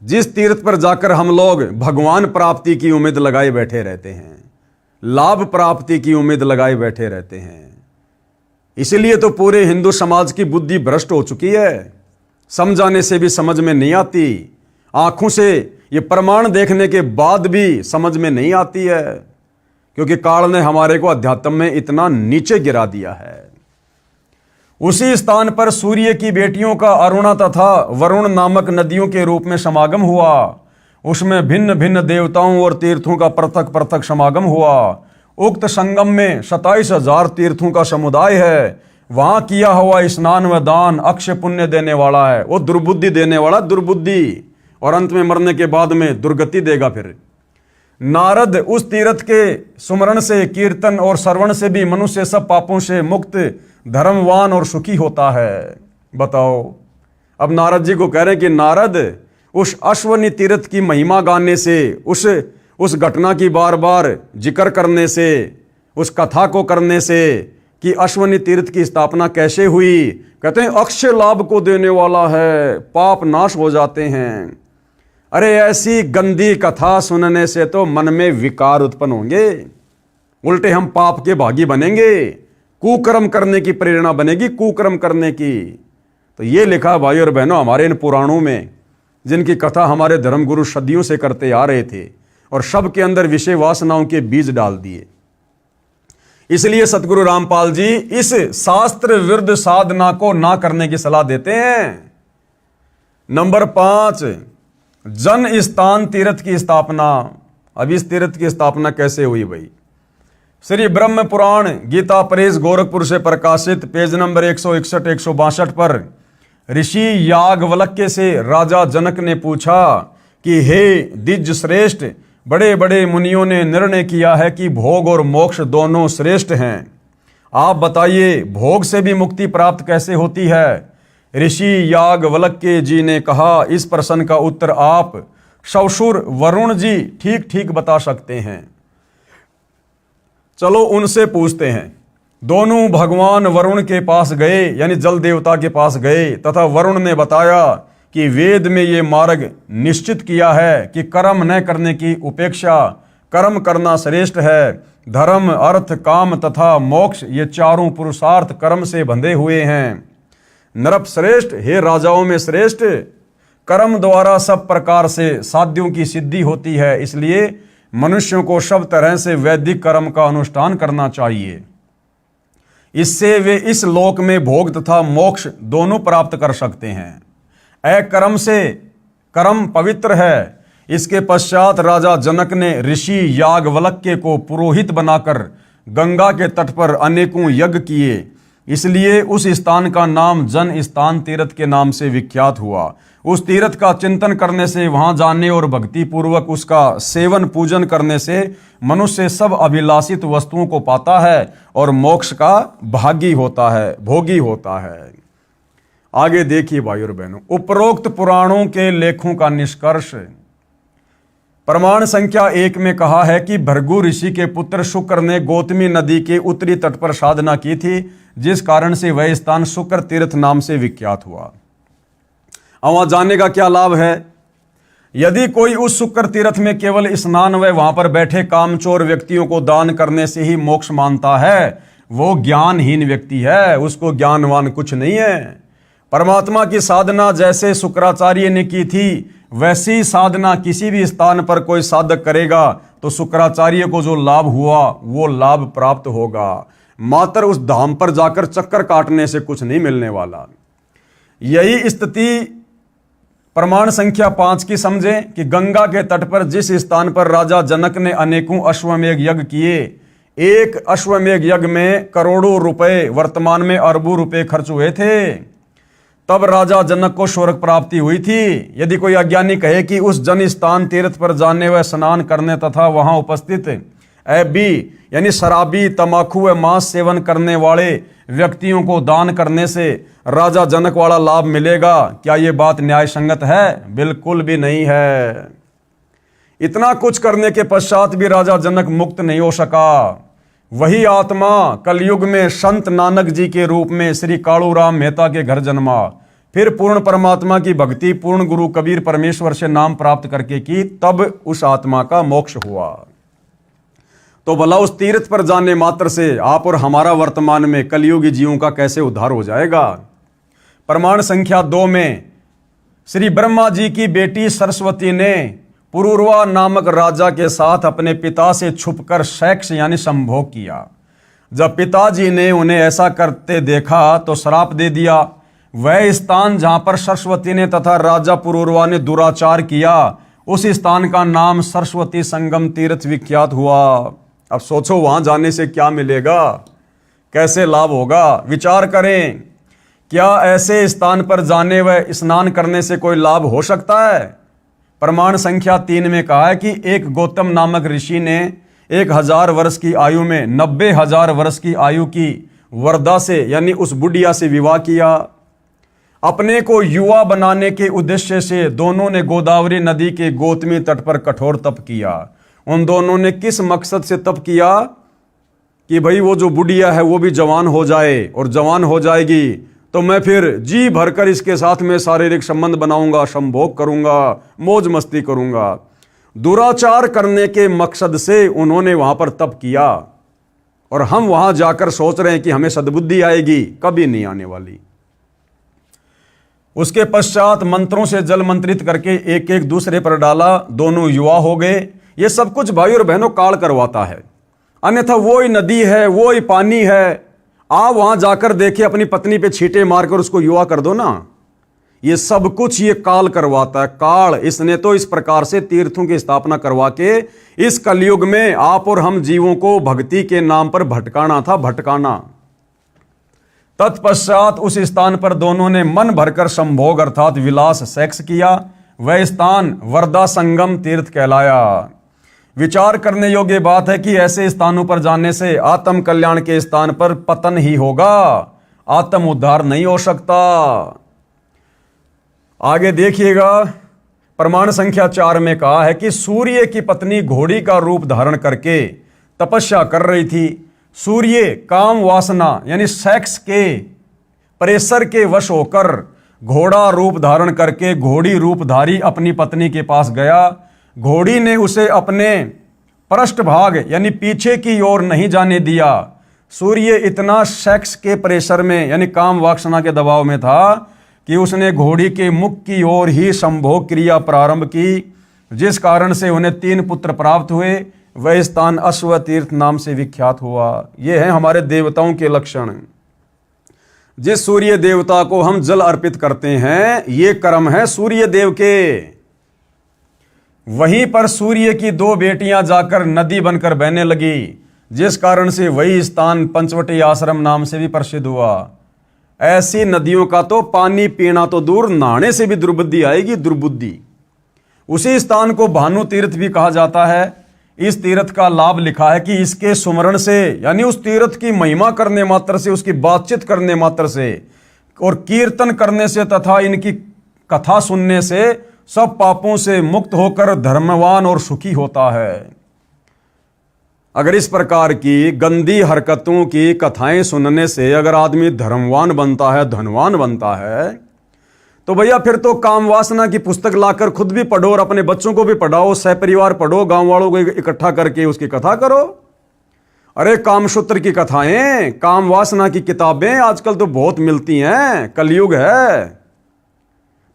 जिस तीर्थ पर जाकर हम लोग भगवान प्राप्ति की उम्मीद लगाए बैठे रहते हैं, लाभ प्राप्ति की उम्मीद लगाए बैठे रहते हैं। इसलिए तो पूरे हिंदू समाज की बुद्धि भ्रष्ट हो चुकी है। समझाने से भी समझ में नहीं आती, आंखों से ये प्रमाण देखने के बाद भी समझ में नहीं आती है, क्योंकि काल ने हमारे को अध्यात्म में इतना नीचे गिरा दिया है। उसी स्थान पर सूर्य की बेटियों का अरुणा तथा वरुण नामक नदियों के रूप में समागम हुआ। उसमें भिन्न भिन्न देवताओं और तीर्थों का पृथक पृथक समागम हुआ। उक्त संगम में 27,000 तीर्थों का समुदाय है। वहां किया हुआ स्नान व दान अक्षय पुण्य देने वाला है। वो दुर्बुद्धि देने वाला दुर्बुद्धि, और अंत में मरने के बाद में दुर्गति देगा। फिर नारद उस तीर्थ के सुमरण से, कीर्तन और श्रवण से भी मनुष्य सब पापों से मुक्त, धर्मवान और सुखी होता है। बताओ, अब नारद जी को कह रहे हैं कि नारद, उस अश्वनी तीर्थ की महिमा गाने से, उस घटना की बार बार जिक्र करने से, उस कथा को करने से कि अश्वनी तीर्थ की स्थापना कैसे हुई, कहते हैं अक्षय लाभ को देने वाला है, पाप नाश हो जाते हैं। अरे ऐसी गंदी कथा सुनने से तो मन में विकार उत्पन्न होंगे, उल्टे हम पाप के भागी बनेंगे, कुकर्म करने की प्रेरणा बनेगी, कुकर्म करने की। तो ये लिखा भाई और बहनों हमारे इन पुराणों में, जिनकी कथा हमारे धर्मगुरु सदियों से करते आ रहे थे, और सब के अंदर विषय वासनाओं के बीज डाल दिए। इसलिए सतगुरु रामपाल जी इस शास्त्र विरुद्ध साधना को ना करने की सलाह देते हैं। नंबर 5, जन स्थान तीर्थ की स्थापना। अब इस तीर्थ की स्थापना कैसे हुई भाई? श्री ब्रह्म पुराण गीता प्रेस गोरखपुर से प्रकाशित पेज नंबर 161-162 पर ऋषि याज्ञवल्क्य से राजा जनक ने पूछा कि हे द्विज श्रेष्ठ, बड़े बड़े मुनियों ने निर्णय किया है कि भोग और मोक्ष दोनों श्रेष्ठ हैं। आप बताइए, भोग से भी मुक्ति प्राप्त कैसे होती है? ऋषि याज्ञवल्क्य जी ने कहा, इस प्रश्न का उत्तर आप ससुर वरुण जी ठीक ठीक बता सकते हैं। चलो उनसे पूछते हैं। दोनों भगवान वरुण के पास गए, यानी जल देवता के पास गए, तथा वरुण ने बताया कि वेद में ये मार्ग निश्चित किया है कि कर्म न करने की उपेक्षा कर्म करना श्रेष्ठ है। धर्म, अर्थ, काम तथा मोक्ष ये चारों पुरुषार्थ कर्म से बंधे हुए हैं। नरप श्रेष्ठ, हे राजाओं में श्रेष्ठ, कर्म द्वारा सब प्रकार से साध्यों की सिद्धि होती है, इसलिए मनुष्यों को सब तरह से वैदिक कर्म का अनुष्ठान करना चाहिए। इससे वे इस लोक में भोग तथा मोक्ष दोनों प्राप्त कर सकते हैं। अकर्म से कर्म पवित्र है। इसके पश्चात राजा जनक ने ऋषि याज्ञवल्क्य को पुरोहित बनाकर गंगा के तट पर अनेकों यज्ञ किए। इसलिए उस स्थान का नाम जन स्थान तीर्थ के नाम से विख्यात हुआ। उस तीर्थ का चिंतन करने से, वहां जाने और भक्ति पूर्वक उसका सेवन पूजन करने से मनुष्य सब अभिलाषित वस्तुओं को पाता है और मोक्ष का भागी होता है, भोगी होता है। आगे देखिए भाइयों और बहनों, उपरोक्त पुराणों के लेखों का निष्कर्ष। प्रमाण संख्या 1 में कहा है कि भृगु ऋषि के पुत्र शुक्र ने गौतमी नदी के उत्तरी तट पर साधना की थी, जिस कारण से वह स्थान शुक्र तीर्थ नाम से विख्यात हुआ। अब वहां जाने का क्या लाभ है? यदि कोई उस शुक्र तीर्थ में केवल स्नान व वहां पर बैठे कामचोर व्यक्तियों को दान करने से ही मोक्ष मानता है, वो ज्ञानहीन व्यक्ति है, उसको ज्ञानवान कुछ नहीं है। परमात्मा की साधना जैसे शुक्राचार्य ने की थी, वैसी साधना किसी भी स्थान पर कोई साधक करेगा तो शुक्राचार्य को जो लाभ हुआ वो लाभ प्राप्त होगा। मात्र उस धाम पर जाकर चक्कर काटने से कुछ नहीं मिलने वाला। यही स्थिति प्रमाण संख्या 5 की समझें कि गंगा के तट पर जिस स्थान पर राजा जनक ने अनेकों अश्वमेध यज्ञ किए, एक अश्वमेध यज्ञ में करोड़ों रुपए, वर्तमान में अरबों रुपए खर्च हुए थे, तब राजा जनक को स्वर्ग प्राप्ति हुई थी। यदि कोई अज्ञानी कहे कि उस जन स्थान तीर्थ पर जाने व स्नान करने तथा वहां उपस्थित ऐबी यानी शराबी, तमाकू व मांस सेवन करने वाले व्यक्तियों को दान करने से राजा जनक वाला लाभ मिलेगा, क्या ये बात न्याय संगत है? बिल्कुल भी नहीं है। इतना कुछ करने के पश्चात भी राजा जनक मुक्त नहीं हो सका। वही आत्मा कलयुग में संत नानक जी के रूप में श्री कालूराम मेहता के घर जन्मा, फिर पूर्ण परमात्मा की भक्ति पूर्ण गुरु कबीर परमेश्वर से नाम प्राप्त करके की, तब उस आत्मा का मोक्ष हुआ। तो भला उस तीर्थ पर जाने मात्र से आप और हमारा वर्तमान में कलयुगी जीवों का कैसे उद्धार हो जाएगा? प्रमाण संख्या 2 में श्री ब्रह्मा जी की बेटी सरस्वती ने पुरूरवा नामक राजा के साथ अपने पिता से छुपकर सेक्स यानी संभोग किया। जब पिताजी ने उन्हें ऐसा करते देखा तो श्राप दे दिया। वह स्थान जहां पर सरस्वती ने तथा राजा पुरूरवा ने दुराचार किया, उस स्थान का नाम सरस्वती संगम तीर्थ विख्यात हुआ। अब सोचो वहां जाने से क्या मिलेगा, कैसे लाभ होगा? विचार करें, क्या ऐसे स्थान पर जाने व स्नान करने से कोई लाभ हो सकता है? प्रमाण संख्या 3 में कहा है कि एक गौतम नामक ऋषि ने 1000 वर्ष की आयु में 90,000 वर्ष की आयु की वरदा से यानी उस बुढ़िया से विवाह किया। अपने को युवा बनाने के उद्देश्य से दोनों ने गोदावरी नदी के गौतमी तट पर कठोर तप किया। उन दोनों ने किस मकसद से तप किया कि भाई वो जो बुढ़िया है वो भी जवान हो जाए, और जवान हो जाएगी तो मैं फिर जी भरकर इसके साथ में शारीरिक संबंध बनाऊंगा, संभोग करूंगा, मौज मस्ती करूंगा। दुराचार करने के मकसद से उन्होंने वहां पर तप किया, और हम वहां जाकर सोच रहे हैं कि हमें सद्बुद्धि आएगी, कभी नहीं आने वाली। उसके पश्चात मंत्रों से जल मंत्रित करके एक एक दूसरे पर डाला, दोनों युवा हो गए। ये सब कुछ भाई और बहनों काल करवाता है, अन्यथा वो ही नदी है, वो ही पानी है। आप वहां जाकर देखे, अपनी पत्नी पे छींटे मारकर उसको युवा कर दो ना। ये सब कुछ ये काल करवाता है। काल इसने तो इस प्रकार से तीर्थों की स्थापना करवा के इस कलयुग में आप और हम जीवों को भक्ति के नाम पर भटकाना था, भटकाना। तत्पश्चात उस स्थान पर दोनों ने मन भरकर संभोग अर्थात विलास सेक्स किया। वह स्थान वरदा संगम तीर्थ कहलाया। विचार करने योग्य बात है कि ऐसे स्थानों पर जाने से आत्म कल्याण के स्थान पर पतन ही होगा, आत्म उद्धार नहीं हो सकता। आगे देखिएगा, प्रमाण संख्या 4 में कहा है कि सूर्य की पत्नी घोड़ी का रूप धारण करके तपस्या कर रही थी। सूर्य काम वासना यानी सेक्स के प्रेशर के वश होकर घोड़ा रूप धारण करके घोड़ी रूपधारी अपनी पत्नी के पास गया। घोड़ी ने उसे अपने पृष्ठभाग यानी पीछे की ओर नहीं जाने दिया। सूर्य इतना सेक्स के प्रेशर में यानी काम वासना के दबाव में था कि उसने घोड़ी के मुख की ओर ही संभोग क्रिया प्रारंभ की। जिस कारण से उन्हें 3 पुत्र प्राप्त हुए। वह स्थान अश्व तीर्थ नाम से विख्यात हुआ। ये है हमारे देवताओं के लक्षण। जिस सूर्य देवता को हम जल अर्पित करते हैं, ये कर्म है सूर्य देव के। वहीं पर सूर्य की 2 बेटियां जाकर नदी बनकर बहने लगी, जिस कारण से वही स्थान पंचवटी आश्रम नाम से भी प्रसिद्ध हुआ। ऐसी नदियों का तो पानी पीना तो दूर, नहाने से भी दुर्बुद्धि आएगी, दुर्बुद्धि। उसी स्थान को भानु तीर्थ भी कहा जाता है। इस तीर्थ का लाभ लिखा है कि इसके सुमरण से, यानी उस तीर्थ की महिमा करने मात्र से, उसकी बातचीत करने मात्र से और कीर्तन करने से तथा इनकी कथा सुनने से सब पापों से मुक्त होकर धर्मवान और सुखी होता है। अगर इस प्रकार की गंदी हरकतों की कथाएं सुनने से अगर आदमी धर्मवान बनता है, धनवान बनता है, तो भैया फिर तो काम वासना की पुस्तक लाकर खुद भी पढ़ो और अपने बच्चों को भी पढ़ाओ, सहपरिवार पढ़ो, गांव वालों को इकट्ठा करके उसकी कथा करो। अरे कामसूत्र की कथाएं, काम वासना की किताबें आजकल तो बहुत मिलती हैं, कलयुग है।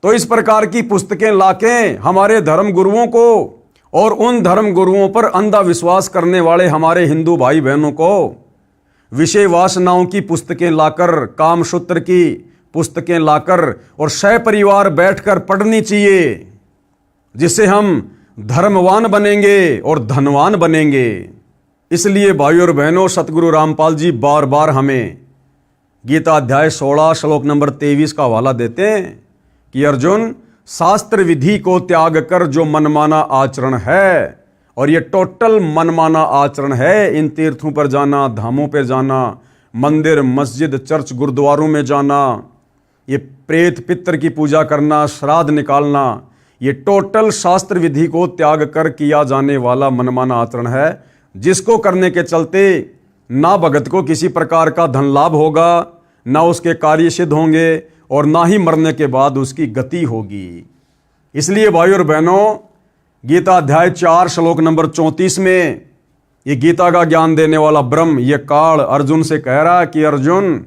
तो इस प्रकार की पुस्तकें लाके हमारे धर्म गुरुओं को और उन धर्म गुरुओं पर अंधा विश्वास करने वाले हमारे हिंदू भाई बहनों को विषय वासनाओं की पुस्तकें लाकर, कामसूत्र की पुस्तकें लाकर और सहपरिवार बैठकर पढ़नी चाहिए, जिससे हम धर्मवान बनेंगे और धनवान बनेंगे। इसलिए भाइयों और बहनों, सतगुरु रामपाल जी बार बार हमें गीता अध्याय 16 श्लोक नंबर 23 का हवाला देते हैं कि अर्जुन, शास्त्र विधि को त्याग कर जो मनमाना आचरण है, और ये टोटल मनमाना आचरण है, इन तीर्थों पर जाना, धामों पर जाना, मंदिर मस्जिद चर्च गुरुद्वारों में जाना, ये प्रेत पितर की पूजा करना, श्राद्ध निकालना, ये टोटल शास्त्र विधि को त्याग कर किया जाने वाला मनमाना आचरण है, जिसको करने के चलते ना भगत को किसी प्रकार का धन लाभ होगा, ना उसके कार्य सिद्ध होंगे और ना ही मरने के बाद उसकी गति होगी। इसलिए भाइयों और बहनों, गीता अध्याय 4 श्लोक नंबर 34 में ये गीता का ज्ञान देने वाला ब्रह्म, ये काल अर्जुन से कह रहा है कि अर्जुन,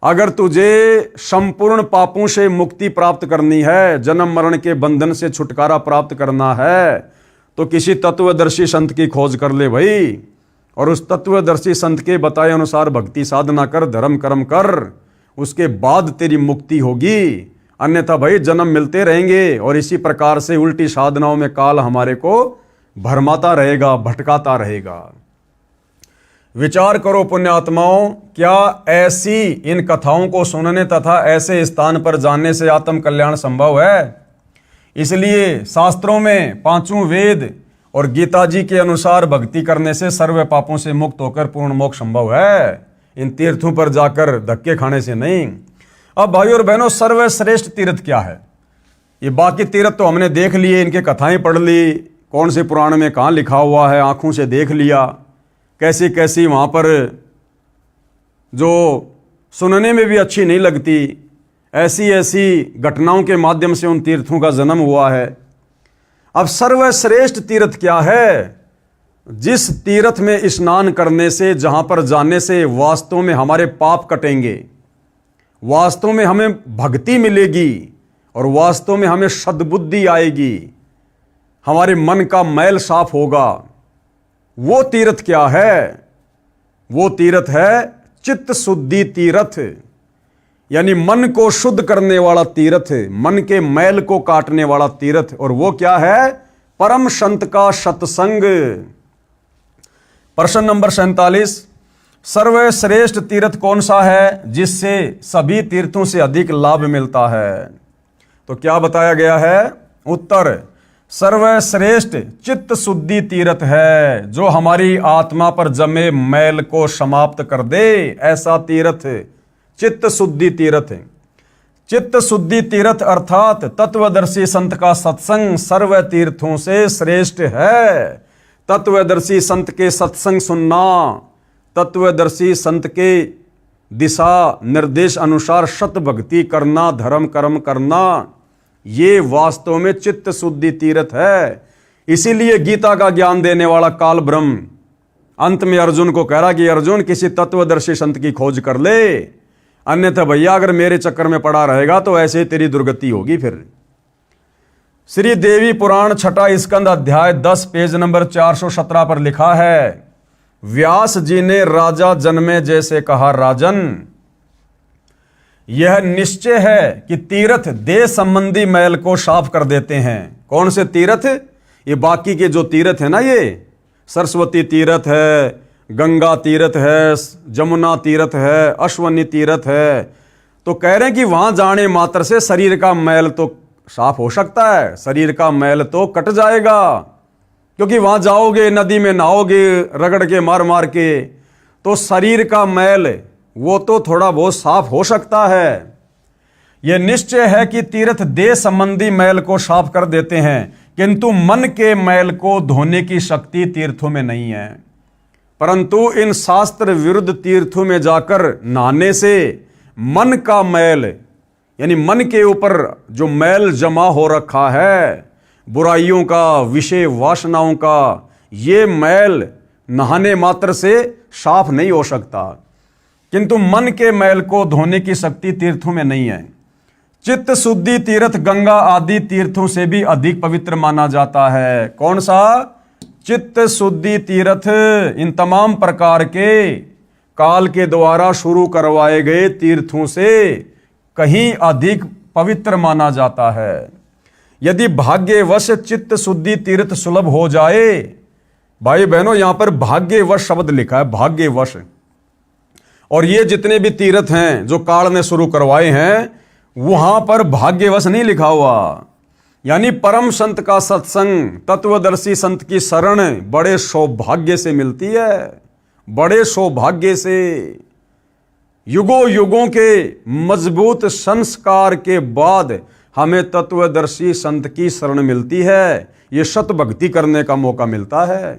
अगर तुझे संपूर्ण पापों से मुक्ति प्राप्त करनी है, जन्म मरण के बंधन से छुटकारा प्राप्त करना है, तो किसी तत्वदर्शी संत की खोज कर ले भाई, और उस तत्वदर्शी संत के बताए अनुसार भक्ति साधना कर, धर्म कर्म कर, उसके बाद तेरी मुक्ति होगी। अन्यथा भाई जन्म मिलते रहेंगे और इसी प्रकार से उल्टी साधनाओं में काल हमारे को भरमाता रहेगा, भटकाता रहेगा। विचार करो पुण्यात्माओं, क्या ऐसी इन कथाओं को सुनने तथा ऐसे स्थान पर जाने से आत्म कल्याण संभव है? इसलिए शास्त्रों में 5 वेद और गीता जी के अनुसार भक्ति करने से सर्व पापों से मुक्त होकर पूर्ण मोक्ष संभव है, इन तीर्थों पर जाकर धक्के खाने से नहीं। अब भाइयों और बहनों, सर्वश्रेष्ठ तीर्थ क्या है? ये बाकी तीर्थ तो हमने देख लिए, इनके कथाएं पढ़ ली, कौन से पुराण में कहाँ लिखा हुआ है आंखों से देख लिया, कैसी कैसी वहाँ पर जो सुनने में भी अच्छी नहीं लगती, ऐसी ऐसी घटनाओं के माध्यम से उन तीर्थों का जन्म हुआ है। अब सर्वश्रेष्ठ तीर्थ क्या है? जिस तीर्थ में स्नान करने से, जहाँ पर जाने से वास्तव में हमारे पाप कटेंगे, वास्तव में हमें भक्ति मिलेगी और वास्तव में हमें सद्बुद्धि आएगी, हमारे मन का मैल साफ होगा। वो तीर्थ क्या है? वो तीर्थ है चित्त शुद्धि तीर्थ, यानी मन को शुद्ध करने वाला तीर्थ, मन के मैल को काटने वाला तीर्थ। और वो क्या है? परम संत का सत्संग। प्रश्न नंबर 47, सर्वश्रेष्ठ तीर्थ कौन सा है जिससे सभी तीर्थों से अधिक लाभ मिलता है? तो क्या बताया गया है? उत्तर, सर्वश्रेष्ठ चित्त शुद्धि तीर्थ है, जो हमारी आत्मा पर जमे मैल को समाप्त कर दे, ऐसा तीर्थ चित्त शुद्धि तीर्थ। चित्त शुद्धि तीर्थ अर्थात तत्वदर्शी संत का सत्संग सर्व तीर्थों से श्रेष्ठ है। तत्वदर्शी संत के सत्संग सुनना, तत्वदर्शी संत के दिशा निर्देश अनुसार सत भक्ति करना, धर्म कर्म करना, ये वास्तव में चित्त शुद्धि तीर्थ है। इसीलिए गीता का ज्ञान देने वाला काल ब्रह्म अंत में अर्जुन को कह रहा कि अर्जुन, किसी तत्वदर्शी संत की खोज कर ले, अन्यथा भैया अगर मेरे चक्कर में पड़ा रहेगा तो ऐसे ही तेरी दुर्गति होगी। फिर श्री देवी पुराण छठा स्कंद अध्याय 10 पेज नंबर 417 पर लिखा है, व्यास जी ने राजा जन्मे जैसे कहा, राजन यह निश्चय है कि तीर्थ देह संबंधी मैल को साफ कर देते हैं। कौन से तीर्थ? ये बाकी के जो तीर्थ है ना, ये सरस्वती तीर्थ है, गंगा तीर्थ है, जमुना तीर्थ है, अश्वनी तीर्थ है, तो कह रहे हैं कि वहां जाने मात्र से शरीर का मैल तो साफ हो सकता है, शरीर का मैल तो कट जाएगा, क्योंकि वहां जाओगे, नदी में नहाओगे रगड़ के मार मार के, तो शरीर का मैल वो तो थोड़ा बहुत साफ हो सकता है। यह निश्चय है कि तीर्थ देह संबंधी मैल को साफ कर देते हैं, किंतु मन के मैल को धोने की शक्ति तीर्थों में नहीं है। परंतु इन शास्त्र विरुद्ध तीर्थों में जाकर नहाने से मन का मैल, यानी मन के ऊपर जो मैल जमा हो रखा है, बुराइयों का, विषय वासनाओं का, ये मैल नहाने मात्र से साफ नहीं हो सकता, किंतु मन के मैल को धोने की शक्ति तीर्थों में नहीं है। चित्त शुद्धि तीर्थ गंगा आदि तीर्थों से भी अधिक पवित्र माना जाता है। कौन सा? चित्त शुद्धि तीर्थ इन तमाम प्रकार के काल के द्वारा शुरू करवाए गए तीर्थों से कहीं अधिक पवित्र माना जाता है। यदि भाग्यवश चित्त शुद्धि तीर्थ सुलभ हो जाए, भाई बहनों यहां पर भाग्यवश शब्द लिखा है, भाग्यवश, और ये जितने भी तीर्थ हैं जो काल ने शुरू करवाए हैं, वहां पर भाग्यवश नहीं लिखा हुआ। यानी परम संत का सत्संग, तत्वदर्शी संत की शरण बड़े सौभाग्य से मिलती है, बड़े सौभाग्य से। युगों युगों के मजबूत संस्कार के बाद हमें तत्वदर्शी संत की शरण मिलती है, ये सत भक्ति करने का मौका मिलता है।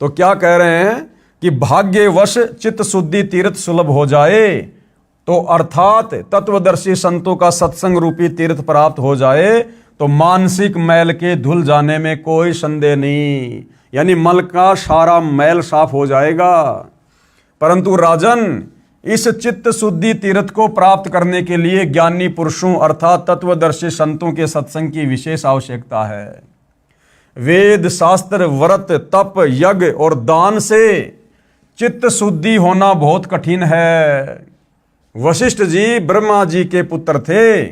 तो क्या कह रहे हैं कि भाग्यवश चित्त शुद्धि तीर्थ सुलभ हो जाए, तो अर्थात तत्वदर्शी संतों का सत्संग रूपी तीर्थ प्राप्त हो जाए, तो मानसिक मैल के धुल जाने में कोई संदेह नहीं, यानी मल का सारा मैल साफ हो जाएगा। परंतु राजन, इस चित्त शुद्धि तीर्थ को प्राप्त करने के लिए ज्ञानी पुरुषों अर्थात तत्वदर्शी संतों के सत्संग की विशेष आवश्यकता है। वेद शास्त्र व्रत तप यज्ञ और दान से चित्त शुद्धि होना बहुत कठिन है। वशिष्ठ जी ब्रह्मा जी के पुत्र थे,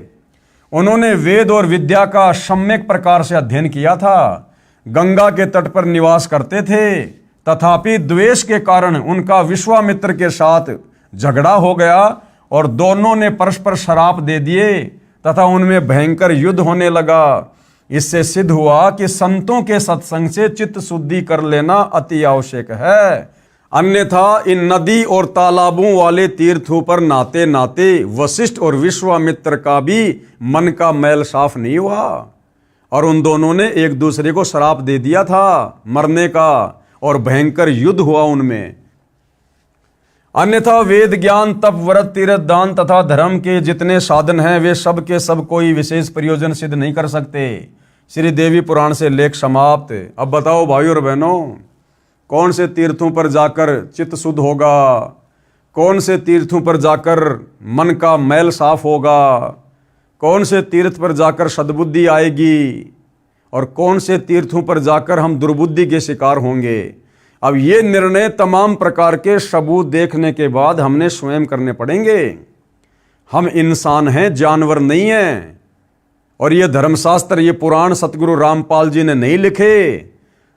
उन्होंने वेद और विद्या का सम्यक प्रकार से अध्ययन किया था, गंगा के तट पर निवास करते थे, तथापि द्वेष के कारण उनका विश्वामित्र के साथ झगड़ा हो गया और दोनों ने परस्पर श्राप दे दिए तथा उनमें भयंकर युद्ध होने लगा। इससे सिद्ध हुआ कि संतों के सत्संग से चित्त शुद्धि कर लेना अति आवश्यक है, अन्यथा इन नदी और तालाबों वाले तीर्थों पर नाते नाते वशिष्ठ और विश्वामित्र का भी मन का मैल साफ नहीं हुआ और उन दोनों ने एक दूसरे को श्राप दे दिया था मरने का, और भयंकर युद्ध हुआ उनमें। अन्यथा वेद ज्ञान तप व्रत तीर्थ दान तथा धर्म के जितने साधन हैं, वे सब के सब कोई विशेष प्रयोजन सिद्ध नहीं कर सकते। श्री देवी पुराण से लेख समाप्त। अब बताओ भाइयों और बहनों, कौन से तीर्थों पर जाकर चित्त शुद्ध होगा, कौन से तीर्थों पर जाकर मन का मैल साफ होगा, कौन से तीर्थ पर जाकर सद्बुद्धि आएगी और कौन से तीर्थों पर जाकर हम दुर्बुद्धि के शिकार होंगे। अब ये निर्णय तमाम प्रकार के सबूत देखने के बाद हमने स्वयं करने पड़ेंगे। हम इंसान हैं, जानवर नहीं हैं। और ये धर्मशास्त्र, ये पुराण सतगुरु रामपाल जी ने नहीं लिखे।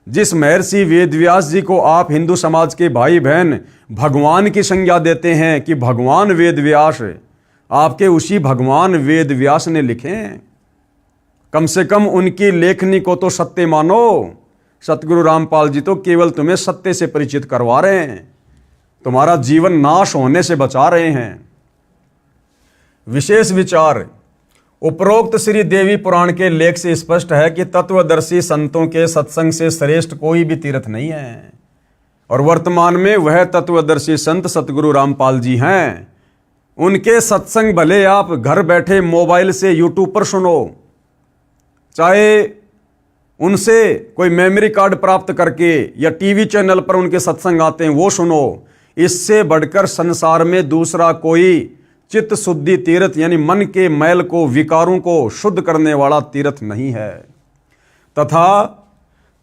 जिस महर्षि वेदव्यास जी को आप हिंदू समाज के भाई बहन भगवान की संज्ञा देते हैं कि भगवान वेदव्यास, आपके उसी भगवान वेदव्यास ने लिखे हैं। कम से कम उनकी लेखनी को तो सत्य मानो। सतगुरु रामपाल जी तो केवल तुम्हें सत्य से परिचित करवा रहे हैं, तुम्हारा जीवन नाश होने से बचा रहे हैं। विशेष विचार। उपरोक्त श्री देवी पुराण के लेख से स्पष्ट है कि तत्वदर्शी संतों के सत्संग से श्रेष्ठ कोई भी तीर्थ नहीं है, और वर्तमान में वह तत्वदर्शी संत सतगुरु रामपाल जी हैं। उनके सत्संग भले आप घर बैठे मोबाइल से यूट्यूब पर सुनो, चाहे उनसे कोई मेमोरी कार्ड प्राप्त करके या टीवी चैनल पर उनके सत्संग आते हैं वो सुनो, इससे बढ़कर संसार में दूसरा कोई चित्त शुद्धि तीर्थ यानी मन के मैल को, विकारों को शुद्ध करने वाला तीर्थ नहीं है। तथा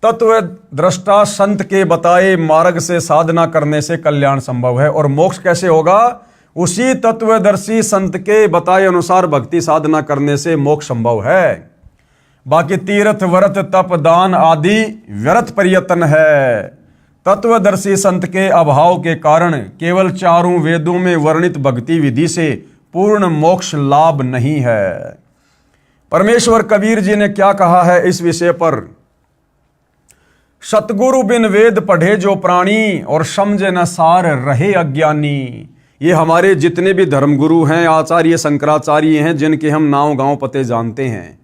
तत्व दृष्टा संत के बताए मार्ग से साधना करने से कल्याण संभव है। और मोक्ष कैसे होगा? उसी तत्वदर्शी संत के बताए अनुसार भक्ति साधना करने से मोक्ष संभव है। बाकी तीर्थ व्रत तप दान आदि व्यर्थ प्रयत्न है। तत्वदर्शी संत के अभाव के कारण केवल चारों वेदों में वर्णित भक्ति विधि से पूर्ण मोक्ष लाभ नहीं है। परमेश्वर कबीर जी ने क्या कहा है इस विषय पर? सतगुरु बिन वेद पढ़े जो प्राणी और समझे न सार रहे अज्ञानी। ये हमारे जितने भी धर्मगुरु हैं, आचार्य शंकराचार्य हैं, जिनके हम नाम गांव पते जानते हैं,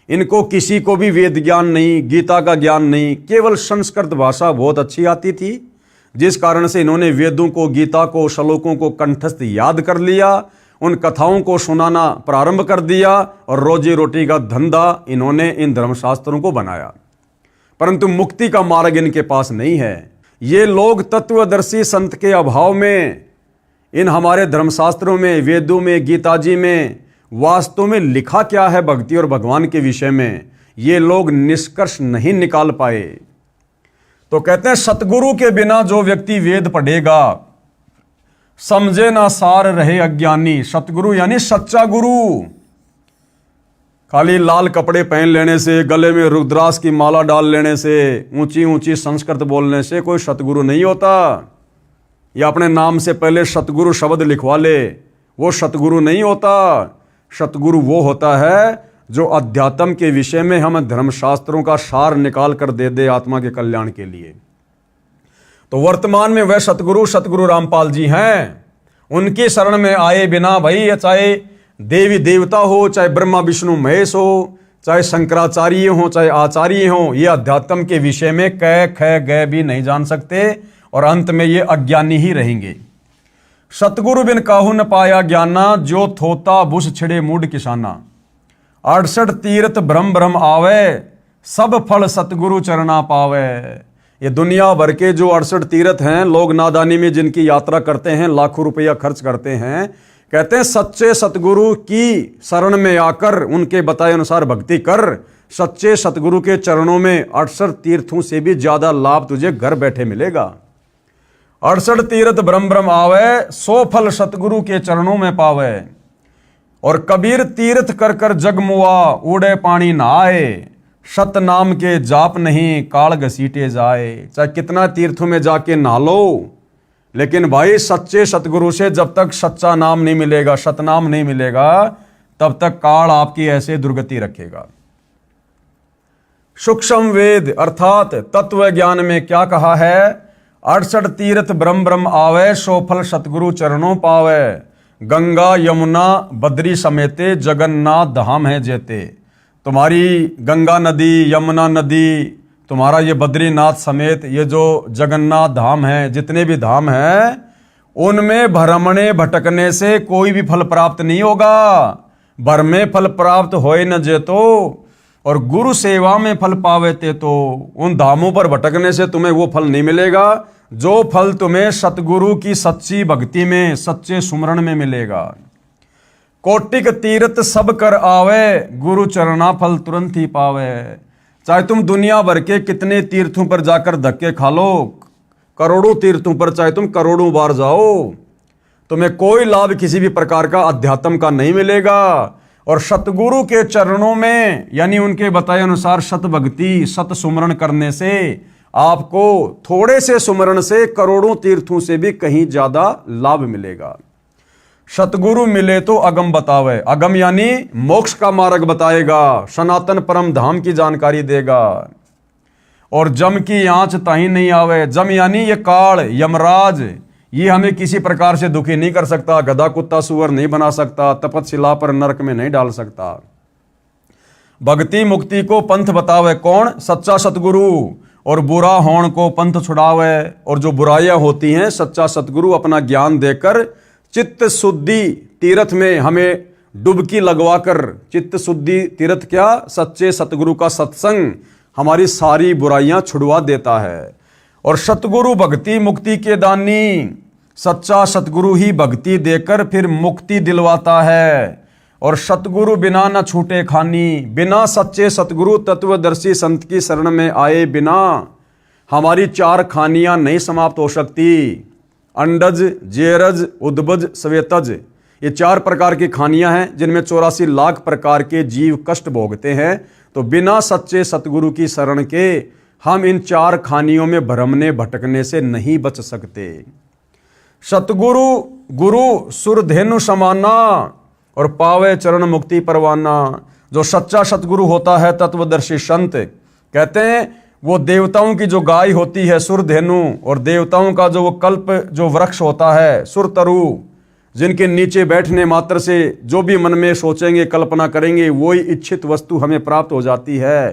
इनको किसी को भी वेद ज्ञान नहीं, गीता का ज्ञान नहीं। केवल संस्कृत भाषा बहुत अच्छी आती थी, जिस कारण से इन्होंने वेदों को, गीता को, श्लोकों को कंठस्थ याद कर लिया, उन कथाओं को सुनाना प्रारंभ कर दिया और रोजी रोटी का धंधा इन्होंने इन धर्मशास्त्रों को बनाया। परंतु मुक्ति का मार्ग इनके पास नहीं है। ये लोग तत्वदर्शी संत के अभाव में इन हमारे धर्मशास्त्रों में, वेदों में, गीता जी में वास्तव में लिखा क्या है भक्ति और भगवान के विषय में, ये लोग निष्कर्ष नहीं निकाल पाए। तो कहते हैं सतगुरु के बिना जो व्यक्ति वेद पढ़ेगा, समझे ना सार रहे अज्ञानी। सतगुरु यानी सच्चा गुरु। खाली लाल कपड़े पहन लेने से, गले में रुद्राक्ष की माला डाल लेने से, ऊंची ऊंची संस्कृत बोलने से कोई सतगुरु नहीं होता। या अपने नाम से पहले सतगुरु शब्द लिखवा ले, वो सतगुरु नहीं होता। सतगुरु वो होता है जो अध्यात्म के विषय में हमें धर्मशास्त्रों का सार निकाल कर दे दे आत्मा के कल्याण के लिए। तो वर्तमान में वह सतगुरु रामपाल जी हैं। उनके शरण में आए बिना भाई, चाहे देवी देवता हो, चाहे ब्रह्मा विष्णु महेश हो, चाहे शंकराचार्य हो, चाहे आचार्य हो, ये अध्यात्म के विषय में क ख ग भी नहीं जान सकते और अंत में ये अज्ञानी ही रहेंगे। सतगुरु बिन काहू न पाया ज्ञाना, जो थोता बुस छिड़े मूड किसाना। 68 तीर्थ भ्रम भ्रम आवे, सब फल सतगुरु चरना पावे। ये दुनिया भर के जो 68 तीर्थ हैं, लोग नादानी में जिनकी यात्रा करते हैं, लाखों रुपया खर्च करते हैं, कहते हैं सच्चे सतगुरु की शरण में आकर उनके बताए अनुसार भक्ति कर। सच्चे सतगुरु के चरणों में 68 तीर्थों से भी ज्यादा लाभ तुझे घर बैठे मिलेगा। 68 तीर्थ भ्रम भ्रम आवे, 100 फल सतगुरु के चरणों में पावे। और कबीर तीर्थ कर कर जग मुआ, उड़े पानी नहाए। सत नाम के जाप नहीं, काल घसीटे जाए। चाहे कितना तीर्थों में जाके नहा लो, लेकिन भाई सच्चे सतगुरु से जब तक सच्चा नाम नहीं मिलेगा, सतनाम नहीं मिलेगा, तब तक काल आपकी ऐसे दुर्गति रखेगा। सूक्ष्म वेद अर्थात तत्व ज्ञान में क्या कहा है? 68 तीर्थ ब्रह्म ब्रह्म आवे, 100 फल सतगुरु चरणों पावे। गंगा यमुना बद्री समेते, जगन्नाथ धाम है जेते। तुम्हारी गंगा नदी, यमुना नदी, तुम्हारा ये बद्रीनाथ समेत ये जो जगन्नाथ धाम है, जितने भी धाम हैं, उनमें भ्रमणे भटकने से कोई भी फल प्राप्त नहीं होगा। भर में फल प्राप्त होए न जेतो, और गुरु सेवा में फल पावेते। तो उन धामों पर भटकने से तुम्हें वो फल नहीं मिलेगा जो फल तुम्हें सतगुरु की सच्ची भक्ति में, सच्चे सुमरण में मिलेगा। कोटिक तीर्थ सब कर आवे, गुरु चरणा फल तुरंत ही पावे। चाहे तुम दुनिया भर के कितने तीर्थों पर जाकर धक्के खा लो, करोड़ों तीर्थों पर चाहे तुम करोड़ों बार जाओ, तुम्हें कोई लाभ किसी भी प्रकार का अध्यात्म का नहीं मिलेगा। और सतगुरु के चरणों में यानी उनके बताए अनुसार सत भक्ति, सत सुमरण करने से आपको थोड़े से सुमरण से करोड़ों तीर्थों से भी कहीं ज्यादा लाभ मिलेगा। सतगुरु मिले तो अगम बतावे। अगम यानी मोक्ष का मार्ग बताएगा, सनातन परम धाम की जानकारी देगा। और जम की आंच ताही नहीं आवे। जम यानी ये काल, यमराज, ये हमें किसी प्रकार से दुखी नहीं कर सकता, गधा कुत्ता सुअर नहीं बना सकता, तपतशिला पर नरक में नहीं डाल सकता। भक्ति मुक्ति को पंथ बतावे कौन? सच्चा सतगुरु। और बुरा होण को पंथ छुड़ावे। और जो बुराइयां होती हैं, सच्चा सतगुरु अपना ज्ञान देकर चित्त शुद्धि तीर्थ में हमें डुबकी लगवाकर, चित्त शुद्धि तीर्थ क्या? सच्चे सतगुरु का सत्संग हमारी सारी बुराइयां छुड़वा देता है। और सतगुरु भक्ति मुक्ति के दानी, सच्चा सतगुरु ही भक्ति देकर फिर मुक्ति दिलवाता है। और सतगुरु बिना न छूटे खानी। बिना सच्चे सतगुरु तत्वदर्शी संत की शरण में आए बिना हमारी 4 खानियां नहीं समाप्त हो सकती। अंडज, जेरज, उद्भज, श्वेतज, ये 4 प्रकार की खानियां हैं जिनमें 84 लाख प्रकार के जीव कष्ट भोगते हैं। तो बिना सच्चे सतगुरु की शरण के हम इन 4 खानियों में भ्रमने भटकने से नहीं बच सकते। सतगुरु गुरु सुरधेनु समाना और पावे चरण मुक्ति परवाना। जो सच्चा सतगुरु होता है, तत्वदर्शी संत, कहते हैं वो देवताओं की जो गाय होती है सुरधेनु, और देवताओं का जो वो कल्प जो वृक्ष होता है सुरतरु, जिनके नीचे बैठने मात्र से जो भी मन में सोचेंगे कल्पना करेंगे वही इच्छित वस्तु हमें प्राप्त हो जाती है।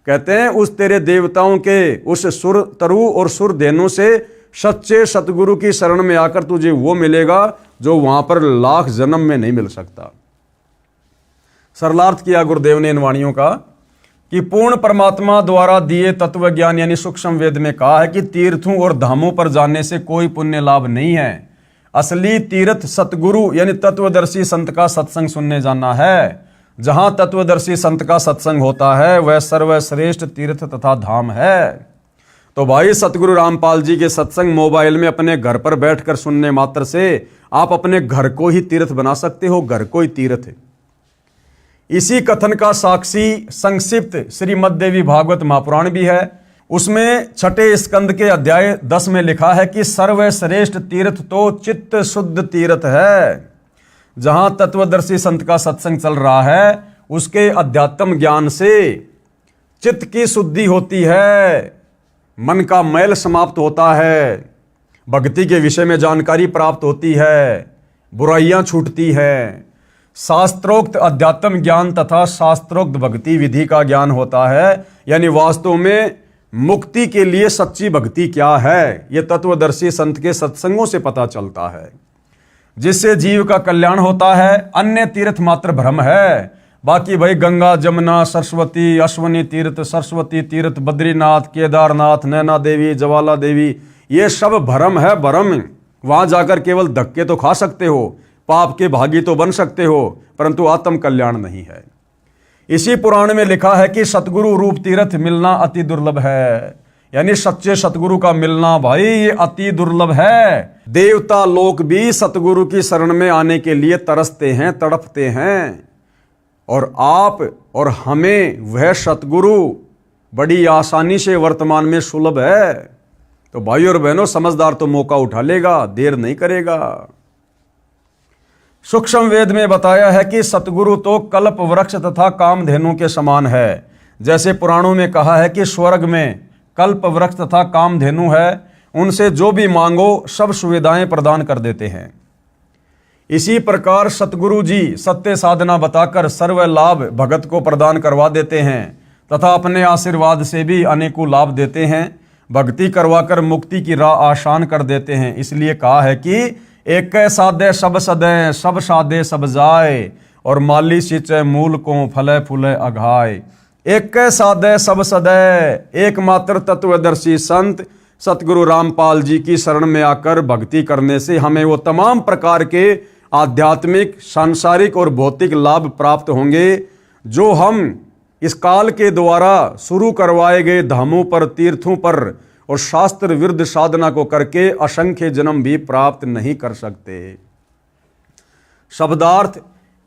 कहते हैं उस तेरे देवताओं के उस सुरतरु और सुरधेनु से सच्चे सतगुरु की शरण में आकर तुझे वो मिलेगा जो वहां पर लाख जन्म में नहीं मिल सकता। सरलार्थ किया गुरुदेव ने इन वाणियों का कि पूर्ण परमात्मा द्वारा दिए तत्व ज्ञान यानी सूक्ष्म वेद में कहा है कि तीर्थों और धामों पर जाने से कोई पुण्य लाभ नहीं है। असली तीर्थ सतगुरु यानी तत्वदर्शी संत का सत्संग सुनने जाना है। जहां तत्वदर्शी संत का सत्संग होता है वह सर्वश्रेष्ठ तीर्थ तथा धाम है। तो भाई सतगुरु रामपाल जी के सत्संग मोबाइल में अपने घर पर बैठकर सुनने मात्र से आप अपने घर को ही तीर्थ बना सकते हो, घर को ही तीर्थ। इसी कथन का साक्षी संक्षिप्त श्रीमद् देवी भागवत महापुराण भी है। उसमें 6 स्कंद के अध्याय 10 में लिखा है कि सर्वश्रेष्ठ तीर्थ तो चित्त शुद्ध तीर्थ है। जहां तत्वदर्शी संत का सत्संग चल रहा है उसके अध्यात्म ज्ञान से चित्त की शुद्धि होती है, मन का मैल समाप्त होता है, भक्ति के विषय में जानकारी प्राप्त होती है, बुराइयां छूटती है, शास्त्रोक्त अध्यात्म ज्ञान तथा शास्त्रोक्त भक्ति विधि का ज्ञान होता है। यानी वास्तव में मुक्ति के लिए सच्ची भक्ति क्या है यह तत्वदर्शी संत के सत्संगों से पता चलता है, जिससे जीव का कल्याण होता है। अन्य तीर्थ मात्र भ्रम है। बाकी भाई गंगा, जमुना, सरस्वती, अश्वनी तीर्थ, सरस्वती तीर्थ, बद्रीनाथ, केदारनाथ, नैना देवी, ज्वाला देवी, ये सब भ्रम है, भ्रम। वहां जाकर केवल धक्के तो खा सकते हो, पाप के भागी तो बन सकते हो, परंतु आत्म कल्याण नहीं है। इसी पुराण में लिखा है कि सतगुरु रूप तीर्थ मिलना अति दुर्लभ है। यानी सच्चे सतगुरु का मिलना भाई ये अति दुर्लभ है। देवता लोग भी सतगुरु की शरण में आने के लिए तरसते हैं, तड़पते हैं, और आप और हमें वह सतगुरु बड़ी आसानी से वर्तमान में सुलभ है। तो भाई और बहनों, समझदार तो मौका उठा लेगा, देर नहीं करेगा। सूक्ष्म वेद में बताया है कि सतगुरु तो कल्प वृक्ष तथा कामधेनु के समान है। जैसे पुराणों में कहा है कि स्वर्ग में कल्प वृक्ष तथा कामधेनु है, उनसे जो भी मांगो सब सुविधाएं प्रदान कर देते हैं। इसी प्रकार सतगुरु जी सत्य साधना बताकर सर्व लाभ भगत को प्रदान करवा देते हैं तथा अपने आशीर्वाद से भी अनेकों लाभ देते हैं। भक्ति करवाकर मुक्ति की राह आसान कर देते हैं। इसलिए कहा है कि एक साधे सब सदे, सब साधे सब जाए, और माली सिंचे मूल को फले फूले अघाए। एक साधे सब सदे, एकमात्र तत्वदर्शी संत सतगुरु रामपाल जी की शरण में आकर भक्ति करने से हमें वो तमाम प्रकार के आध्यात्मिक, सांसारिक और भौतिक लाभ प्राप्त होंगे जो हम इस काल के द्वारा शुरू करवाए गए धामों पर, तीर्थों पर और शास्त्र विरुद्ध साधना को करके असंख्य जन्म भी प्राप्त नहीं कर सकते। शब्दार्थ,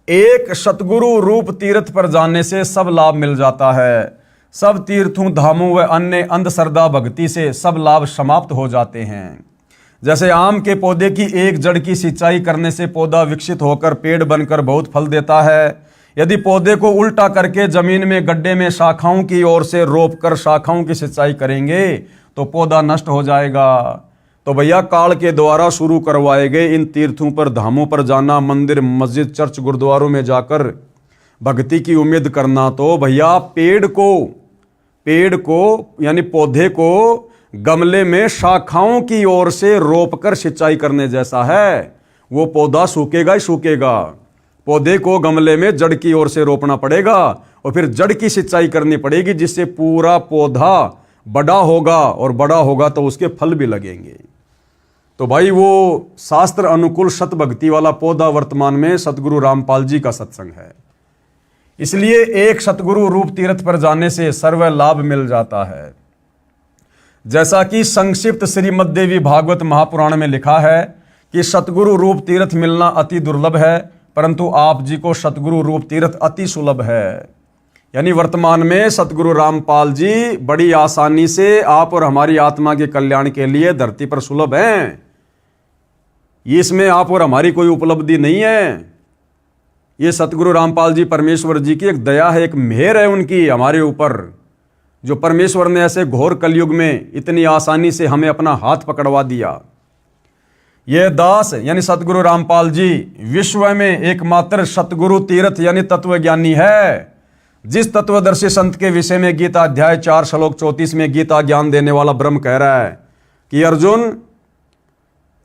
एक सतगुरु रूप तीर्थ पर जाने से सब लाभ मिल जाता है। सब तीर्थों, धामों व अन्य अंधश्रद्धा भक्ति से सब लाभ समाप्त हो जाते हैं। जैसे आम के पौधे की एक जड़ की सिंचाई करने से पौधा विकसित होकर पेड़ बनकर बहुत फल देता है। यदि पौधे को उल्टा करके जमीन में गड्ढे में शाखाओं की ओर से रोप कर शाखाओं की सिंचाई करेंगे तो पौधा नष्ट हो जाएगा। तो भैया काल के द्वारा शुरू करवाए गए इन तीर्थों पर, धामों पर जाना, मंदिर, मस्जिद, चर्च, गुरुद्वारों में जाकर भक्ति की उम्मीद करना, तो भैया पेड़ को यानी पौधे को गमले में शाखाओं की ओर से रोप कर सिंचाई करने जैसा है। वो पौधा सूखेगा ही सूखेगा। पौधे को गमले में जड़ की ओर से रोपना पड़ेगा और फिर जड़ की सिंचाई करनी पड़ेगी, जिससे पूरा पौधा बड़ा होगा, और बड़ा होगा तो उसके फल भी लगेंगे। तो भाई वो शास्त्र अनुकूल सत भक्ति वाला पौधा वर्तमान में सतगुरु रामपाल जी का सत्संग है। इसलिए एक सतगुरु रूप तीर्थ पर जाने से सर्व लाभ मिल जाता है। जैसा कि संक्षिप्त श्रीमद् देवी भागवत महापुराण में लिखा है कि सतगुरु रूप तीर्थ मिलना अति दुर्लभ है, परंतु आप जी को सतगुरु रूप तीर्थ अति सुलभ है। यानी वर्तमान में सतगुरु रामपाल जी बड़ी आसानी से आप और हमारी आत्मा के कल्याण के लिए धरती पर सुलभ हैं। इसमें आप और हमारी कोई उपलब्धि नहीं है। ये सतगुरु रामपाल जी परमेश्वर जी की एक दया है, एक मेहर है उनकी हमारे ऊपर, जो परमेश्वर ने ऐसे घोर कलयुग में इतनी आसानी से हमें अपना हाथ पकड़वा दिया। ये दास यानी सतगुरु रामपाल जी विश्व में एकमात्र सतगुरु तीर्थ यानी तत्वज्ञानी है, जिस तत्वदर्शी संत के विषय में गीता अध्याय 4 श्लोक 34 में गीता ज्ञान देने वाला ब्रह्म कह रहा है कि अर्जुन,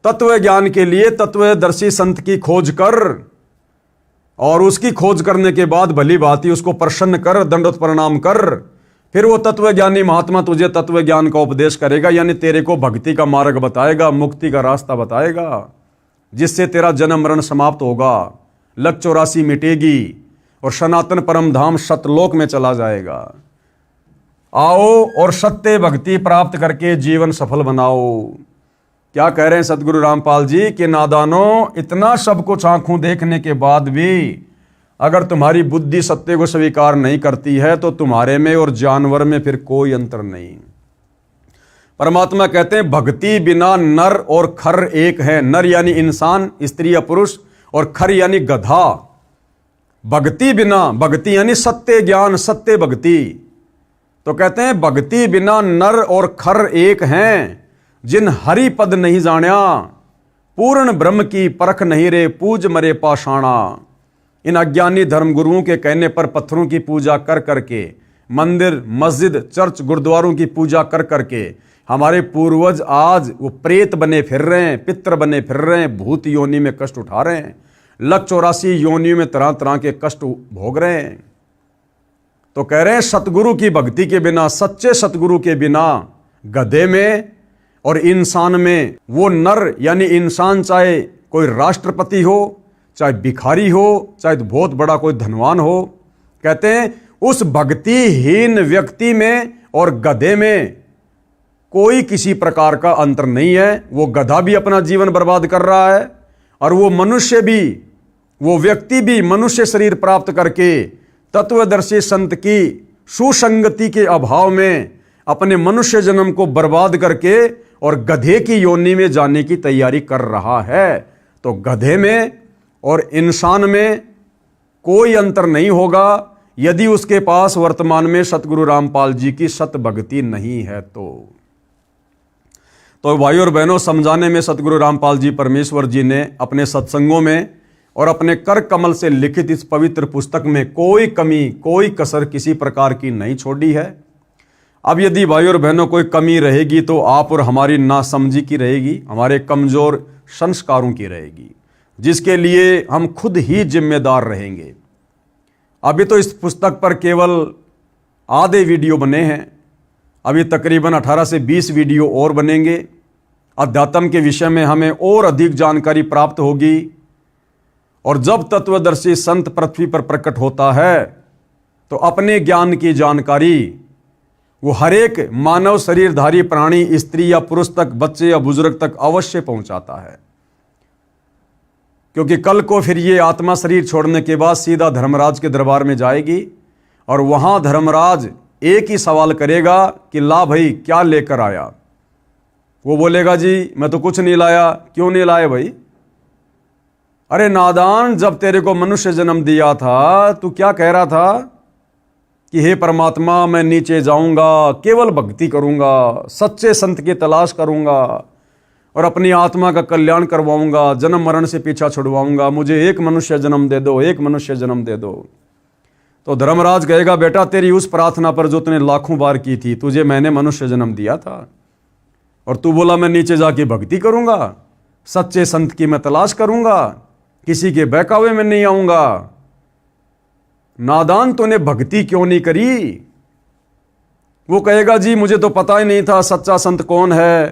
तत्व ज्ञान के लिए तत्वदर्शी संत की खोज कर और उसकी खोज करने के बाद भली भांति उसको प्रसन्न कर, दंडवत प्रणाम कर, फिर वो तत्वज्ञानी महात्मा तुझे तत्व ज्ञान का उपदेश करेगा, यानी तेरे को भक्ति का मार्ग बताएगा, मुक्ति का रास्ता बताएगा, जिससे तेरा जन्म मरण समाप्त होगा, लक 84 मिटेगी और सनातन परम धाम सतलोक में चला जाएगा। आओ और सत्य भक्ति प्राप्त करके जीवन सफल बनाओ। क्या कह रहे हैं सतगुरु रामपाल जी कि नादानों, इतना सब कुछ आंखों देखने के बाद भी अगर तुम्हारी बुद्धि सत्य को स्वीकार नहीं करती है तो तुम्हारे में और जानवर में फिर कोई अंतर नहीं। परमात्मा कहते हैं भक्ति बिना नर और खर एक है। नर यानी इंसान, स्त्री या पुरुष, और खर यानी गधा। भक्ति बिना, भक्ति यानी सत्य ज्ञान, सत्य भक्ति। तो कहते हैं भक्ति बिना नर और खर एक हैं, जिन हरि पद नहीं जान्या, पूर्ण ब्रह्म की परख नहीं रे, पूज मरे पाषाणा। इन अज्ञानी धर्मगुरुओं के कहने पर पत्थरों की पूजा कर करके, मंदिर, मस्जिद, चर्च, गुरुद्वारों की पूजा कर करके हमारे पूर्वज आज वो प्रेत बने फिर रहे हैं, पितर बने फिर रहे हैं, भूत योनि में कष्ट उठा रहे हैं, लक 84 योनियों में तरह तरह के कष्ट भोग रहे हैं। तो कह रहे हैं सतगुरु की भक्ति के बिना, सच्चे सतगुरु के बिना गधे में और इंसान में, वो नर यानी इंसान चाहे कोई राष्ट्रपति हो, चाहे भिखारी हो, चाहे बहुत बड़ा कोई धनवान हो, कहते हैं उस भक्तिहीन व्यक्ति में और गधे में कोई किसी प्रकार का अंतर नहीं है। वो गधा भी अपना जीवन बर्बाद कर रहा है और वो मनुष्य भी, वो व्यक्ति भी मनुष्य शरीर प्राप्त करके तत्वदर्शी संत की सुसंगति के अभाव में अपने मनुष्य जन्म को बर्बाद करके और गधे की योनि में जाने की तैयारी कर रहा है। तो गधे में और इंसान में कोई अंतर नहीं होगा यदि उसके पास वर्तमान में सतगुरु रामपाल जी की सत भक्ति नहीं है। तो भाइयों और बहनों, समझाने में सतगुरु रामपाल जी परमेश्वर जी ने अपने सत्संगों में और अपने कर कमल से लिखित इस पवित्र पुस्तक में कोई कमी, कोई कसर किसी प्रकार की नहीं छोड़ी है। अब यदि भाइयों और बहनों कोई कमी रहेगी तो आप और हमारी नासमझी की रहेगी, हमारे कमजोर संस्कारों की रहेगी, जिसके लिए हम खुद ही जिम्मेदार रहेंगे। अभी तो इस पुस्तक पर केवल आधे वीडियो बने हैं, अभी तकरीबन 18 से 20 वीडियो और बनेंगे। अध्यात्म के विषय में हमें और अधिक जानकारी प्राप्त होगी, और जब तत्वदर्शी संत पृथ्वी पर प्रकट होता है तो अपने ज्ञान की जानकारी वो हर एक मानव शरीरधारी प्राणी, स्त्री या पुरुष तक, बच्चे या बुजुर्ग तक अवश्य पहुंचाता है। क्योंकि कल को फिर ये आत्मा शरीर छोड़ने के बाद सीधा धर्मराज के दरबार में जाएगी और वहां धर्मराज एक ही सवाल करेगा कि ला भाई क्या लेकर आया। वो बोलेगा जी मैं तो कुछ नहीं लाया। क्यों नहीं लाए भाई? अरे नादान, जब तेरे को मनुष्य जन्म दिया था तू क्या कह रहा था कि हे परमात्मा मैं नीचे जाऊंगा, केवल भक्ति करूंगा, सच्चे संत की तलाश करूंगा और अपनी आत्मा का कल्याण करवाऊंगा, जन्म मरण से पीछा छुड़वाऊंगा, मुझे एक मनुष्य जन्म दे दो, एक मनुष्य जन्म दे दो। तो धर्मराज कहेगा बेटा तेरी उस प्रार्थना पर जो तूने लाखों बार की थी, तुझे मैंने मनुष्य जन्म दिया था और तू बोला मैं नीचे जाके भक्ति करूंगा, सच्चे संत की मैं तलाश करूंगा, किसी के बहकावे में नहीं आऊंगा। नादान, तूने भक्ति क्यों नहीं करी? वो कहेगा जी मुझे तो पता ही नहीं था सच्चा संत कौन है।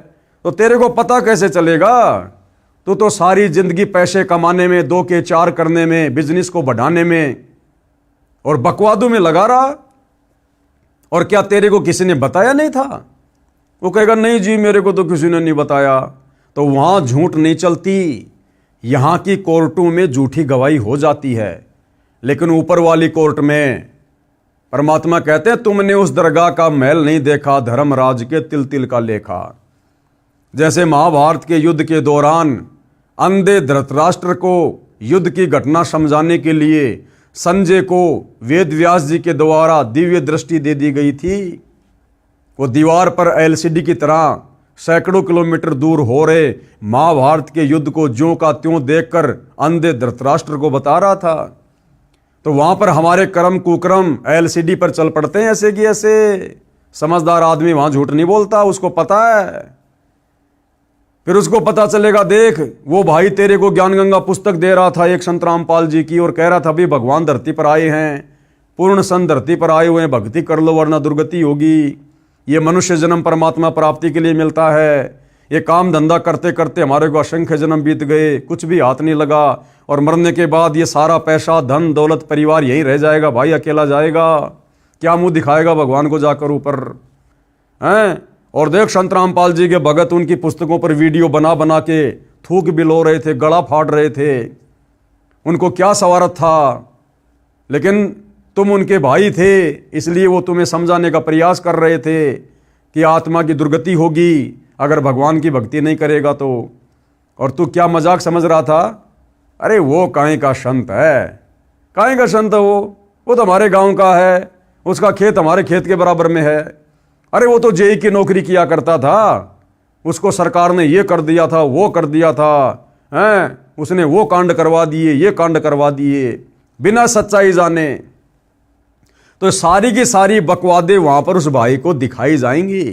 तो तेरे को पता कैसे चलेगा? तू तो सारी जिंदगी पैसे कमाने में, 2 के 4 करने में, बिजनेस को बढ़ाने में और बकवादों में लगा रहा। और क्या तेरे को किसी ने बताया नहीं था? वो कहेगा नहीं जी मेरे को तो किसी ने नहीं बताया। तो वहां झूठ नहीं चलती, यहां की कोर्टों में झूठी गवाही हो जाती है, लेकिन ऊपर वाली कोर्ट में परमात्मा कहते हैं तुमने उस दरगाह का महल नहीं देखा, धर्मराज के तिल तिल का लेखा। जैसे महाभारत के युद्ध के दौरान अंधे धृतराष्ट्र को युद्ध की घटना समझाने के लिए संजय को वेद व्यास जी के द्वारा दिव्य दृष्टि दे दी गई थी। वो दीवार पर एलसीडी की तरह सैकड़ों किलोमीटर दूर हो रहे महाभारत के युद्ध को ज्यों का त्यों देखकर अंधे धृतराष्ट्र को बता रहा था। तो वहां पर हमारे कर्म कुकर्म एलसीडी पर चल पड़ते हैं ऐसे कि ऐसे। समझदार आदमी वहां झूठ नहीं बोलता, उसको पता है। फिर उसको पता चलेगा, देख वो भाई तेरे को ज्ञान गंगा पुस्तक दे रहा था एक संत रामपाल जी की, और कह रहा था भी भगवान धरती पर आए हैं, पूर्ण सन धरती पर आए हुए हैं, भक्ति कर लो वरना दुर्गति होगी। ये मनुष्य जन्म परमात्मा प्राप्ति के लिए मिलता है। ये काम धंधा करते करते हमारे को असंख्य जन्म बीत गए, कुछ भी हाथ नहीं लगा, और मरने के बाद ये सारा पैसा धन दौलत परिवार यहीं रह जाएगा, भाई अकेला जाएगा, क्या मुंह दिखाएगा भगवान को जाकर ऊपर हैं। और देख संत रामपाल जी के भगत उनकी पुस्तकों पर वीडियो बना बना के थूक बिलो रहे थे, गला फाड़ रहे थे, उनको क्या सवारत था। लेकिन तुम उनके भाई थे, इसलिए वो तुम्हें समझाने का प्रयास कर रहे थे कि आत्मा की दुर्गति होगी अगर भगवान की भक्ति नहीं करेगा तो। और तू क्या मजाक समझ रहा था? अरे वो काहे का संत है, काहे का संत है वो तो हमारे गांव का है, उसका खेत हमारे खेत के बराबर में है। अरे वो तो जेई की नौकरी किया करता था, उसको सरकार ने ये कर दिया था, वो कर दिया था, हैं उसने वो कांड करवा दिए, ये कांड करवा दिए, बिना सच्चाई जाने। तो सारी की सारी बकवादे वहां पर उस भाई को दिखाई जाएंगी।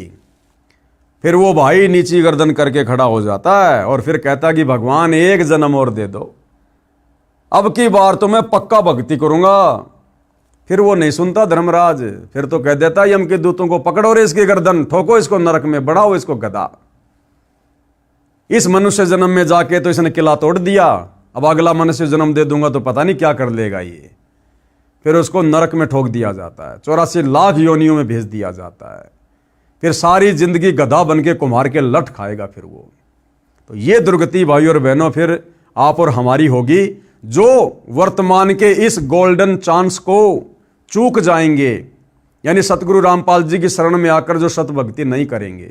फिर वो भाई नीची गर्दन करके खड़ा हो जाता है और फिर कहता कि भगवान एक जन्म और दे दो, अब की बार तो मैं पक्का भक्ति करूंगा। फिर वो नहीं सुनता धर्मराज, फिर तो कह देता यम के दूतों को पकड़ो रे इसकी गर्दन, ठोको इसको नरक में, बढ़ाओ इसको गधा। इस मनुष्य जन्म में जाके तो इसने किला तोड़ दिया, अब अगला मनुष्य जन्म दे दूंगा तो पता नहीं क्या कर लेगा ये। फिर उसको नरक में ठोक दिया जाता है, 84 लाख योनियों में भेज दिया जाता है। फिर सारी जिंदगी गधा बन के कुम्हार के लठ खाएगा फिर वो। तो ये दुर्गति भाई और बहनों फिर आप और हमारी होगी, जो वर्तमान के इस गोल्डन चांस को चूक जाएंगे, यानी सतगुरु रामपाल जी की शरण में आकर जो सत भक्ति नहीं करेंगे।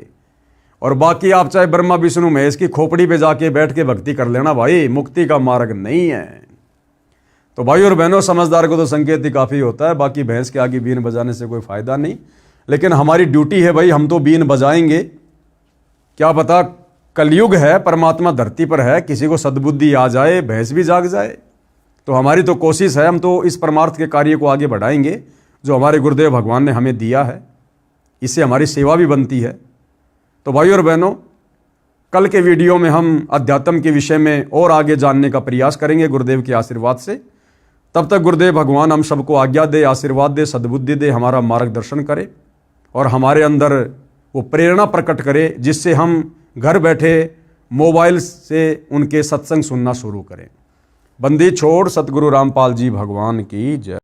और बाकी आप चाहे ब्रह्मा विष्णु महेश की खोपड़ी पे जाके बैठ के भक्ति कर लेना, भाई मुक्ति का मार्ग नहीं है। तो भाई और बहनों, समझदार को तो संकेत ही काफ़ी होता है, बाकी भैंस के आगे बीन बजाने से कोई फ़ायदा नहीं। लेकिन हमारी ड्यूटी है भाई, हम तो बीन बजाएंगे। क्या पता कलयुग है, परमात्मा धरती पर है, किसी को सद्बुद्धि आ जाए, भैंस भी जाग जाए। तो हमारी तो कोशिश है, हम तो इस परमार्थ के कार्य को आगे बढ़ाएंगे जो हमारे गुरुदेव भगवान ने हमें दिया है, इससे हमारी सेवा भी बनती है। तो भाई और बहनों, कल के वीडियो में हम अध्यात्म के विषय में और आगे जानने का प्रयास करेंगे गुरुदेव के आशीर्वाद से। तब तक गुरुदेव भगवान हम सबको आज्ञा दे, आशीर्वाद दे, सद्बुद्धि दे, हमारा मार्गदर्शन करे और हमारे अंदर वो प्रेरणा प्रकट करे, जिससे हम घर बैठे मोबाइल से उनके सत्संग सुनना शुरू करें। बंदी छोड़ सतगुरु रामपाल जी भगवान की जय।